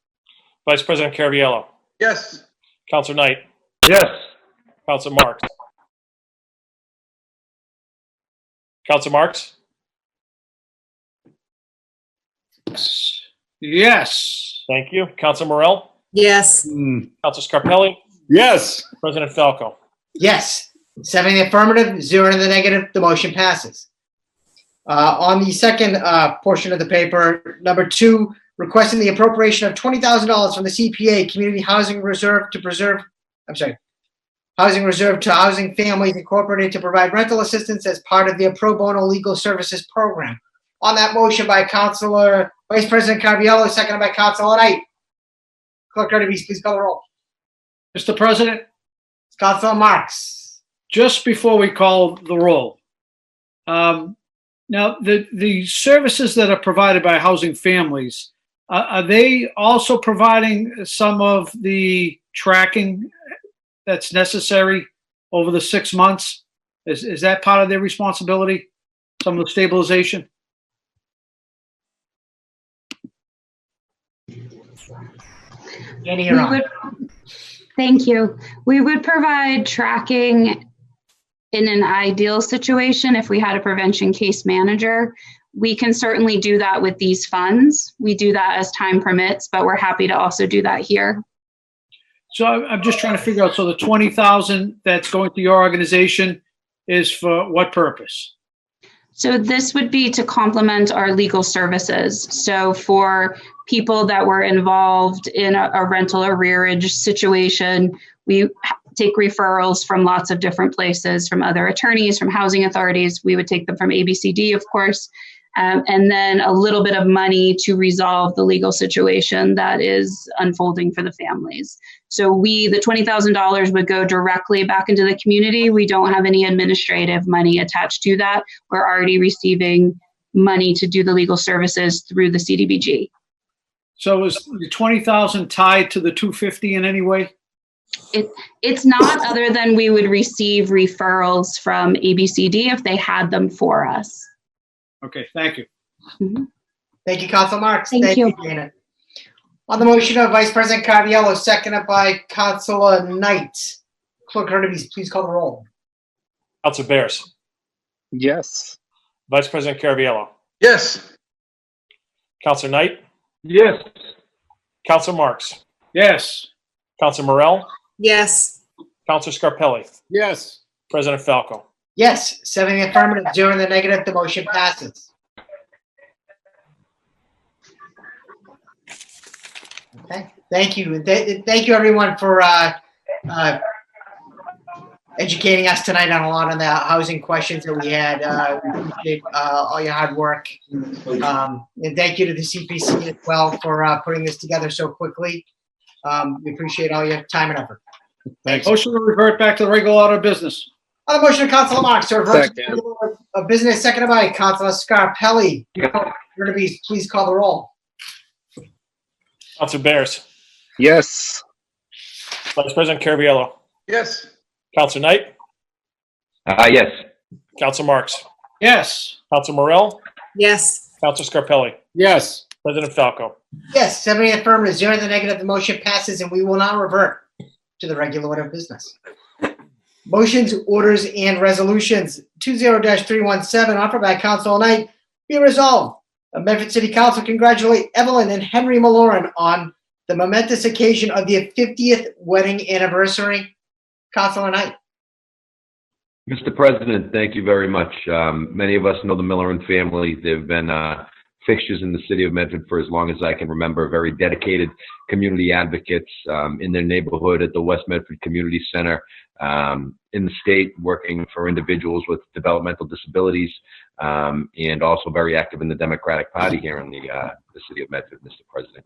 Vice President Caraviello. Yes. Councilor Knight. Yes. Council Marks. Council Marks. Yes. Thank you. Council Morell. Yes. Council Scarpelli. Yes. President Falco. Yes. 7 in the affirmative, 0 in the negative, the motion passes. On the second portion of the paper, number 2, requesting the appropriation of $20,000 from the CPA Community Housing Reserve to Housing Reserve to Housing Families Incorporated to provide rental assistance as part of their pro bono legal services program. On that motion by Councilor Vice President Carviallo, seconded by Councilor Knight. Clerk Ertebise, please call the roll. Mr. President, Councilor Marks. just before we call the roll, now the services that are provided by Housing Families, are they also providing some of the tracking that's necessary over the 6 months? Is that part of their responsibility? Some of the stabilization? Annie, you're on. Thank you. We would provide tracking in an ideal situation if we had a prevention case manager. We can certainly do that with these funds. We do that as time permits, but we're happy to also do that here. So I'm just trying to figure out, so the 20,000 that's going to your organization is for what purpose? So this would be to complement our legal services. So for people that were involved in a rental arrearage situation, we take referrals from lots of different places, from other attorneys, from housing authorities. We would take them from ABCD, of course, and then a little bit of money to resolve the legal situation that is unfolding for the families. So the $20,000 would go directly back into the community. We don't have any administrative money attached to that. We're already receiving money to do the legal services through the CDBG. So is the 20,000 tied to the 250 in any way? It's not, other than we would receive referrals from ABCD if they had them for us. Okay, thank you. Mm-hmm. Thank you, Council Marks. Thank you. Dana. On the motion of Vice President Carviallo, seconded by Councilor Knight. Clerk Ertebise, please call the roll. Council Bears. Yes. Vice President Carviallo. Yes. Council Knight. Yes. Council Marks. Yes. Council Morell. Yes. Council Scarpelli. Yes. President Falco. Yes, 7 in the affirmative, 0 in the negative, the motion passes. Okay, thank you. Thank you, everyone, for educating us tonight on a lot of the housing questions that we had. We appreciate all your hard work. And thank you to the CPC as well for putting this together so quickly. We appreciate all your time and effort. Thanks. Motion to revert back to the regular order of business. On the motion of Councilor Marks to reverse Second. of business, seconded by Councilor Scarpelli. Ertebise, please call the roll. Council Bears. Yes. Vice President Carviallo. Yes. Council Knight. Yes. Council Marks. Yes. Council Morell. Yes. Council Scarpelli. Yes. President Falco. Yes, 7 in the affirmative, 0 in the negative, the motion passes, and we will now revert to the regular order of business. Motions, orders, and resolutions. 20-317, offered by Council Knight. Be resolved. The Medford City Council congratulate Evelyn and Henry Maloran on the momentous occasion of their 50th wedding anniversary. Councilor Knight. Mr. President, thank you very much. Many of us know the Milleran family. They've been fixtures in the city of Medford for as long as I can remember, very dedicated community advocates in their neighborhood, at the West Medford Community Center, in the state, working for individuals with developmental disabilities, and also very active in the Democratic Party here in the city of Medford, Mr. President.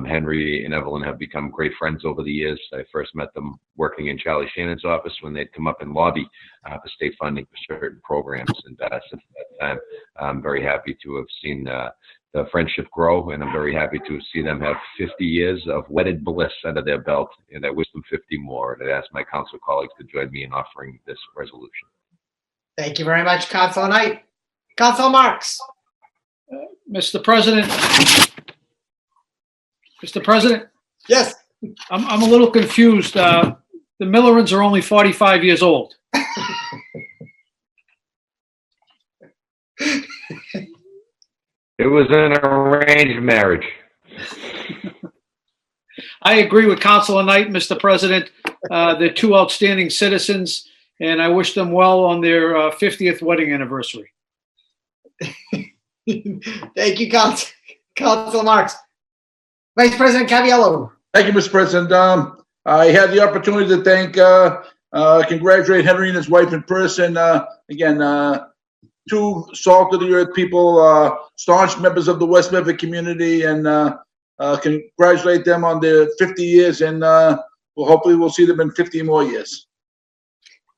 Henry and Evelyn have become great friends over the years. I first met them working in Charlie Shannon's office when they'd come up and lobby for state funding for certain programs. And since that time, I'm very happy to have seen the friendship grow, and I'm very happy to see them have 50 years of wedded bliss under their belt, and I wish them 50 more. And I ask my council colleagues to join me in offering this resolution. Thank you very much, Councilor Knight. Councilor Marks. Mr. President. Mr. President. Yes. I'm a little confused. The Millerans are only 45 years old. It was an arranged marriage. I agree with Councilor Knight, Mr. President. They're two outstanding citizens, and I wish them well on their 50th wedding anniversary. Thank you, Councilor Marks. Vice President Cavallaro. Thank you, Mr. President. I had the opportunity to congratulate Henry and his wife in person. Two salt of the earth people, staunch members of the West Medford community, and congratulate them on their 50 years, and hopefully we'll see them in 50 more years.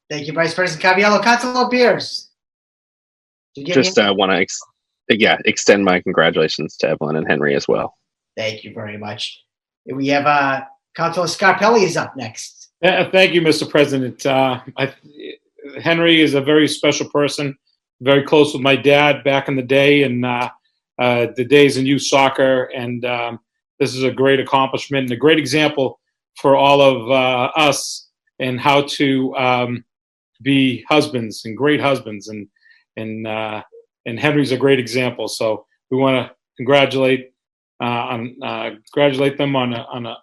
Thank you, Vice President Cavallaro. Councilor Beers. Just want to extend my congratulations to Evelyn and Henry as well. Thank you very much. We have Councilor Scarpelli is up next. Thank you, Mr. President. Henry is a very special person, very close with my dad back in the day, and the days in youth soccer. And this is a great accomplishment and a great example for all of us and how to be husbands and great husbands. And Henry's a great example. So we want to congratulate them on a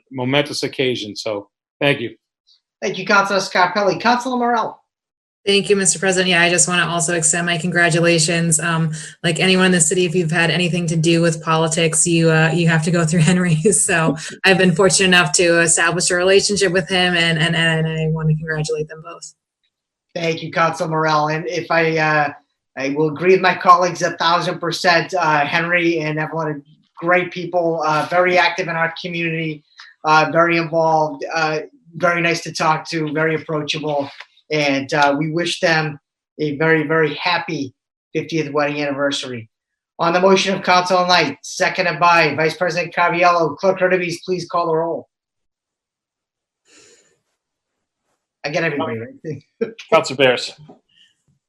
momentous occasion. So thank you. Thank you, Councilor Scarpelli. Councilor Morell. Thank you, Mr. President. Yeah, I just want to also extend my congratulations. Like anyone in the city, if you've had anything to do with politics, you have to go through Henry. So I've been fortunate enough to establish a relationship with him, and I want to congratulate them both. Thank you, Councilor Morell. And if I will agree with my colleagues 1,000%. Henry and Evelyn are great people, very active in our community, very involved, very nice to talk to, very approachable. And we wish them a very, very happy 50th wedding anniversary. On the motion of Councilor Knight, seconded by Vice President Cavallaro, Clerk Hurtubise, please call the roll. I get everybody right. Councilor Bears.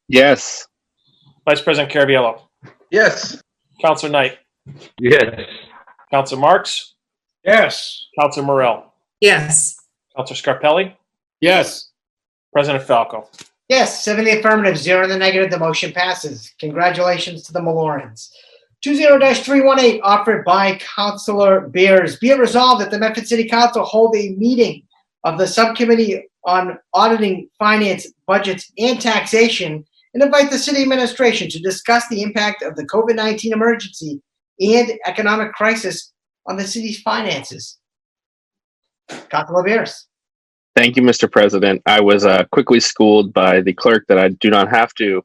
Yes. Vice President Caraviello. Yes. Councilor Knight. Yes. Councilor Marks. Yes. Councilor Morell. Yes. Councilor Scarpelli. Yes. President Falco. Yes, 7 in the affirmative, 0 in the negative. The motion passes. Congratulations to the Malorans. 20-318 offered by Councilor Beers. Be it resolved that the Medford City Council hold a meeting of the Subcommittee on Auditing, Finance, Budgets, and Taxation and invite the city administration to discuss the impact of the COVID-19 emergency and economic crisis on the city's finances. Councilor Beers. Thank you, Mr. President. I was quickly schooled by the clerk that I do not have to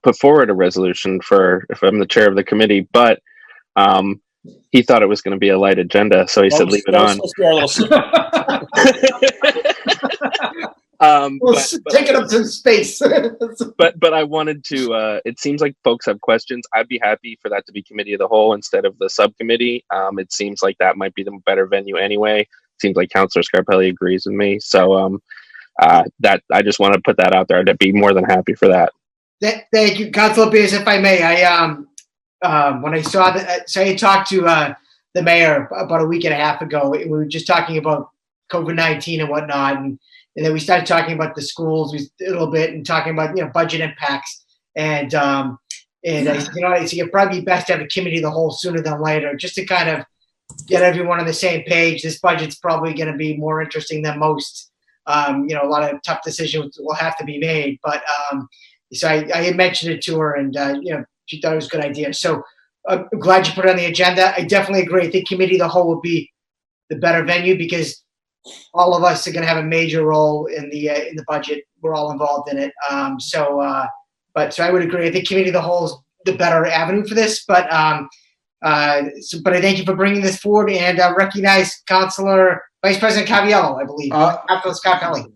put forward a resolution for if I'm the chair of the committee, but he thought it was going to be a light agenda, so he said leave it on. Take it up to space. but I wanted to, it seems like folks have questions. I'd be happy for that to be committee of the whole instead of the subcommittee. It seems like that might be the better venue anyway. Seems like Councilor Scarpelli agrees with me. So that I just want to put that out there. I'd be more than happy for that. Thank you, Councilor Beers. If I may, when I saw that, so I talked to the mayor about a week and a half ago. We were just talking about COVID-19 and whatnot, and then we started talking about the schools a little bit and talking about budget impacts. And I said, I said it'd probably be best to have a committee of the whole sooner than later, just to kind of get everyone on the same page. This budget's probably going to be more interesting than most. A lot of tough decisions will have to be made. But so I had mentioned it to her, and she thought it was a good idea. So I'm glad you put it on the agenda. I definitely agree. I think committee of the whole would be the better venue because all of us are going to have a major role in the budget. We're all involved in it. So I would agree. I think committee of the whole is the better avenue for this. But I thank you for bringing this forward and recognize Vice President Cavallaro, I believe. Councilor Scarpelli.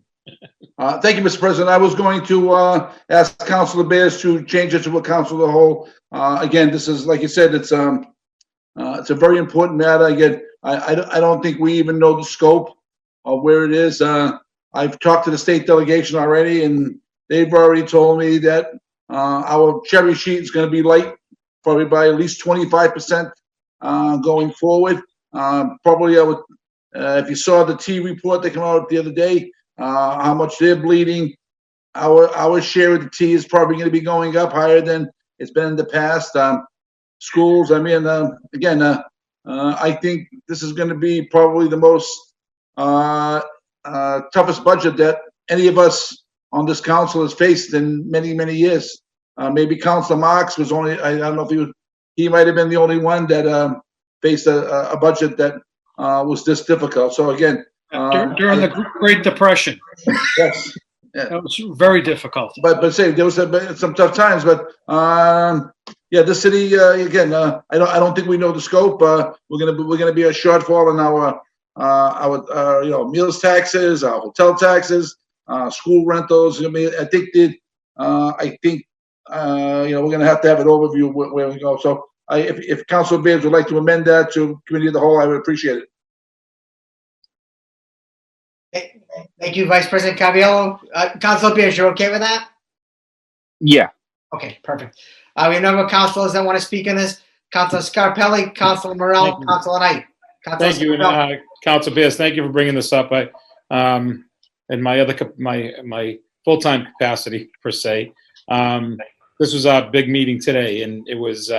Thank you, Mr. President. I was going to ask Councilor Bears to change it to a council of the whole. Again, this is, like you said, it's a very important matter. Again, I don't think we even know the scope of where it is. I've talked to the state delegation already, and they've already told me that our cherry sheet is going to be light, probably by at least 25% going forward. Probably, if you saw the T report that came out the other day, how much they're bleeding. Our share of the tea is probably going to be going up higher than it's been in the past. Schools, I mean, again, I think this is going to be probably the most toughest budget that any of us on this council has faced in many, many years. Maybe Councilor Marks was only, I don't know if he might have been the only one that faced a budget that was this difficult. So again, during the Great Depression. Yes. Yeah. That was very difficult. But say there was some tough times. But yeah, the city again. I don't think we know the scope. We're gonna be a shortfall in our meals taxes, our hotel taxes, school rentals. I mean, I think we're gonna have to have an overview where we go. So if Councilor Beers would like to amend that to committee of the whole, I would appreciate it. Thank you, Vice President Caraviello. Councilor Beers, you're okay with that? Yeah. Okay, perfect. We have a number of councilors that want to speak on this. Councilor Scarpelli, Councilor Morell, Councilor Knight. Thank you, Councilor Beers. Thank you for bringing this up. In my full-time capacity per se, this was our big meeting today, and it was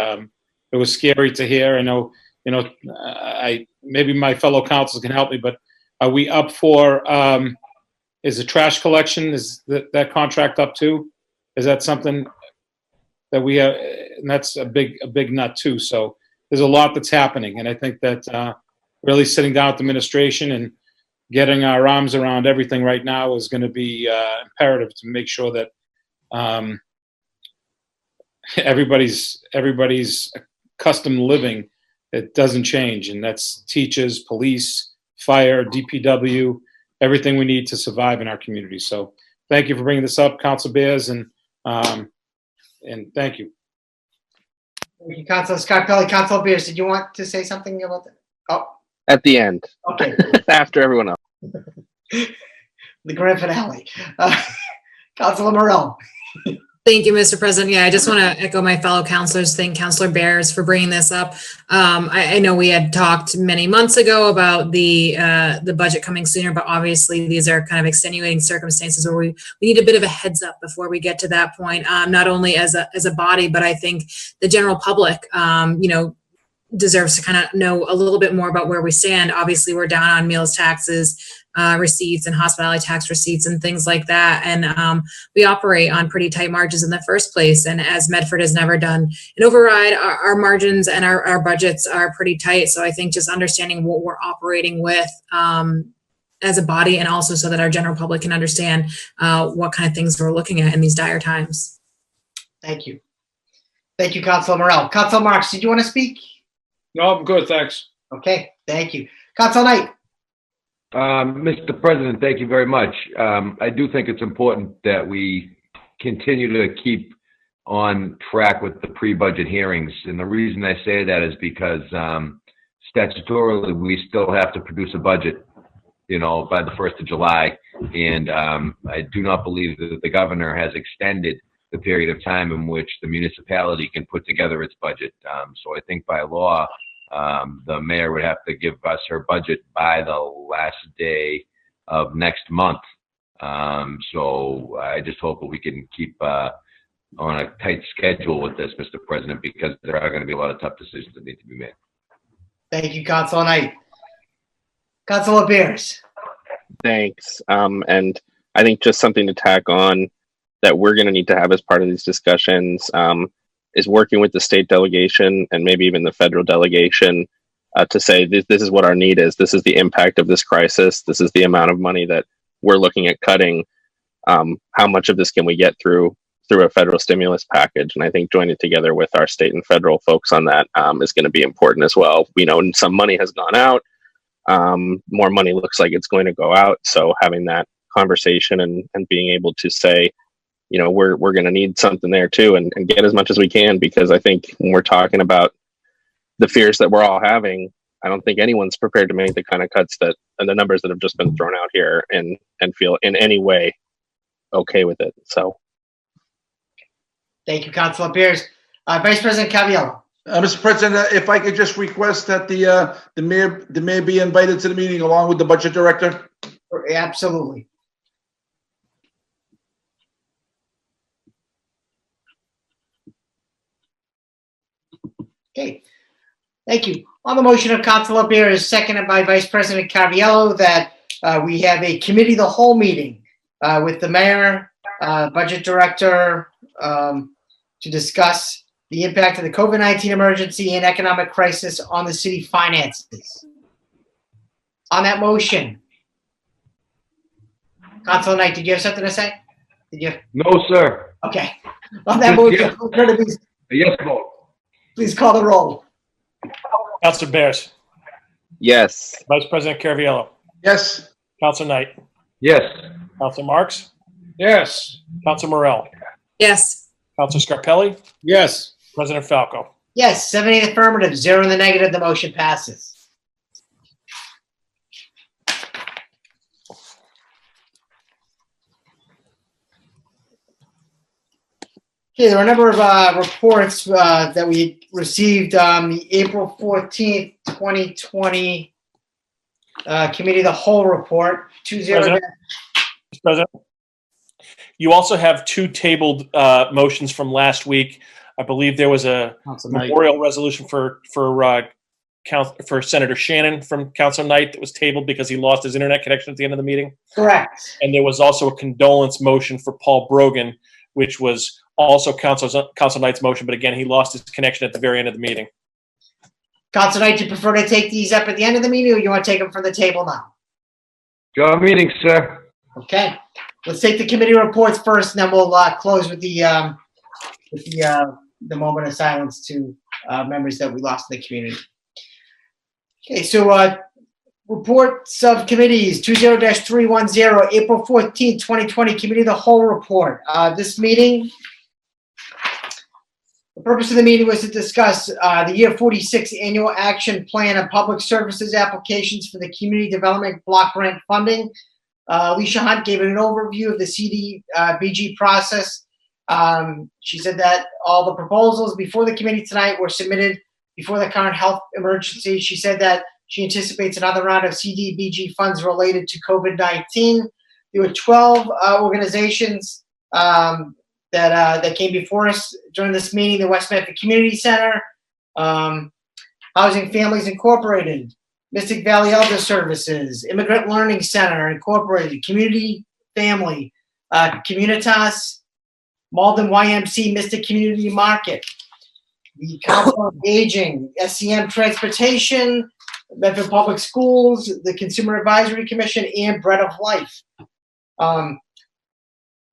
scary to hear. I know, maybe my fellow councils can help me, but are we up for? Is the trash collection, is that contract up too? Is that something that we have? And that's a big nut too. So there's a lot that's happening, and I think that really sitting down with the administration and getting our arms around everything right now is going to be imperative to make sure that everybody's custom living, it doesn't change, and that's teachers, police, fire, DPW, everything we need to survive in our community. So thank you for bringing this up, Council Beers, and thank you. Thank you, Councilor Scarpelli. Councilor Beers, did you want to say something about that? Oh, At the end. okay. After everyone else. The grand finale. Councilor Morell. Thank you, Mr. President. Yeah, I just want to echo my fellow councilors. Thank Councilor Bears for bringing this up. I know we had talked many months ago about the budget coming sooner, but obviously these are kind of extenuating circumstances where we need a bit of a heads up before we get to that point. Not only as a body, but I think the general public, deserves to kind of know a little bit more about where we stand. Obviously, we're down on meals taxes, receipts, and hospitality tax receipts and things like that. And we operate on pretty tight margins in the first place. And as Medford has never done an override, our margins and our budgets are pretty tight. So I think just understanding what we're operating with as a body, and also so that our general public can understand what kind of things we're looking at in these dire times. Thank you. Thank you, Councilor Morell. Councilor Marks, did you want to speak? No, I'm good, thanks. Okay, thank you. Councilor Knight. Mr. President, thank you very much. I do think it's important that we continue to keep on track with the pre-budget hearings. And the reason I say that is because statutorily, we still have to produce a budget, by the 1st of July. And I do not believe that the governor has extended the period of time in which the municipality can put together its budget. So I think by law, the mayor would have to give us her budget by the last day of next month. So I just hope that we can keep on a tight schedule with this, Mr. President, because there are going to be a lot of tough decisions that need to be made. Thank you, Councilor Knight. Councilor Beers. Thanks. And I think just something to tack on that we're going to need to have as part of these discussions is working with the state delegation and maybe even the federal delegation to say this is what our need is. This is the impact of this crisis. This is the amount of money that we're looking at cutting. How much of this can we get through a federal stimulus package? And I think joining together with our state and federal folks on that is going to be important as well. We know some money has gone out. More money looks like it's going to go out. So having that conversation and being able to say, we're going to need something there too, and get as much as we can, because I think when we're talking about the fears that we're all having, I don't think anyone's prepared to make the kind of cuts and the numbers that have just been thrown out here and feel in any way okay with it. So. Thank you, Councilor Beers. Vice President Caraviello. Mr. President, if I could just request that the mayor be invited to the meeting along with the budget director. Absolutely. Okay, thank you. On the motion of Councilor Beers, seconded by Vice President Caraviallo, that we have a committee of the whole meeting with the mayor, budget director, to discuss the impact of the COVID-19 emergency and economic crisis on the city finances. On that motion, Councilor Knight, did you have something to say? Did you? No, sir. Okay. On that motion, Yes, vote. please call the roll. Councilor Bears, Yes. Vice President Caraviallo, Yes. Councilor Knight, Yes. Councilor Marks, Yes. Councilor Morell, Yes. Councilor Scarpelli, Yes. President Falco. Yes, 7 in the affirmative, 0 in the negative, the motion passes. Okay, there are a number of reports that we received on the April 14th, 2020 Committee of the Whole report, 20. President? Mr. President, you also have two tabled motions from last week. I believe there was a Council Knight. memorial resolution for Senator Shannon from Council Knight that was tabled because he lost his internet connection at the end of the meeting. Correct. And there was also a condolence motion for Paul Brogan, which was also Council Knight's motion, but again, he lost his connection at the very end of the meeting. Council Knight, do you prefer to take these up at the end of the meeting, or you want to take them from the table now? Your meeting, sir. Okay, let's take the committee reports first, and then we'll close with the moment of silence to members that we lost in the community. Okay, so report subcommittees 20-310, April 14th, 2020, Committee of the Whole report. This meeting, the purpose of the meeting was to discuss the year 46 annual action plan of public services applications for the community development block grant funding. Alicia Hunt gave an overview of the CDBG process. She said that all the proposals before the committee tonight were submitted before the current health emergency. She said that she anticipates another round of CDBG funds related to COVID-19. There were 12 organizations that came before us during this meeting: the West Medford Community Center, Housing Families Incorporated, Mystic Valley Elder Services, Immigrant Learning Center Incorporated, Community Family, Communitas, Malden YMC, Mystic Community Market, the Council on Aging, SCM Transportation, Medford Public Schools, the Consumer Advisory Commission, and Bread of Life.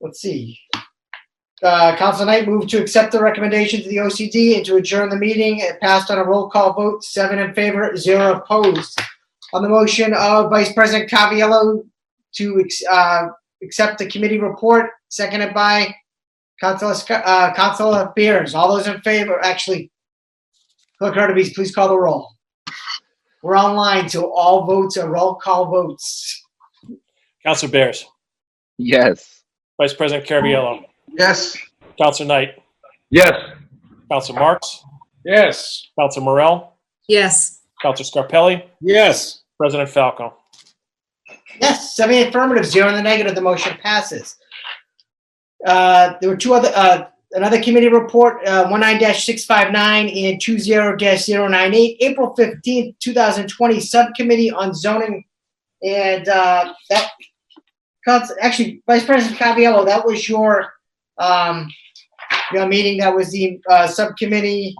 Let's see. Council Knight moved to accept the recommendations of the OCD and to adjourn the meeting. It passed on a roll call vote, 7 in favor, 0 opposed. On the motion of Vice President Caraviallo to accept the committee report, seconded by Councilor Beers. All those in favor, actually, Clerk Hurtubise, please call the roll. We're online, so all votes are roll call votes. Councilor Bears, Yes. Vice President Caraviallo, Yes. Councilor Knight, Yes. Councilor Marks, Yes. Councilor Morell, Yes. Councilor Scarpelli, Yes. President Falco. Yes, 7 in the affirmative, 0 in the negative, the motion passes. There were two other, another committee report, 19-659 and 20-098, April 15th, 2020, Subcommittee on Zoning. And actually, Vice President Caraviallo, that was your meeting. That was the subcommittee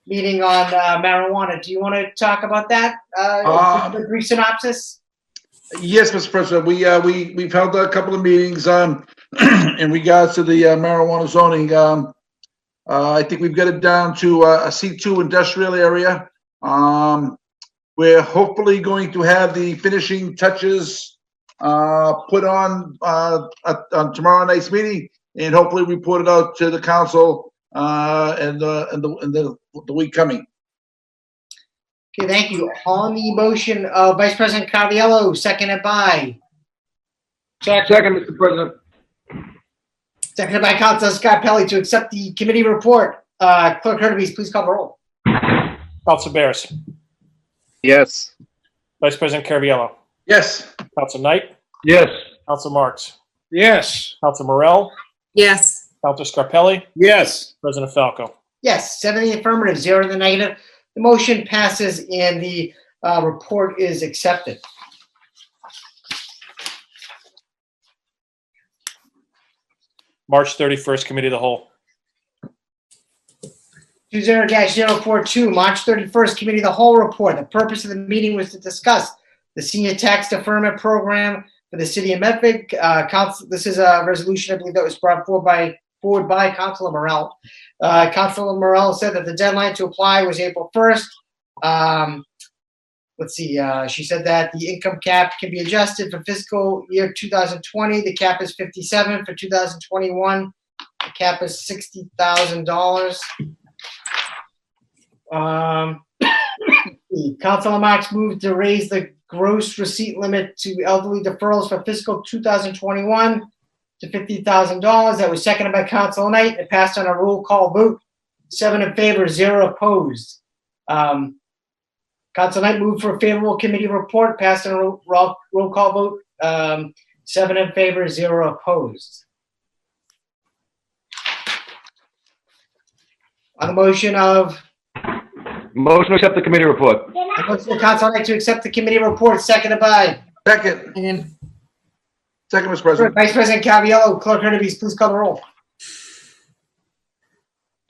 meeting on marijuana. Do you want to talk about that? A brief synopsis? Yes, Mr. President, we've held a couple of meetings in regards to the marijuana zoning. I think we've got it down to a C2 industrial area. We're hopefully going to have the finishing touches put on tomorrow night's meeting, and hopefully report it out to the council in the week coming. Okay, thank you. On the motion of Vice President Caraviallo, seconded by? Second, Mr. President. Seconded by Councilor Scarpelli to accept the committee report. Clerk Hurtubise, please call the roll. Councilor Bears, Yes. Vice President Caraviallo, Yes. Councilor Knight, Yes. Councilor Marks, Yes. Councilor Morell, Yes. Councilor Scarpelli, Yes. President Falco. Yes, 7 in the affirmative, 0 in the negative. The motion passes and the report is accepted. March 31st, Committee of the Whole. 20-042, March 31st, Committee of the Whole report. The purpose of the meeting was to discuss the senior tax deferment program for the city of Medford. This is a resolution, I believe, that was brought forward by Councilor Morell. Councilor Morell said that the deadline to apply was April 1st. She said that the income cap can be adjusted for fiscal year 2020. The cap is $57,000 for 2021. The cap is $60,000. Councilor Marks moved to raise the gross receipt limit to elderly deferrals for fiscal 2021 to $50,000. That was seconded by Councilor Knight. It passed on a roll call vote. 7 in favor, 0 opposed. Councilor Knight moved for a favorable committee report, passed on a roll call vote. 7 in favor, 0 opposed. On the motion of Motion to accept the committee report. Councilor Knight to accept the committee report, seconded by Second, Mr. President. Vice President Cavallaro. Clerk Hurtubise, please call the roll.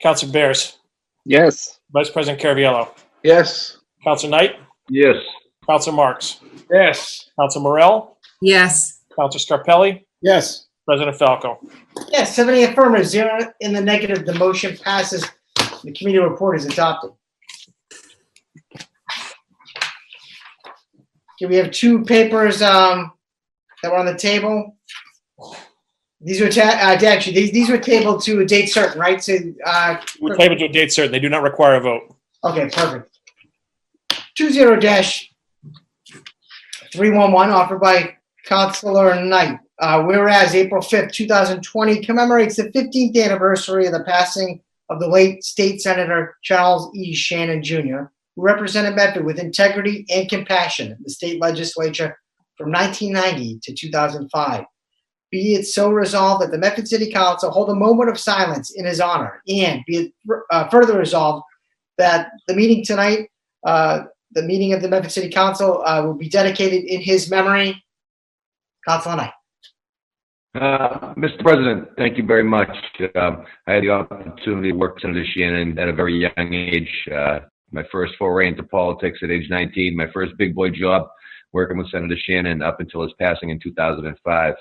Councilor Bears. Yes. Vice President Caraviallo. Yes. Councilor Knight. Yes. Councilor Marks. Yes. Councilor Morell. Yes. Councilor Scarpelli. Yes. President Falco. Yes, 7 in the affirmative, 0 in the negative. The motion passes. The committee report is adopted. Okay, we have 2 papers that were on the table. These were these were tabled to a date certain, right? So We're tabled to a date certain. They do not require a vote. okay, perfect. 20-311 offered by Councilor Knight. Whereas April 5th, 2020 commemorates the 15th anniversary of the passing of the late State Senator Charles E. Shannon Jr., who represented Medford with integrity and compassion in the state legislature from 1990 to 2005. Be it so resolved that the Medford City Council hold a moment of silence in his honor, and be it further resolved that the meeting tonight, the meeting of the Medford City Council will be dedicated in his memory. Councilor Knight. Mr. President, thank you very much. I had the opportunity to work with Senator Shannon at a very young age. My first foray into politics at age 19, my first big boy job working with Senator Shannon up until his passing in 2005.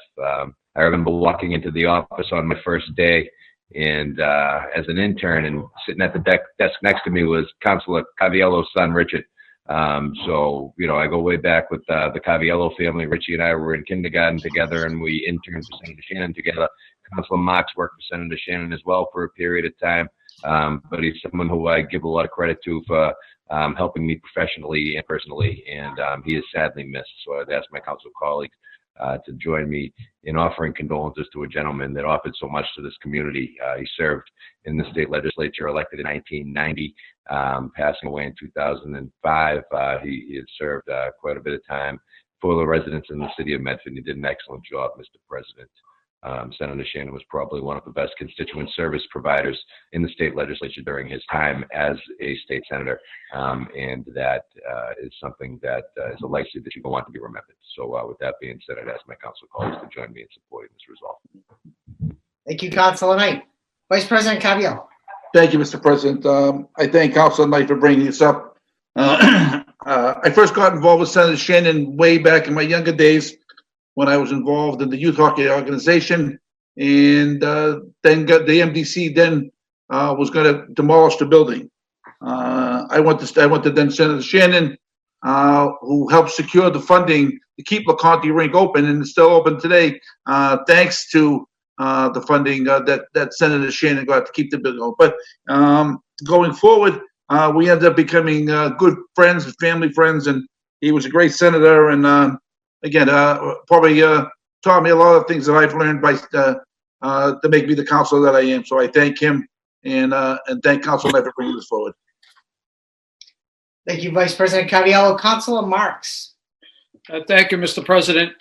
I remember walking into the office on my first day and as an intern, and sitting at the desk next to me was Councilor Cavallalo's son, Richard. So, you know, I go way back with the Cavallalo family. Richie and I were in kindergarten together, and we interned for Senator Shannon together. Councilor Marks worked for Senator Shannon as well for a period of time. But he's someone who I give a lot of credit to for helping me professionally and personally, and he is sadly missed. So I'd ask my council colleagues to join me in offering condolences to a gentleman that offered so much to this community. He served in the state legislature, elected in 1990, passing away in 2005. He had served quite a bit of time for the residents in the city of Medford. He did an excellent job, Mr. President. Senator Shannon was probably one of the best constituent service providers in the state legislature during his time as a state senator, and that is something that is a legacy that you don't want to be remembered. So with that being said, I'd ask my council colleagues to join me in supporting this resolve. Thank you, Councilor Knight. Vice President Cavallaro. Thank you, Mr. President. I thank Councilor Knight for bringing this up. I first got involved with Senator Shannon way back in my younger days when I was involved in the youth hockey organization, and then got the MDC then was going to demolish the building. I went to then Senator Shannon, who helped secure the funding to keep LeConte Rink open, and it's still open today, thanks to the funding that Senator Shannon got to keep the building open. But going forward, we ended up becoming good friends, family friends, and he was a great senator, and again, probably taught me a lot of things that I've learned by to make me the counselor that I am. So I thank him and thank Councilor Knight for bringing this forward. Thank you, Vice President Cavallaro. Councilor Marks. Thank you, Mr. President.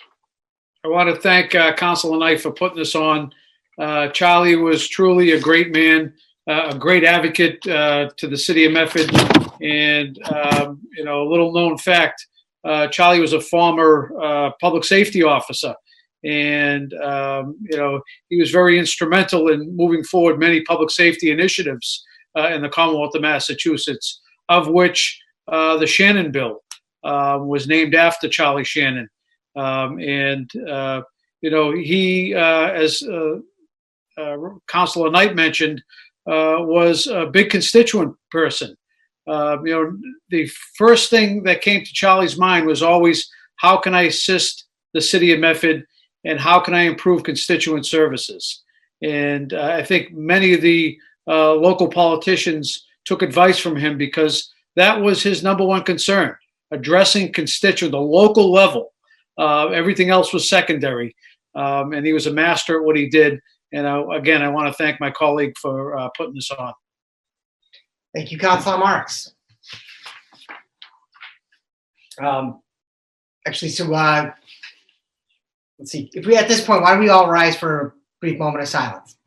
I want to thank Councilor Knight for putting this on. Charlie was truly a great man. a great advocate to the city of Medford. And, you know, a little known fact, Charlie was a former public safety officer. And, you know, he was very instrumental in moving forward many public safety initiatives in the Commonwealth of Massachusetts, of which the Shannon Bill was named after Charlie Shannon. And, you know, he, as Councilor Knight mentioned, was a big constituent person. You know, the first thing that came to Charlie's mind was always, how can I assist the city of Medford and how can I improve constituent services? And I think many of the local politicians took advice from him because that was his number one concern, addressing constituent, the local level. Everything else was secondary. And he was a master at what he did. And again, I want to thank my colleague for putting this on. Thank you, Councilor Marks. Actually, so let's see. If we at this point, why don't we all rise for a brief moment of silence?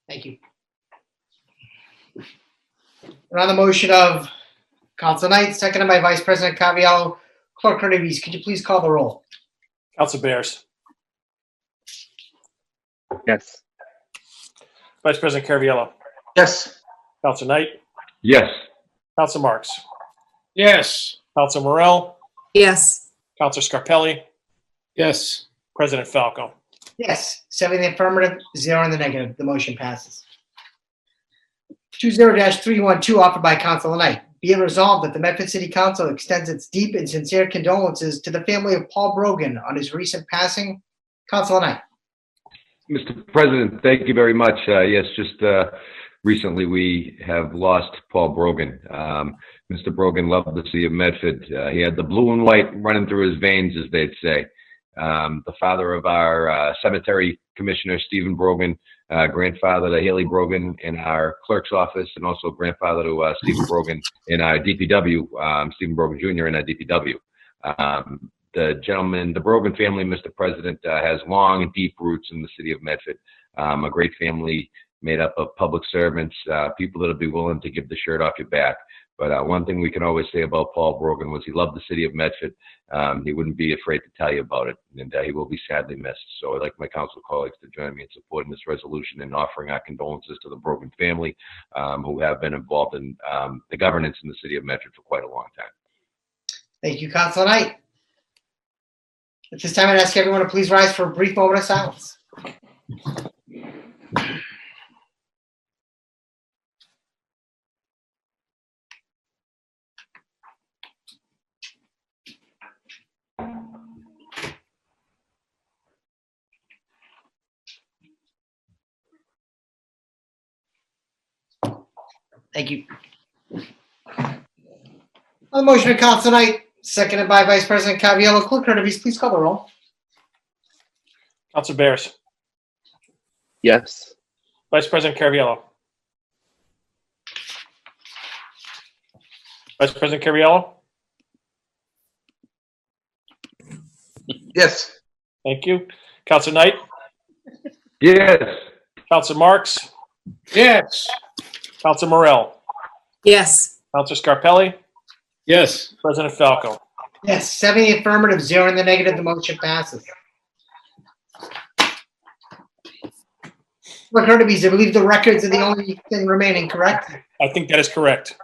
Thank you. And on the motion of Council Knight, seconded by Vice President Caraviallo, Clerk Hurtubise, could you please call the roll? Council Bears. Yes. Vice President Caraviallo. Yes. Council Knight. Yes. Council Marks. Yes. Council Morell. Yes. Council Scarpelli. Yes. President Falco. Yes, 7 in the affirmative, 0 in the negative. The motion passes. 20-312 offered by Councilor Knight. Be it resolved that the Medford City Council extends its deep and sincere condolences to the family of Paul Brogan on his recent passing. Councilor Knight. Mr. President, thank you very much. Yes, just recently we have lost Paul Brogan. Mr. Brogan loved the city of Medford. He had the blue and white running through his veins, as they'd say. The father of our cemetery commissioner, Stephen Brogan, grandfather to Haley Brogan in our clerk's office, and also grandfather to Stephen Brogan in our DPW, Stephen Brogan Jr. in our DPW. The gentleman, the Brogan family, Mr. President, has long and deep roots in the city of Medford. A great family made up of public servants, people that'll be willing to give the shirt off your back. But one thing we can always say about Paul Brogan was he loved the city of Medford. He wouldn't be afraid to tell you about it, and he will be sadly missed. So I'd like my council colleagues to join me in supporting this resolution and offering our condolences to the Brogan family, who have been involved in the governance in the city of Medford for quite a long time. Thank you, Councilor Knight. At this time, I'd ask everyone to please rise for a brief moment of silence. Thank you. On the motion of Council Knight, seconded by Vice President Caraviallo, Clerk Hurtubise, please call the roll. Council Bears. Yes. Vice President Caraviallo. Vice President Caraviallo. Yes. Thank you. Council Knight. Yes. Council Marks. Yes. Council Morell. Yes. Council Scarpelli. Yes. President Falco. Yes, 7 in the affirmative, 0 in the negative. The motion passes. Clerk Hurtubise, I believe the records are the only thing remaining, correct? I think that is correct.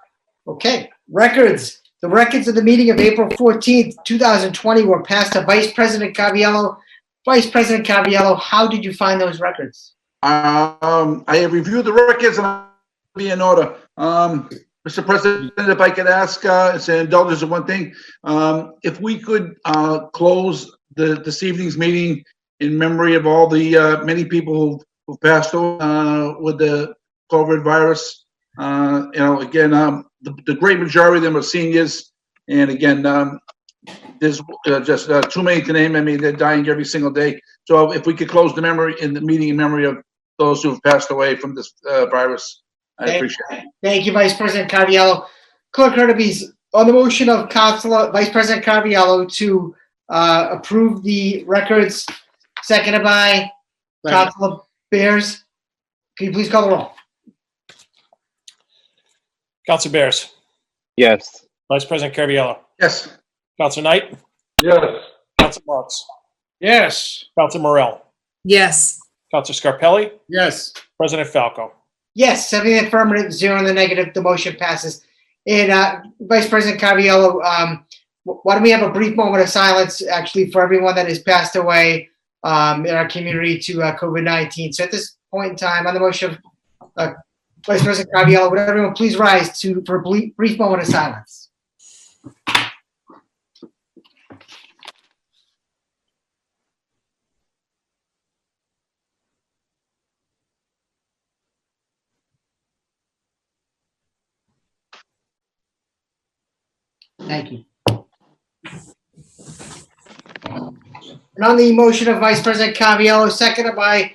Okay, records. The records of the meeting of April 14th, 2020 were passed to Vice President Caraviallo. Vice President Caraviallo, how did you find those records? I have reviewed the records and I'll be in order. Mr. President, if I could ask, it's an indulgence of one thing. If we could close this evening's meeting in memory of all the many people who passed over with the COVID virus. Again, the great majority of them are seniors. And again, there's just too many to name. I mean, they're dying every single day. So if we could close the meeting in memory of those who have passed away from this virus, I appreciate it. Thank you, Vice President Caraviallo. Clerk Hurtubise, on the motion of Vice President Caraviallo to approve the records, seconded by Councilor Bears. Can you please call the roll? Councilor Bears. Yes. Vice President Caraviallo. Yes. Councilor Knight. Yes. Councilor Marks. Yes. Councilor Morell. Yes. Councilor Scarpelli. Yes. President Falco. Yes, 7 in the affirmative, 0 in the negative. The motion passes. And Vice President Caraviallo, why don't we have a brief moment of silence, actually, for everyone that has passed away in our community to COVID-19. So at this point in time, on the motion of Vice President Caraviallo, would everyone please rise for a brief moment of silence? Thank you. And on the motion of Vice President Caraviallo, seconded by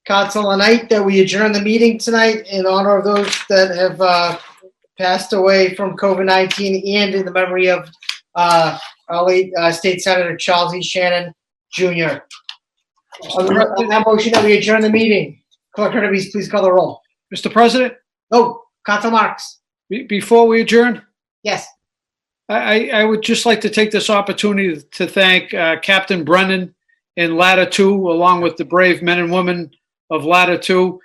Councilor Knight, that we adjourn the meeting tonight in honor of those that have passed away from COVID-19 and in the memory of our late State Senator Charles E. Shannon Jr. On that motion that we adjourn the meeting, Clerk Hurtubise, please call the roll. Mr. President, Oh, Councilor Marks. before we adjourn, Yes. I would just like to take this opportunity to thank Captain Brennan in Ladder 2, along with the brave men and women of Ladder 2.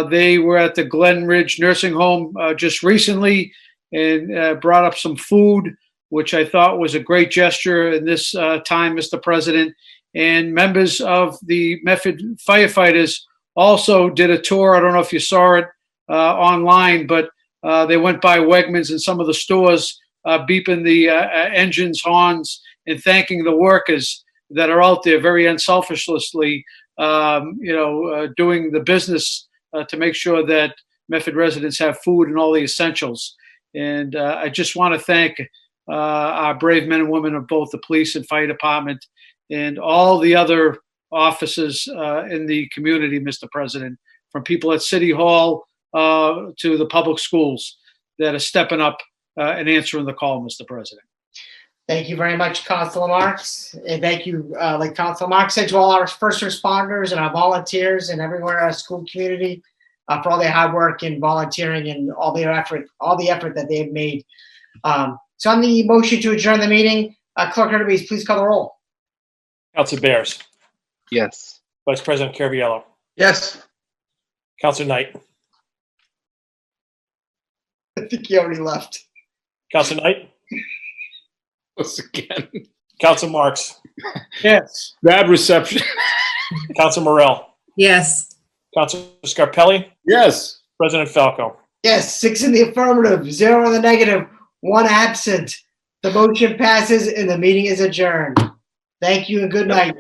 They were at the Glen Ridge Nursing Home just recently and brought up some food, which I thought was a great gesture in this time, Mr. President. And members of the Medford firefighters also did a tour. I don't know if you saw it online, but they went by Wegmans and some of the stores, beeping the engines, horns, and thanking the workers that are out there very unselfishly, doing the business to make sure that Medford residents have food and all the essentials. And I just want to thank our brave men and women of both the police and fire department and all the other offices in the community, Mr. President, from people at City Hall to the public schools that are stepping up and answering the call, Mr. President. Thank you very much, Councilor Marks. And thank you, like Councilor Marks said, to all our first responders and our volunteers and everywhere in our school community for all their hard work and volunteering and all the effort that they have made. So on the motion to adjourn the meeting, Clerk Hurtubise, please call the roll. Councilor Bears. Yes. Vice President Caraviallo. Yes. Councilor Knight. I think he already left. Councilor Knight. Once again. Councilor Marks. Yes. Bad reception. Councilor Morell. Yes. Councilor Scarpelli. Yes. President Falco. Yes, 6 in the affirmative, 0 in the negative, 1 absent. The motion passes and the meeting is adjourned. Thank you and good night.